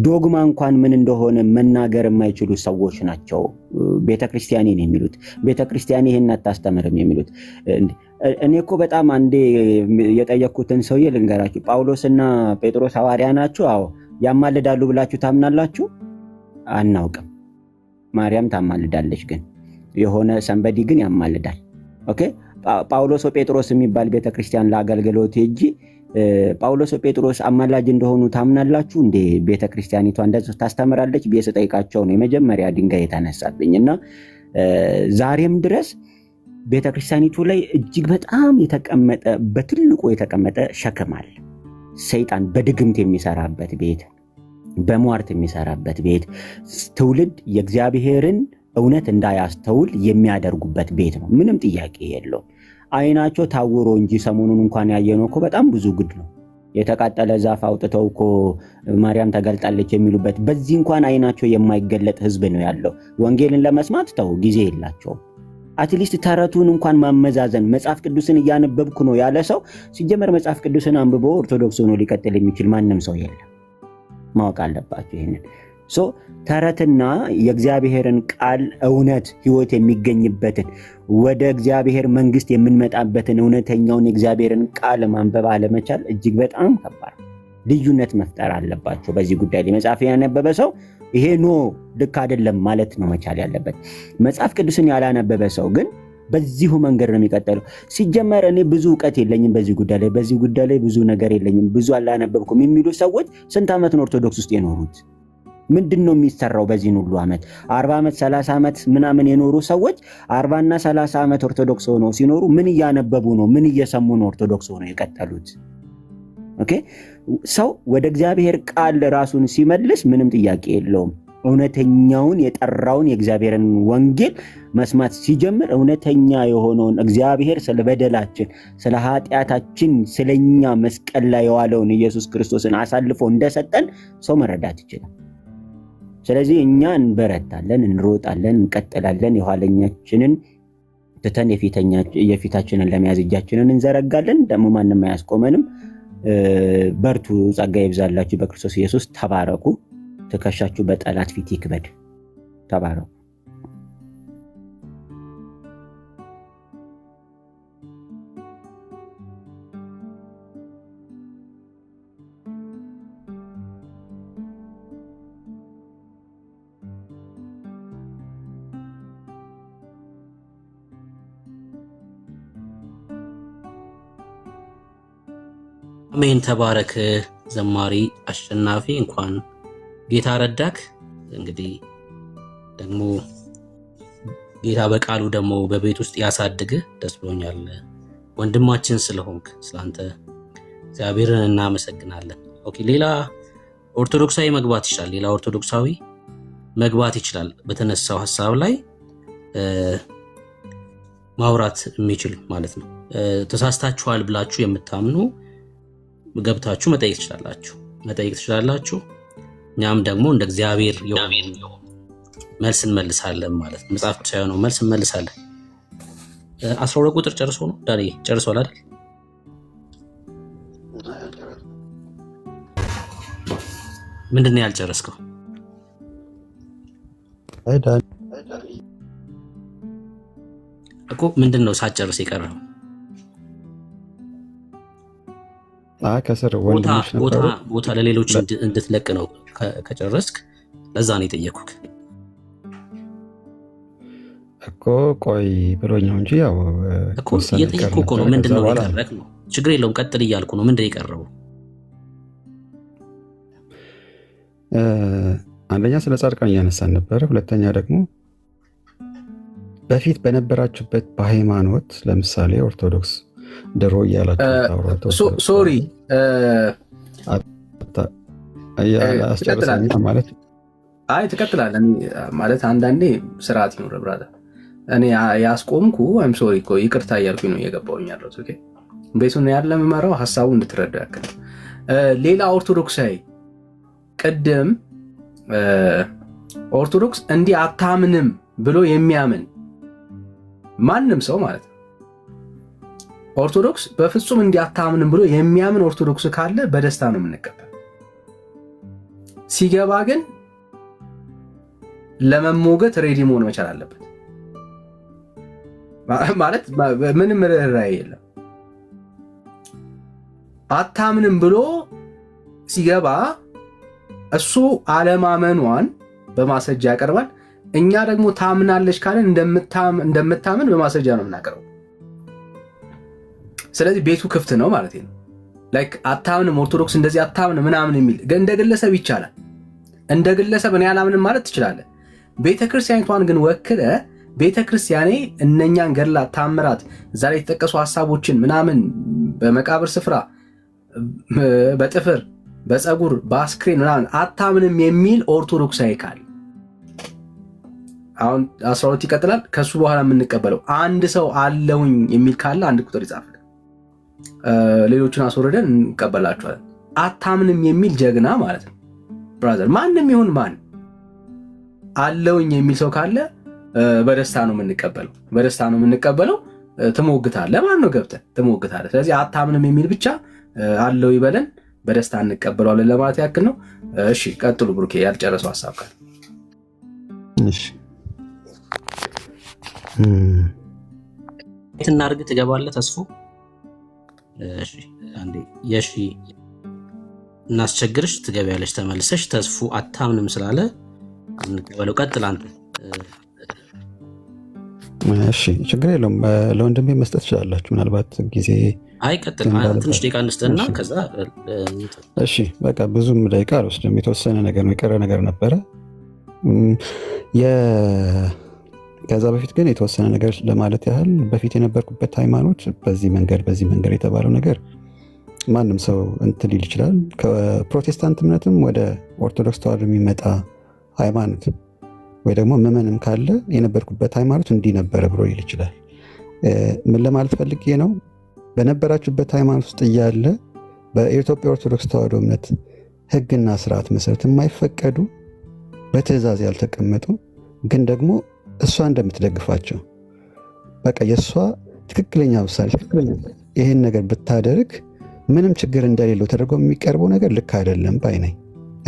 ዶግማ እንኳን ምን እንደሆነ መናገር የማይችሉ ሰዎች ናቸው ቤተክርስቲያኔን የሚሉት። ቤተክርስቲያን ይሄን አታስተምርም የሚሉት። እኔ እኮ በጣም አንዴ የጠየቅኩትን ሰውዬ ልንገራችሁ። ጳውሎስና ጴጥሮስ ሐዋርያ ናቸው? አዎ። ያማልዳሉ ብላችሁ ታምናላችሁ? አናውቅም። ማርያም ታማልዳለች፣ ግን የሆነ ሰንበዲ ግን ያማልዳል። ኦኬ። ጳውሎስ ጴጥሮስ የሚባል ቤተክርስቲያን ለአገልግሎት ሄጂ ጳውሎስ ጴጥሮስ አማላጅ እንደሆኑ ታምናላችሁ እንዴ? ቤተክርስቲያኒቷ እንደዚህ ታስተምራለች ብዬ ስጠይቃቸው ነው የመጀመሪያ ድንጋይ የተነሳብኝና ዛሬም ድረስ ቤተክርስቲያኒቱ ላይ እጅግ በጣም የተቀመጠ በትልቁ የተቀመጠ ሸክም አለ። ሰይጣን በድግምት የሚሰራበት ቤት፣ በሟርት የሚሰራበት ቤት፣ ትውልድ የእግዚአብሔርን እውነት እንዳያስተውል የሚያደርጉበት ቤት ነው። ምንም ጥያቄ የለውም። አይናቸው ታውሮ እንጂ ሰሞኑን እንኳን ያየነው እኮ በጣም ብዙ ጉድ ነው። የተቃጠለ ዛፍ አውጥተው እኮ ማርያም ተገልጣለች የሚሉበት በዚህ እንኳን አይናቸው የማይገለጥ ህዝብ ነው ያለው። ወንጌልን ለመስማት ተው ጊዜ የላቸውም። አትሊስት ተረቱን እንኳን ማመዛዘን መጽሐፍ ቅዱስን እያነበብኩ ነው ያለ ሰው ሲጀመር መጽሐፍ ቅዱስን አንብቦ ኦርቶዶክስ ሆኖ ሊቀጥል የሚችል ማንም ሰው የለም። ማወቅ አለባችሁ ይሄንን። ተረትና የእግዚአብሔርን ቃል እውነት ህይወት የሚገኝበትን ወደ እግዚአብሔር መንግስት የምንመጣበትን እውነተኛውን የእግዚአብሔርን ቃል ማንበብ አለመቻል እጅግ በጣም ከባድ። ልዩነት መፍጠር አለባቸው በዚህ ጉዳይ ላይ። መጽሐፍ ያነበበ ሰው ይሄ ልክ አይደለም ማለት ነው መቻል ያለበት። መጽሐፍ ቅዱስን ያላነበበ ሰው ግን በዚሁ መንገድ ነው የሚቀጥለው። ሲጀመር እኔ ብዙ ዕውቀት የለኝም በዚህ ጉዳይ ላይ ብዙ ነገር የለኝም፣ ብዙ አላነበብኩም የሚሉ ሰዎች ስንት ዓመት ነው ኦርቶዶክስ ውስጥ የኖሩት? ምንድነው የሚሰራው በዚህ ሁሉ ዓመት? 40 ዓመት 30 ዓመት ምናምን የኖሩ ሰዎች 40 እና 30 ዓመት ኦርቶዶክስ ሆነው ሲኖሩ ምን እያነበቡ ነው? ምን እየሰሙ ነው ኦርቶዶክስ ሆነው የቀጠሉት? ኦኬ። ሰው ወደ እግዚአብሔር ቃል ራሱን ሲመልስ ምንም ጥያቄ የለውም። እውነተኛውን የጠራውን የእግዚአብሔርን ወንጌል መስማት ሲጀምር እውነተኛ የሆነውን እግዚአብሔር ስለ በደላችን ስለ ኃጢአታችን ስለኛ መስቀል ላይ የዋለውን ኢየሱስ ክርስቶስን አሳልፎ እንደሰጠን ሰው መረዳት ይችላል። ስለዚህ እኛ እንበረታለን፣ እንሮጣለን፣ እንቀጥላለን። የኋለኛችንን ትተን የፊታችንን ለመያዝ እጃችንን እንዘረጋለን። ደግሞ ማንም አያስቆመንም። በርቱ፣ ጸጋ ይብዛላችሁ በክርስቶስ ኢየሱስ። ተባረኩ። ትከሻችሁ በጠላት ፊት ይክበድ። ተባረኩ። አሜን። ተባረክ ዘማሪ አሸናፊ፣ እንኳን ጌታ ረዳክ። እንግዲህ ደግሞ ጌታ በቃሉ ደግሞ በቤት ውስጥ ያሳድግህ። ደስ ብሎኛል ወንድማችን ስለሆንክ፣ ስላንተ እግዚአብሔርን እናመሰግናለን። ኦኬ፣ ሌላ ኦርቶዶክሳዊ መግባት ይችላል። ሌላ ኦርቶዶክሳዊ መግባት ይችላል። በተነሳው ሐሳብ ላይ ማውራት የሚችል ማለት ነው። ተሳስታችኋል ብላችሁ የምታምኑ ገብታችሁ መጠየቅ ትችላላችሁ። እኛም ደግሞ እንደ እግዚአብሔር መልስ እንመልሳለን ማለት ነው። መጽሐፍ ቅዱስ ሳይሆን መልስ እንመልሳለን። 12 ቁጥር ጨርሶ ነው ዳኒ ጨርሷል አይደል? ምንድን ነው ያልጨረስከው? እኮ ምንድን ነው ሳትጨርስ የቀረው? ከስር ወንድሞች ነበሩ። ቦታ ለሌሎች እንድትለቅ ነው ከጨረስክ። ለዛ ነው የጠየኩህ እኮ። ቆይ ብሎኛው እንጂ ያው እኮ እየጠየኩህ እኮ ነው። ምንድን ነው የቀረክ ነው? ችግር የለውም ቀጥል እያልኩ ነው። ምንድን ነው የቀረው? አንደኛ ስለ ጻድቃን እያነሳን ነበረ። ሁለተኛ ደግሞ በፊት በነበራችሁበት በሃይማኖት ለምሳሌ ኦርቶዶክስ ድሮ እያላችሁ ሶሪ አስጨርሰኛ ማለት ትቀጥላለህ ማለት አንዳንዴ ስርዓት ይኖር ብራዘር። እኔ ያስቆምኩ አይም ሶሪ እኮ ይቅርታ እያልኩኝ ነው እየገባሁኝ ያለሁት። ኦኬ፣ ቤቱን ያለ መመራው ሀሳቡ እንድትረዳ ያክል። ሌላ ኦርቶዶክሳዊ ቅድም ኦርቶዶክስ እንዲህ አታምንም ብሎ የሚያምን ማንም ሰው ማለት ነው። ኦርቶዶክስ በፍጹም እንዲያታምንም ብሎ የሚያምን ኦርቶዶክስ ካለ በደስታ ነው የምንቀበል። ሲገባ ግን ለመሞገት ሬዲ መሆን መቻል አለበት። ማለት ምንም ርህራሄ የለም። አታምንም ብሎ ሲገባ እሱ አለማመኗን በማስረጃ ያቀርባል። እኛ ደግሞ ታምናለች ካለን እንደምታምን በማስረጃ ነው የምናቀርበው። ስለዚህ ቤቱ ክፍት ነው ማለት ነው። ላይክ አታምንም፣ ኦርቶዶክስ እንደዚህ አታምንም ምናምን የሚል እንደ ግለሰብ ይቻላል። እንደ ግለሰብ እኔ አላምንም ማለት ትችላለህ። ቤተክርስቲያኒቷን ግን ወክለ ቤተክርስቲያኔ እነኛን ገድላት፣ ታምራት፣ እዛ ላይ የተጠቀሱ ሐሳቦችን ምናምን በመቃብር ስፍራ፣ በጥፍር፣ በፀጉር፣ በአስክሬን ምናምን አታምንም የሚል ኦርቶዶክሳዊ ካል አሁን 12 ይቀጥላል። ከሱ በኋላ የምንቀበለው አንድ ሰው አለውኝ የሚል ካለ አንድ ቁጥር ይጻፍልን። ሌሎችን አስወርደን እንቀበላቸዋለን። አታምንም የሚል ጀግና ማለት ነው ብራዘር። ማንም ይሁን ማን አለውኝ የሚል ሰው ካለ በደስታ ነው የምንቀበለው። በደስታ ነው የምንቀበለው። ትሞግታለህ ማን ነው ገብተህ ትሞግታለህ። ስለዚህ አታምንም የሚል ብቻ አለው ይበለን፣ በደስታ እንቀበለዋለን ለማለት ያክል ነው። እሺ ቀጥሉ። ብሩኬ ያልጨረሰው ሐሳብ ካለ እሺ እናርግ። ትገባለህ ተስፉ? እሺ አንዴ የሺ እናስቸግርሽ ትገቢያለሽ ተመልሰሽ። ተስፉ አታምንም ስላለ እንቀበለው። ቀጥል አንተ። እሺ ችግር የለውም። ለወንድሜ መስጠት ትችላላችሁ ምናልባት ጊዜ። አይ ቀጥል፣ ትንሽ ደቂቃ እንስጥና ከዛ። እሺ በቃ ብዙም ደቂቃ አልወስድም። የተወሰነ ነገር ነው የቀረ ነገር ነበረ። ከዛ በፊት ግን የተወሰነ ነገር ለማለት ያህል በፊት የነበርኩበት ሃይማኖት በዚህ መንገድ የተባለው ነገር ማንም ሰው እንትን ሊል ይችላል። ከፕሮቴስታንት እምነትም ወደ ኦርቶዶክስ ተዋህዶ የሚመጣ ሃይማኖት ወይ ደግሞ ምዕመንም ካለ የነበርኩበት ሃይማኖት እንዲህ ነበረ ብሎ ሊል ይችላል። ምን ለማለት ፈልጌ ነው? በነበራችሁበት ሃይማኖት ውስጥ እያለ በኢትዮጵያ ኦርቶዶክስ ተዋህዶ እምነት ሕግና ስርዓት መሰረት የማይፈቀዱ በትእዛዝ ያልተቀመጡ ግን ደግሞ እሷ እንደምትደግፋቸው በቃ የእሷ ትክክለኛ ውሳኔ ይህን ነገር ብታደርግ ምንም ችግር እንደሌለው ተደርጎ የሚቀርበው ነገር ልክ አይደለም ባይ ነኝ።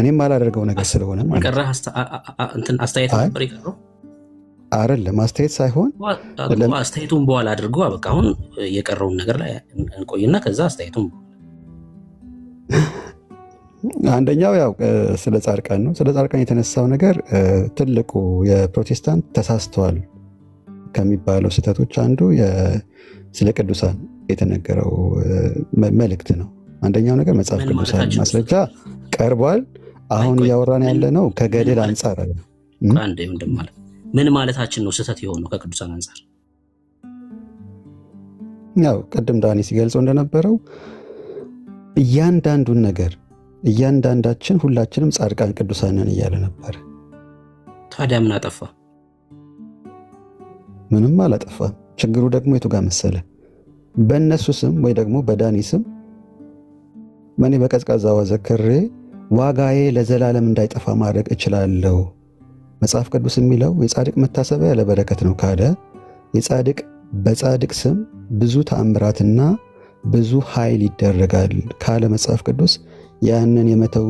እኔም አላደርገው ነገር ስለሆነ ማለት አስተያየት ነበር የቀረው አይደለም። አስተያየት ሳይሆን አስተያየቱን በኋላ አድርጎ በቃ አሁን የቀረውን ነገር ላይ እንቆይና ከዛ አስተያየቱን አንደኛው ያው ስለ ጻድቃን ነው። ስለ ጻድቃን የተነሳው ነገር ትልቁ የፕሮቴስታንት ተሳስተዋል ከሚባለው ስህተቶች አንዱ ስለ ቅዱሳን የተነገረው መልእክት ነው። አንደኛው ነገር መጽሐፍ ቅዱሳን ማስረጃ ቀርቧል። አሁን እያወራን ያለ ነው ከገድል አንጻር አለ። ምን ማለታችን ነው ስህተት የሆነው ከቅዱሳን አንጻር? ያው ቅድም ዳኒ ሲገልጸው እንደነበረው እያንዳንዱን ነገር እያንዳንዳችን ሁላችንም ጻድቃን ቅዱሳን ነን እያለ ነበር። ታዲያ ምን አጠፋ? ምንም አላጠፋም። ችግሩ ደግሞ የቱ ጋር መሰለ? በእነሱ ስም ወይ ደግሞ በዳኒ ስም እኔ በቀዝቃዛ ወዘክሬ ዋጋዬ ለዘላለም እንዳይጠፋ ማድረግ እችላለሁ። መጽሐፍ ቅዱስ የሚለው የጻድቅ መታሰቢያ ለበረከት ነው ካለ በጻድቅ ስም ብዙ ተአምራትና ብዙ ኃይል ይደረጋል ካለ መጽሐፍ ቅዱስ ያንን የመተው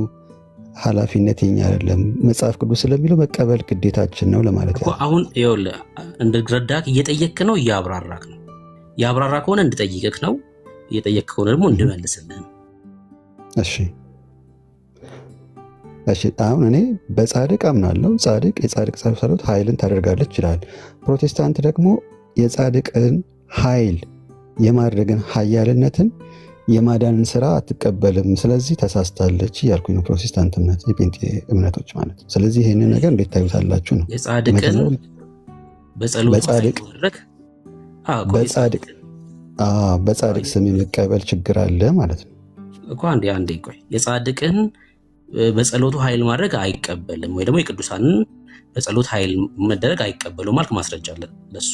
ኃላፊነት የኛ አይደለም። መጽሐፍ ቅዱስ ስለሚለው መቀበል ግዴታችን ነው ለማለት ነው። አሁን ይኸውልህ እንድትረዳህ እየጠየቅክ ነው እያብራራክ ነው። ያብራራ ከሆነ እንድጠይቅክ ነው፣ እየጠየቅክ ከሆነ ደግሞ እንድመልስልህ ነው። እሺ አሁን እኔ በጻድቅ አምናለሁ። የጻድቅ ጸሎት ኃይልን ታደርጋለች ይላል። ፕሮቴስታንት ደግሞ የጻድቅን ኃይል የማድረግን ኃያልነትን የማዳንን ስራ አትቀበልም። ስለዚህ ተሳስታለች እያልኩኝ ነው። ፕሮቴስታንት እምነት የጴንጤ እምነቶች ማለት ነው። ስለዚህ ይህንን ነገር እንዴት ታዩታላችሁ ነው? የጻድቅን በጻድቅ ስም የመቀበል ችግር አለ ማለት ነው እኮ። አንዴ ቆይ። የጻድቅን በጸሎቱ ኃይል ማድረግ አይቀበልም ወይ ደግሞ የቅዱሳንን በጸሎት ኃይል መደረግ አይቀበሉም ማለት ማስረጃ አለ ለሱ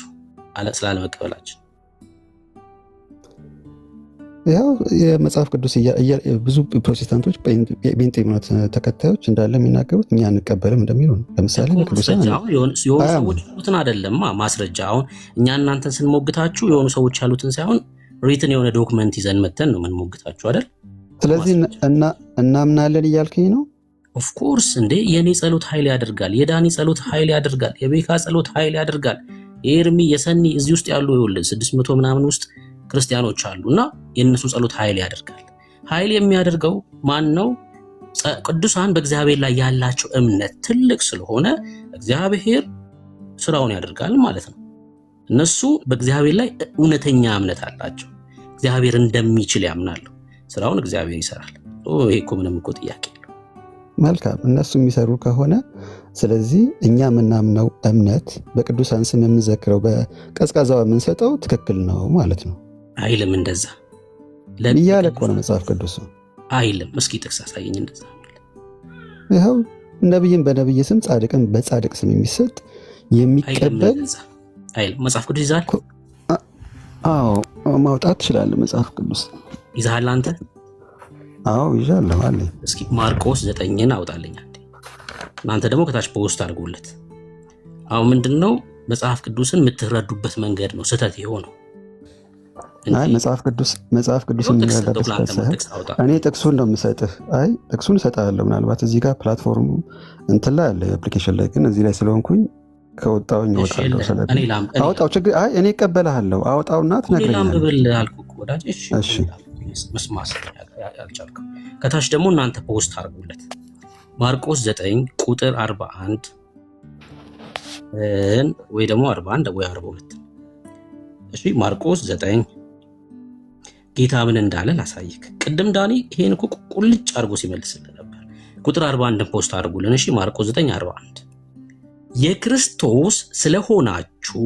ስላለመቀበላችን። ያው የመጽሐፍ ቅዱስ ብዙ ፕሮቴስታንቶች ጴንጤ እምነት ተከታዮች እንዳለ የሚናገሩት እኛ አንቀበልም እንደሚሉ ነው። ለምሳሌ በቅዱሳን የሆኑ ሰዎች ያሉትን አይደለም ማስረጃ። አሁን እኛ እናንተን ስንሞግታችሁ የሆኑ ሰዎች ያሉትን ሳይሆን ሪትን የሆነ ዶክመንት ይዘን መተን ነው የምንሞግታችሁ አይደል? ስለዚህ እናምናለን እያልከኝ ነው? ኦፍኮርስ እንዴ! የኔ ጸሎት ኃይል ያደርጋል፣ የዳኒ ጸሎት ኃይል ያደርጋል፣ የቤካ ጸሎት ኃይል ያደርጋል፣ የኤርሚ የሰኒ እዚህ ውስጥ ያሉ ይኸውልህ 600 ምናምን ውስጥ ክርስቲያኖች አሉና የእነሱ ጸሎት ኃይል ያደርጋል። ኃይል የሚያደርገው ማን ነው? ቅዱሳን በእግዚአብሔር ላይ ያላቸው እምነት ትልቅ ስለሆነ እግዚአብሔር ስራውን ያደርጋል ማለት ነው። እነሱ በእግዚአብሔር ላይ እውነተኛ እምነት አላቸው። እግዚአብሔር እንደሚችል ያምናሉ። ስራውን እግዚአብሔር ይሰራል። ይሄ እኮ ምንም እኮ ጥያቄ የለውም። መልካም፣ እነሱ የሚሰሩ ከሆነ ስለዚህ እኛ የምናምነው እምነት በቅዱሳን ስም የምንዘክረው በቀዝቃዛው የምንሰጠው ትክክል ነው ማለት ነው። አይልም እንደዛ እያለ እኮ ነው መጽሐፍ ቅዱስ አይልም። እስኪ ጥቅስ አሳየኝ እንደዛ። ይኸው ነብይን በነብይ ስም ጻድቅን በጻድቅ ስም የሚሰጥ የሚቀበል አይልም። መጽሐፍ ቅዱስ ይዛል? አዎ ማውጣት ትችላለህ። መጽሐፍ ቅዱስ ይዛል አንተ? አዎ ይዣለሁ አለኝ። እስኪ ማርቆስ 9ን አውጣልኝ አንዴ። እናንተ ደግሞ ከታች ፖስት አድርጉለት። አሁን ምንድነው መጽሐፍ ቅዱስን የምትረዱበት መንገድ ነው ስህተት የሆነው። አይ መጽሐፍ ቅዱስ የሚረዳበት እኔ ጥቅሱን ነው የምሰጥህ። አይ ጥቅሱን እሰጥሃለሁ። ምናልባት እዚህ ጋር ፕላትፎርሙ እንትን ላይ አለ አፕሊኬሽን ላይ፣ ግን እዚህ ላይ ስለሆንኩኝ ከወጣውኝ እወጣለሁ። ስለዚህ አውጣው፣ ችግር አይ እኔ እቀበልሃለሁ። አውጣውና ትነግረኛለህ። እሺ መስማት ያልቻልከው ከታች ደግሞ እናንተ ፖስት አድርጉለት። ማርቆስ 9 ቁጥር 41 ወይ ደግሞ 41 ወይ 42። እሺ ማርቆስ 9 ጌታ ምን እንዳለ ላሳይክ። ቅድም ዳኒ ይሄን እኮ ቁልጭ አድርጎ ሲመልስልን ነበር። ቁጥር 41 ፖስት አድርጉልን። እሺ ማርቆስ 9 41 የክርስቶስ ስለሆናችሁ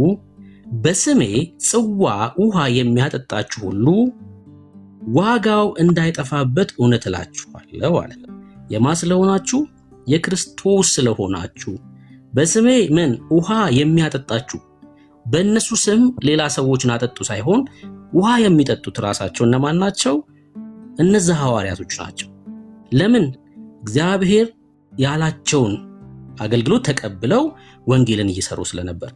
በስሜ ጽዋ ውሃ የሚያጠጣችሁ ሁሉ ዋጋው እንዳይጠፋበት እውነት እላችኋለሁ አለ። የማ ስለሆናችሁ? የክርስቶስ ስለሆናችሁ በስሜ ምን ውሃ የሚያጠጣችሁ። በእነሱ ስም ሌላ ሰዎችን አጠጡ ሳይሆን ውሃ የሚጠጡት ራሳቸው እነማን ናቸው? እነዚህ ሐዋርያቶች ናቸው። ለምን? እግዚአብሔር ያላቸውን አገልግሎት ተቀብለው ወንጌልን እየሰሩ ስለነበር።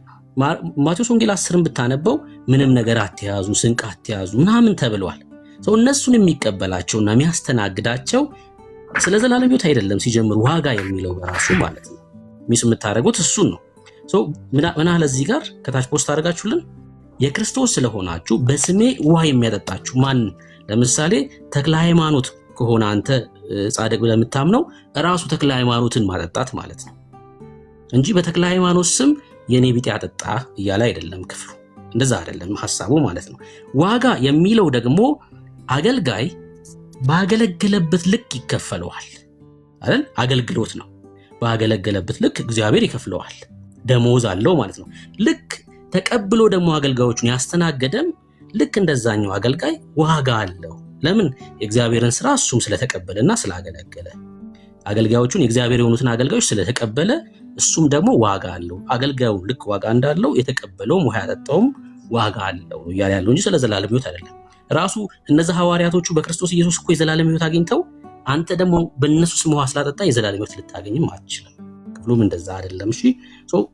ማቴዎስ ወንጌል 10ን ብታነበው ምንም ነገር አትያዙ፣ ስንቅ አትያዙ ምናምን ተብለዋል። ሰው እነሱን የሚቀበላቸውና የሚያስተናግዳቸው ስለ ዘላለም ሕይወት አይደለም። ሲጀምር ዋጋ የሚለው በራሱ ማለት ነው። ሚስ የምታደርጉት እሱን ነው። ሰው ምን አለ እዚህ ጋር ከታች ፖስት አድርጋችሁልን የክርስቶስ ስለሆናችሁ በስሜ ውሃ የሚያጠጣችሁ ማን? ለምሳሌ ተክለ ሃይማኖት ከሆነ አንተ ጻድቅ ብለህ የምታምነው ራሱ ተክለ ሃይማኖትን ማጠጣት ማለት ነው እንጂ በተክለ ሃይማኖት ስም የኔ ቢጤ አጠጣ እያለ አይደለም ክፍሉ። እንደዛ አይደለም ሐሳቡ ማለት ነው። ዋጋ የሚለው ደግሞ አገልጋይ ባገለገለበት ልክ ይከፈለዋል አይደል? አገልግሎት ነው። ባገለገለበት ልክ እግዚአብሔር ይከፍለዋል፣ ደሞዝ አለው ማለት ነው። ልክ ተቀብሎ ደግሞ አገልጋዮቹን ያስተናገደም ልክ እንደዛኛው አገልጋይ ዋጋ አለው። ለምን? የእግዚአብሔርን ስራ እሱም ስለተቀበለና ስላገለገለ፣ አገልጋዮቹን የእግዚአብሔር የሆኑትን አገልጋዮች ስለተቀበለ እሱም ደግሞ ዋጋ አለው። አገልጋዩ ልክ ዋጋ እንዳለው የተቀበለውም ውሃ ያጠጣውም ዋጋ አለው እያለ ያለው እንጂ ስለ ዘላለም ሕይወት አይደለም። ራሱ እነዚህ ሐዋርያቶቹ በክርስቶስ ኢየሱስ እኮ የዘላለም ሕይወት አግኝተው አንተ ደግሞ በእነሱ ስም ውሃ ስላጠጣ የዘላለም ሕይወት ልታገኝም አትችልም። ክፍሉም እንደዛ አይደለም። እሺ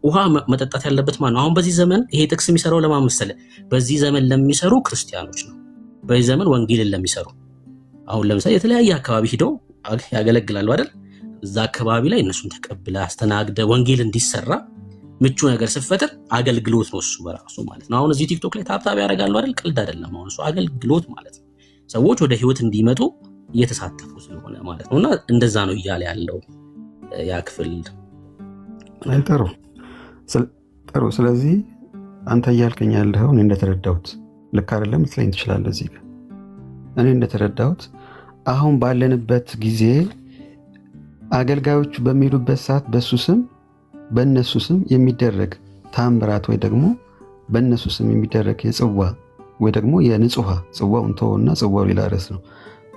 ውሃ መጠጣት ያለበት ማን ነው? አሁን በዚህ ዘመን ይሄ ጥቅስ የሚሰራው ለማን መሰለህ? በዚህ ዘመን ለሚሰሩ ክርስቲያኖች ነው። በዚህ ዘመን ወንጌልን ለሚሰሩ አሁን ለምሳሌ የተለያየ አካባቢ ሂደው ያገለግላሉ አይደል? እዛ አካባቢ ላይ እነሱን ተቀብለ አስተናግደ ወንጌል እንዲሰራ ምቹ ነገር ስፈጥር አገልግሎት ነው እሱ በራሱ ማለት ነው። አሁን እዚህ ቲክቶክ ላይ ታብታብ ያደርጋሉ አይደል? ቀልድ አይደለም። አሁን እሱ አገልግሎት ማለት ነው። ሰዎች ወደ ህይወት እንዲመጡ እየተሳተፉ ስለሆነ ማለት ነውና እንደዛ ነው እያለ ያለው ያ ክፍል። ጥሩ። ስለዚህ አንተ እያልከኝ ያለኸው እኔ እንደተረዳሁት ልክ አይደለም ልትለኝ ትችላለህ። እዚህ ጋር እኔ እንደተረዳሁት አሁን ባለንበት ጊዜ አገልጋዮቹ በሚሉበት ሰዓት በሱ ስም በእነሱ ስም የሚደረግ ታምራት ወይ ደግሞ በእነሱ ስም የሚደረግ የጽዋ ወይ ደግሞ የንጹሃ ጽዋውን ተወውና ጽዋው ሌላ ርዕስ ነው።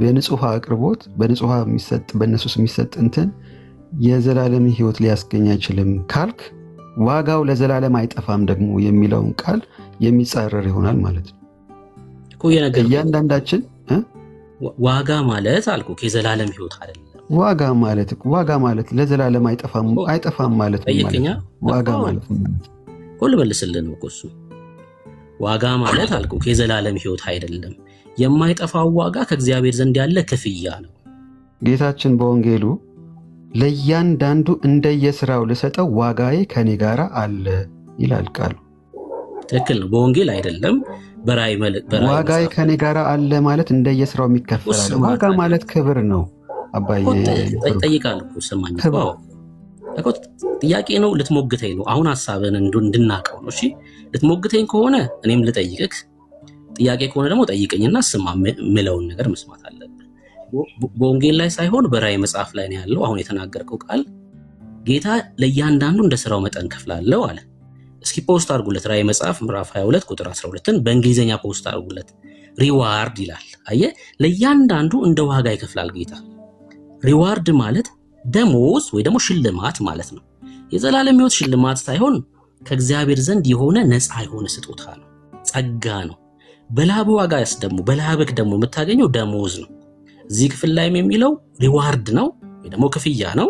የንጹሃ አቅርቦት በንጹሃ የሚሰጥ በእነሱ ስም የሚሰጥ እንትን የዘላለም ሕይወት ሊያስገኝ አይችልም ካልክ ዋጋው ለዘላለም አይጠፋም ደግሞ የሚለውን ቃል የሚጻረር ይሆናል ማለት ነው። እያንዳንዳችን ዋጋ ማለት አልኩህ የዘላለም ህይወት አይደለም። ዋጋ ማለት ለዘላለም አይጠፋም ማለት ነው። ዋጋ ማለት ሁሉ መልስልን እኮ እሱ ዋጋ ማለት አልኩህ የዘላለም ህይወት አይደለም። የማይጠፋው ዋጋ ከእግዚአብሔር ዘንድ ያለ ክፍያ ነው። ጌታችን በወንጌሉ ለእያንዳንዱ እንደየስራው ልሰጠው ዋጋዬ ከኔ ጋር አለ ይላል ቃሉ። ትክክል ነው። በወንጌል አይደለም በራእይ ዋጋዬ ከኔ ጋር አለ ማለት እንደየስራው የሚከፈላል። ዋጋ ማለት ክብር ነው። አባዬ ጠይቃለሁ እኮ ሰማኝ እኮ ጥያቄ ነው። ልትሞግተኝ ነው አሁን ሐሳብን እንድናቀው ነው። እሺ ልትሞግተኝ ከሆነ እኔም ልጠይቅህ፣ ጥያቄ ከሆነ ደግሞ ጠይቀኝና ስማ ምለውን ነገር መስማት አለብን። በወንጌል ላይ ሳይሆን በራእይ መጽሐፍ ላይ ነው ያለው። አሁን የተናገርከው ቃል ጌታ ለእያንዳንዱ እንደ ስራው መጠን ከፍላለሁ አለ። እስኪ ፖስት አድርጉለት ራእይ መጽሐፍ ምዕራፍ 22 ቁጥር 12ን በእንግሊዝኛ ፖስት አድርጉለት። ሪዋርድ ይላል። አየህ ለእያንዳንዱ እንደ ዋጋ ይከፍላል ጌታ። ሪዋርድ ማለት ደሞዝ ወይ ደግሞ ሽልማት ማለት ነው። የዘላለም ህይወት ሽልማት ሳይሆን ከእግዚአብሔር ዘንድ የሆነ ነፃ የሆነ ስጦታ ነው፣ ጸጋ ነው። በላብ ዋጋስ ደግሞ በላብክ ደግሞ የምታገኘው ደሞዝ ነው። እዚህ ክፍል ላይም የሚለው ሪዋርድ ነው ወይ ደግሞ ክፍያ ነው።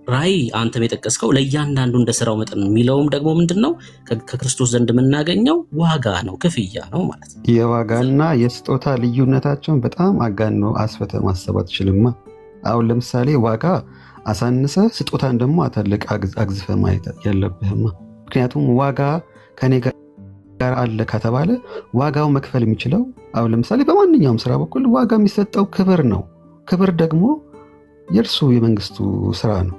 ራእይ አንተም የጠቀስከው ለእያንዳንዱ እንደ ስራው መጠን የሚለውም ደግሞ ምንድነው? ከክርስቶስ ዘንድ የምናገኘው ዋጋ ነው፣ ክፍያ ነው ማለት ነው። የዋጋና የስጦታ ልዩነታቸውን በጣም አጋኖ አስፈተ ማሰብ አትችልማ። አሁን ለምሳሌ ዋጋ አሳንሰ ስጦታን ደግሞ አተልቅ አግዝፈ ማየት የለብህማ። ምክንያቱም ዋጋ ከኔ ጋር አለ ከተባለ ዋጋው መክፈል የሚችለው አሁን ለምሳሌ በማንኛውም ስራ በኩል ዋጋ የሚሰጠው ክብር ነው። ክብር ደግሞ የእርሱ የመንግስቱ ስራ ነው።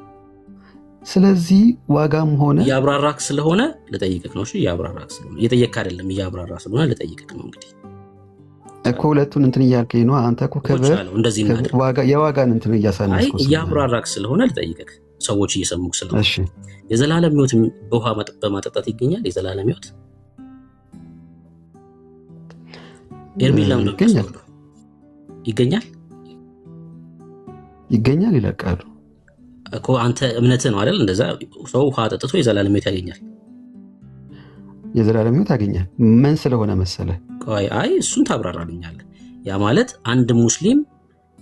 ስለዚህ ዋጋም ሆነ እያብራራክ ስለሆነ ልጠይቅክ ነው። እሺ እያብራራክ ስለሆነ እየጠየቅክ አይደለም፣ እያብራራ ስለሆነ ልጠይቅክ ነው። እንግዲህ እኮ ሁለቱን እንትን እያልከኝ ነው አንተ እኮ ክብር የዋጋን እንትን እያሳነስኩ እያብራራክ ስለሆነ ልጠይቅክ፣ ሰዎች እየሰሙክ ስለሆነ። እሺ የዘላለም ህይወት በውሃ በማጠጣት ይገኛል? የዘላለም ህይወት ኤርሚላም ነው ይገኛል ይለቃሉ እኮ አንተ እምነትህ ነው አይደል? እንደዛ ሰው ውሃ ጠጥቶ የዘላለም ህይወት ያገኛል። የዘላለም ህይወት ያገኛል ምን ስለሆነ መሰለ? ቆይ አይ እሱን ታብራራልኛለህ። ያ ማለት አንድ ሙስሊም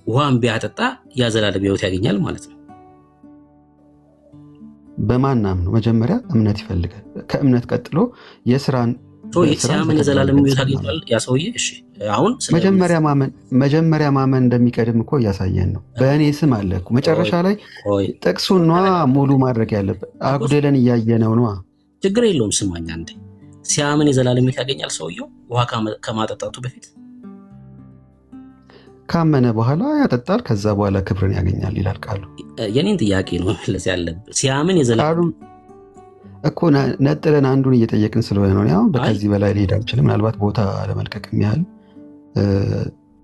ውሃን ቢያጠጣ የዘላለም ህይወት ያገኛል ማለት ነው። በማናም ነው መጀመሪያ እምነት ይፈልጋል። ከእምነት ቀጥሎ የስራን ሲያምን የዘላለም ህይወት ያገኛል ያ ሰውዬ። እሺ አሁን መጀመሪያ ማመን እንደሚቀድም እኮ እያሳየን ነው። በእኔ ስም አለ እኮ መጨረሻ ላይ ጥቅሱን ነዋ ሙሉ ማድረግ ያለበት። አጉደለን እያየነው ነዋ። ችግር የለውም። ስማኝ አንዴ ሲያምን የዘላለም ህይወት ያገኛል ሰውየው ውሃ ከማጠጣቱ በፊት። ካመነ በኋላ ያጠጣል፣ ከዛ በኋላ ክብርን ያገኛል ይላል ቃሉ። የኔን ጥያቄ ነው መመለስ ያለብህ። ሲያምን የዘላለም እኮ ነጥለን አንዱን እየጠየቅን ስለሆነ ነው። ያው ከዚህ በላይ ሊሄድ አልችልም። ምናልባት ቦታ ለመልቀቅ የሚያህል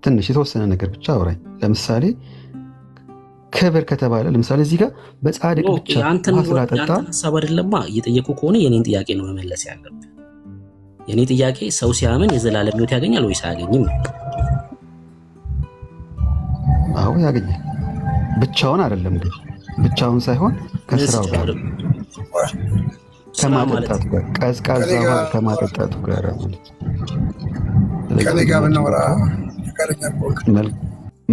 ትንሽ የተወሰነ ነገር ብቻ አውራኝ። ለምሳሌ ክብር ከተባለ ለምሳሌ እዚህ ጋር በጻድቅ ብቻ ስላጠጣ ሀሳብ አይደለማ እየጠየቁ ከሆነ የኔን ጥያቄ ነው መመለስ ያለብህ። የኔ ጥያቄ ሰው ሲያምን የዘላለም ህይወት ያገኛል ወይስ አያገኝም? አዎ ያገኛል። ብቻውን አይደለም ግን ብቻውን ሳይሆን ከስራው ጋር ከማጠጣቱ ጋር ቀዝቃዛ ውሃ ከማጠጣቱ ጋር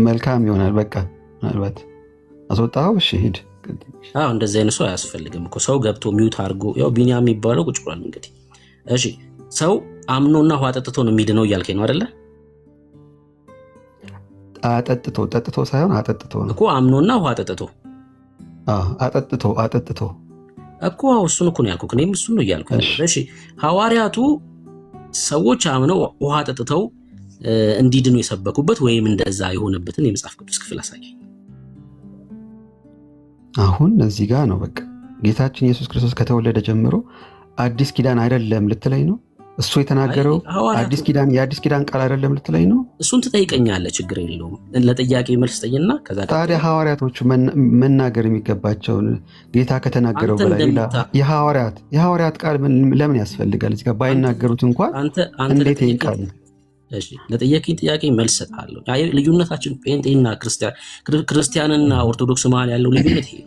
መልካም ይሆናል። በቃ ምናልባት አስወጣው። እሺ ሂድ። እንደዚህ አይነት ሰው አያስፈልግም እኮ ሰው ገብቶ ሚውት አድርጎ ያው ቢኒያም የሚባለው ቁጭ ብሏል። እንግዲህ እሺ ሰው አምኖና ውሃ ጠጥቶ ነው የሚድነው እያልከኝ ነው አይደለ? ጠጥቶ ሳይሆን አጠጥቶ ነው እኮ አምኖና ውሃ ጠጥቶ አጠጥቶ እኮ እሱን እኮ ነው ያልኩህ። እኔም እሱን ነው እያልኩ። እሺ ሐዋርያቱ ሰዎች አምነው ውሃ ጠጥተው እንዲድኑ የሰበኩበት ወይም እንደዛ የሆነበትን የመጽሐፍ ቅዱስ ክፍል አሳየኝ። አሁን እዚህ ጋር ነው በቃ ጌታችን ኢየሱስ ክርስቶስ ከተወለደ ጀምሮ አዲስ ኪዳን አይደለም ልትለኝ ነው? እሱ የተናገረው የአዲስ ኪዳን ቃል አይደለም ልትለኝ ነው? እሱን ትጠይቀኛለህ፣ ችግር የለውም። ለጥያቄ መልስ ጠይቅና ከዛ ታዲያ ሐዋርያቶቹ መናገር የሚገባቸውን ጌታ ከተናገረው በላይ የሐዋርያት ቃል ለምን ያስፈልጋል? እዚህ ጋር ባይናገሩት እንኳን እንዴት ይቃል? እሺ ለጠየቅኝ ጥያቄ መልስ ሰጣለሁ። ልዩነታችን ጴንጤና ክርስቲያንና ኦርቶዶክስ መሀል ያለው ልዩነት ይሄ።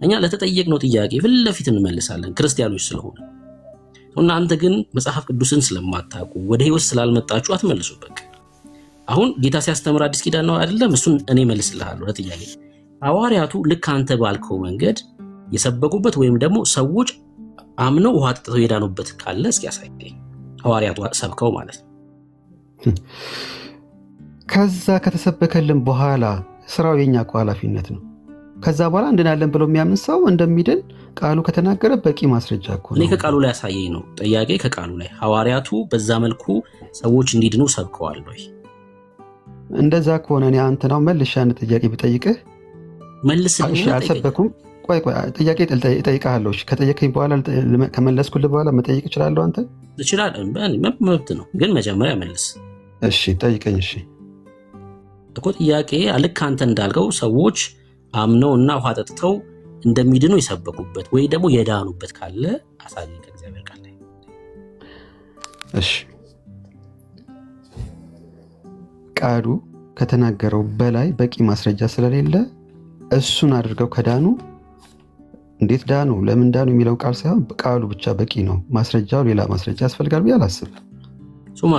እኛ ለተጠየቅነው ጥያቄ ፊት ለፊት እንመልሳለን ክርስቲያኖች ስለሆነ። እናንተ ግን መጽሐፍ ቅዱስን ስለማታውቁ ወደ ህይወት ስላልመጣችሁ አትመልሱበት። አሁን ጌታ ሲያስተምር አዲስ ኪዳን ነው አይደለም? እሱን እኔ መልስልሃለሁ ለጥያቄ። ሐዋርያቱ ልክ አንተ ባልከው መንገድ የሰበኩበት ወይም ደግሞ ሰዎች አምነው ውሃ ጠጥተው የዳኑበት ካለ እስኪ ያሳየኝ። ሐዋርያቱ ሰብከው ማለት ነው። ከዛ ከተሰበከልን በኋላ ስራው የኛ እኮ ኃላፊነት ነው። ከዛ በኋላ እንድናለን ብሎ የሚያምን ሰው እንደሚድን ቃሉ ከተናገረ በቂ ማስረጃ እኮ ነው። እኔ ከቃሉ ላይ ያሳየኝ ነው ጥያቄ። ከቃሉ ላይ ሐዋርያቱ በዛ መልኩ ሰዎች እንዲድኑ ሰብከዋል ወይ? እንደዛ ከሆነ እኔ አንተናው መልሼ አንድ ጥያቄ ብጠይቅህ መልስልኝ። አልሰበኩም። ቆይ ጥያቄ እጠይቅሃለሁ። ከጠየቀኝ በኋላ ከመለስኩልህ በኋላ መጠየቅ እችላለሁ? አንተ ትችላለህ፣ መብት ነው። ግን መጀመሪያ መልስ። እሺ ጠይቀኝ። እሺ እኮ ጥያቄ ልክ አንተ እንዳልከው ሰዎች አምነው እና ውሃ ጠጥተው እንደሚድኑ የሰበኩበት ወይ ደግሞ የዳኑበት ካለ አሳየኝ ከእግዚአብሔር ቃል ላይ። እሺ ቃሉ ከተናገረው በላይ በቂ ማስረጃ ስለሌለ እሱን አድርገው ከዳኑ እንዴት ዳኑ፣ ለምን ዳኑ የሚለው ቃል ሳይሆን ቃሉ ብቻ በቂ ነው። ማስረጃው ሌላ ማስረጃ ያስፈልጋል ብዬ አላስብም።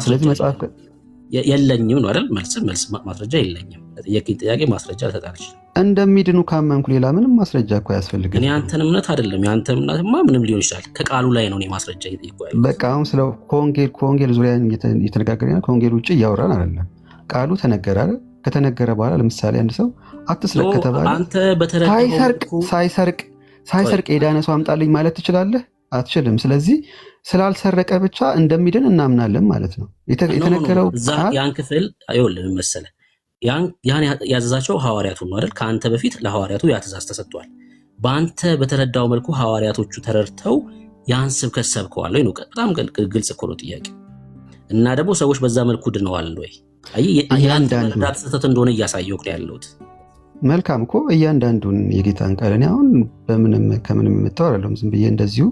ስለዚህ መጽሐፍ የለኝም ነው አይደል? መልስ ማስረጃ የለኝም። ለጥያቄ ጥያቄ ማስረጃ ልሰጣልሽ። እንደሚድኑ ካመንኩ ሌላ ምንም ማስረጃ እኮ ያስፈልጋል። እኔ አንተን እምነት አይደለም፣ ያንተ እምነትማ ምንም ሊሆን ይችላል። ከቃሉ ላይ ነው እኔ ማስረጃ እየጠየቅኩ። በቃ አሁን ስለ ከወንጌል ዙሪያ እየተነጋገርን ነው። ከወንጌል ውጭ እያወራን አይደለም። ቃሉ ተነገረ አይደል? ከተነገረ በኋላ ለምሳሌ አንድ ሰው አትስረቅ ከተባለ አንተ ሳይሰርቅ የዳነ ሰው አምጣልኝ ማለት ትችላለህ? አትችልም። ስለዚህ ስላልሰረቀ ብቻ እንደሚድን እናምናለን ማለት ነው። የተነገረው ያን ክፍል አይወልም መሰለ ያን ያዘዛቸው ሐዋርያቱን ነው አይደል? ከአንተ በፊት ለሐዋርያቱ ያ ትእዛዝ ተሰጥቷል። በአንተ በተረዳው መልኩ ሐዋርያቶቹ ተረድተው ያን ስብከት ሰብከዋል ወይ ነው። በጣም ግልጽ እኮ ነው ጥያቄ። እና ደግሞ ሰዎች በዛ መልኩ ድነዋል ወይ? እያንዳንዱ ስህተት እንደሆነ እያሳየሁ ነው ያለሁት። መልካም እኮ እያንዳንዱን የጌታን ቃል እኔ አሁን በምንም ከምንም የምታወር አይደለም። ዝም ብዬ እንደዚሁ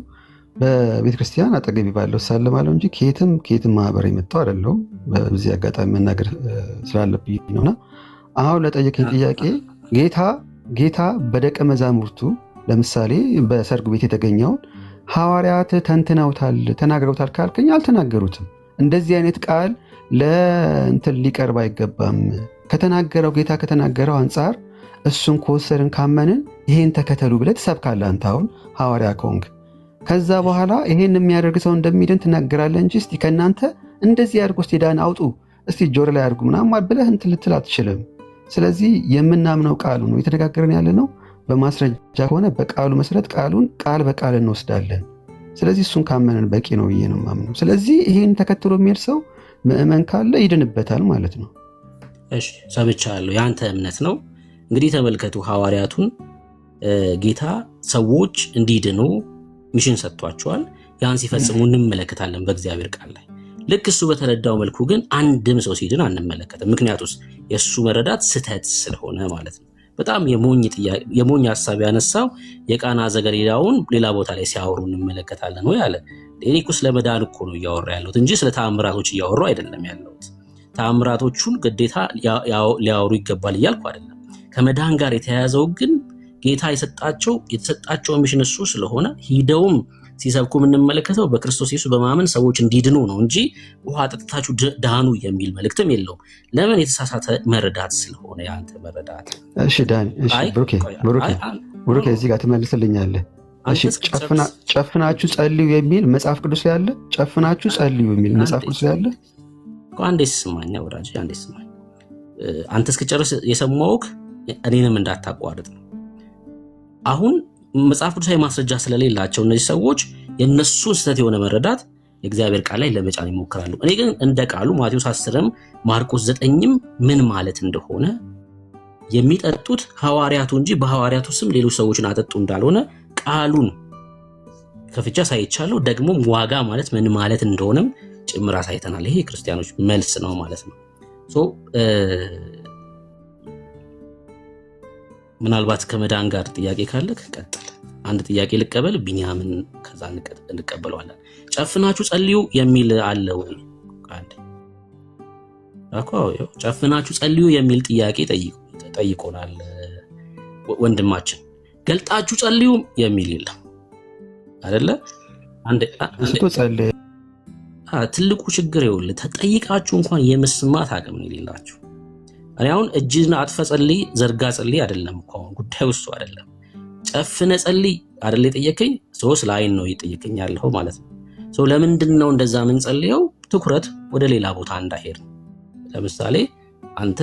በቤተ ክርስቲያን አጠገቢ ባለው ሳለማለሁ እንጂ ከየትም ማህበር የመጣው አይደለሁም። በዚህ አጋጣሚ መናገር ስላለብኝ ነውና አሁን ለጠየቀኝ ጥያቄ ጌታ በደቀ መዛሙርቱ ለምሳሌ በሰርጉ ቤት የተገኘውን ሐዋርያት ተናግረውታል ካልከኝ አልተናገሩትም። እንደዚህ አይነት ቃል ለእንትን ሊቀርብ አይገባም። ጌታ ከተናገረው አንጻር እሱን ከወሰድን ካመንን ይሄን ተከተሉ ብለህ ትሰብካለህ አንተ አሁን ሐዋርያ ከሆንክ። ከዛ በኋላ ይሄን የሚያደርግ ሰው እንደሚድን ትናገራለህ እንጂ እስቲ ከእናንተ እንደዚህ አድርጎ እስቲ ዳን አውጡ እስቲ ጆሮ ላይ አድርጉ ምናምን ብለህ እንትን ልትል አትችልም። ስለዚህ የምናምነው ቃሉ ነው። የተነጋገርን ያለ ነው በማስረጃ ከሆነ በቃሉ መሰረት ቃሉን ቃል በቃል እንወስዳለን። ስለዚህ እሱን ካመንን በቂ ነው ብዬ ነው የማምነው። ስለዚህ ይሄን ተከትሎ የሚሄድ ሰው ምዕመን ካለ ይድንበታል ማለት ነው። እሺ ሰምቻለሁ፣ ያንተ እምነት ነው። እንግዲህ ተመልከቱ፣ ሐዋርያቱን ጌታ ሰዎች እንዲድኑ ሚሽን ሰጥቷቸዋል። ያን ሲፈጽሙ እንመለከታለን በእግዚአብሔር ቃል ላይ። ልክ እሱ በተረዳው መልኩ ግን አንድም ሰው ሲድን አንመለከትም። ምክንያቱስ የእሱ መረዳት ስህተት ስለሆነ ማለት ነው። በጣም የሞኝ ሀሳብ ያነሳው የቃና ዘገሊላውን ሌላ ቦታ ላይ ሲያወሩ እንመለከታለን ወይ አለ። እኔ እኮ ስለ መዳን እኮ ነው እያወራ ያለሁት እንጂ ስለ ተአምራቶች እያወሩ አይደለም ያለሁት። ተአምራቶቹን ግዴታ ሊያወሩ ይገባል እያልኩ አይደለም። ከመዳን ጋር የተያያዘው ግን ጌታ የተሰጣቸው ሚሽን እሱ ስለሆነ ሂደውም ሲሰብኩ የምንመለከተው በክርስቶስ ኢየሱስ በማመን ሰዎች እንዲድኑ ነው እንጂ ውሃ ጠጥታችሁ ዳኑ የሚል መልእክትም የለውም። ለምን? የተሳሳተ መረዳት ስለሆነ ያንተ መረዳት። እሺ ዳን፣ እሺ ብሩኬ እዚህ ጋር ትመልስልኛለህ። እሺ ጨፍናችሁ ጸልዩ የሚል መጽሐፍ ቅዱስ ላይ አለ? ጨፍናችሁ ጸልዩ የሚል መጽሐፍ ቅዱስ ላይ አለ? አንዴ ስማኝ ወዳጅ፣ አንዴ ስማኝ። አንተ እስክጨርስ የሰማሁህ እኔንም እንዳታቋርጥ ነው። አሁን መጽሐፍ ቅዱሳዊ ማስረጃ ስለሌላቸው እነዚህ ሰዎች የነሱን ስህተት የሆነ መረዳት የእግዚአብሔር ቃል ላይ ለመጫን ይሞክራሉ። እኔ ግን እንደ ቃሉ ማቴዎስ 10ም ማርቆስ 9ም ምን ማለት እንደሆነ የሚጠጡት ሐዋርያቱ እንጂ በሐዋርያቱ ስም ሌሎች ሰዎችን አጠጡ እንዳልሆነ ቃሉን ከፍቻ ሳይቻለው ደግሞ ዋጋ ማለት ምን ማለት እንደሆነም ጭምር አሳይተናል። ይሄ ክርስቲያኖች መልስ ነው ማለት ነው። ምናልባት ከመዳን ጋር ጥያቄ ካለ ቀጥል። አንድ ጥያቄ ልቀበል፣ ቢንያምን ከዛ እንቀበለዋለን። ጨፍናችሁ ጸልዩ የሚል አለ ወይ? ጨፍናችሁ ጸልዩ የሚል ጥያቄ ጠይቆናል ወንድማችን። ገልጣችሁ ጸልዩ የሚል የለም አይደለ? ትልቁ ችግር ይኸውልህ ተጠይቃችሁ እንኳን የመስማት አቅም ነው የሌላችሁ። እኔ አሁን እጅህን አጥፈ ጸልይ ዘርጋ ጸልይ አይደለም እኮ አሁን ጉዳዩ እሱ አይደለም። ጨፍነ ጸልይ አይደል የጠየቀኝ ሶስ ላይን ነው እየጠየቀኝ ያለው ማለት ነው። ለምንድን ነው እንደዛ ምን ጸልየው ትኩረት ወደ ሌላ ቦታ እንዳይሄድ። ለምሳሌ አንተ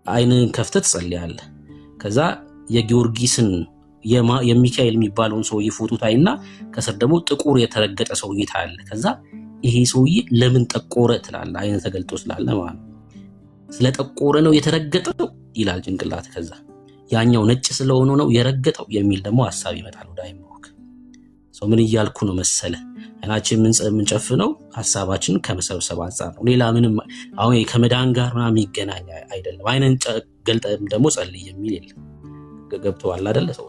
አይንን ከፍተህ ትጸልያለህ። ከዛ የጊዮርጊስን የሚካኤል የሚባለውን ሰውዬ ፎቶ ታይና ከስር ደግሞ ጥቁር የተረገጠ ሰውዬ ታያለህ። ከዛ ይሄ ሰውዬ ለምን ጠቆረ ትላለህ። አይን ተገልጦ ስላለ ማለት ነው። ስለጠቆረ ነው የተረገጠው ይላል ጭንቅላት። ከዛ ያኛው ነጭ ስለሆነ ነው የረገጠው የሚል ደግሞ ሐሳብ ይመጣል ወደ አይምሮክ። ምን እያልኩ ነው መሰለ? አይናችን የምንጨፍነው ሐሳባችንን ከመሰብሰብ አንፃር ነው። ሌላ ምንም አሁን ከመዳን ጋር ምናምን ይገናኝ አይደለም። አይንን ገልጠም ደግሞ ጸልይ የሚል የለም። ገብቶሃል አይደለ ሰው?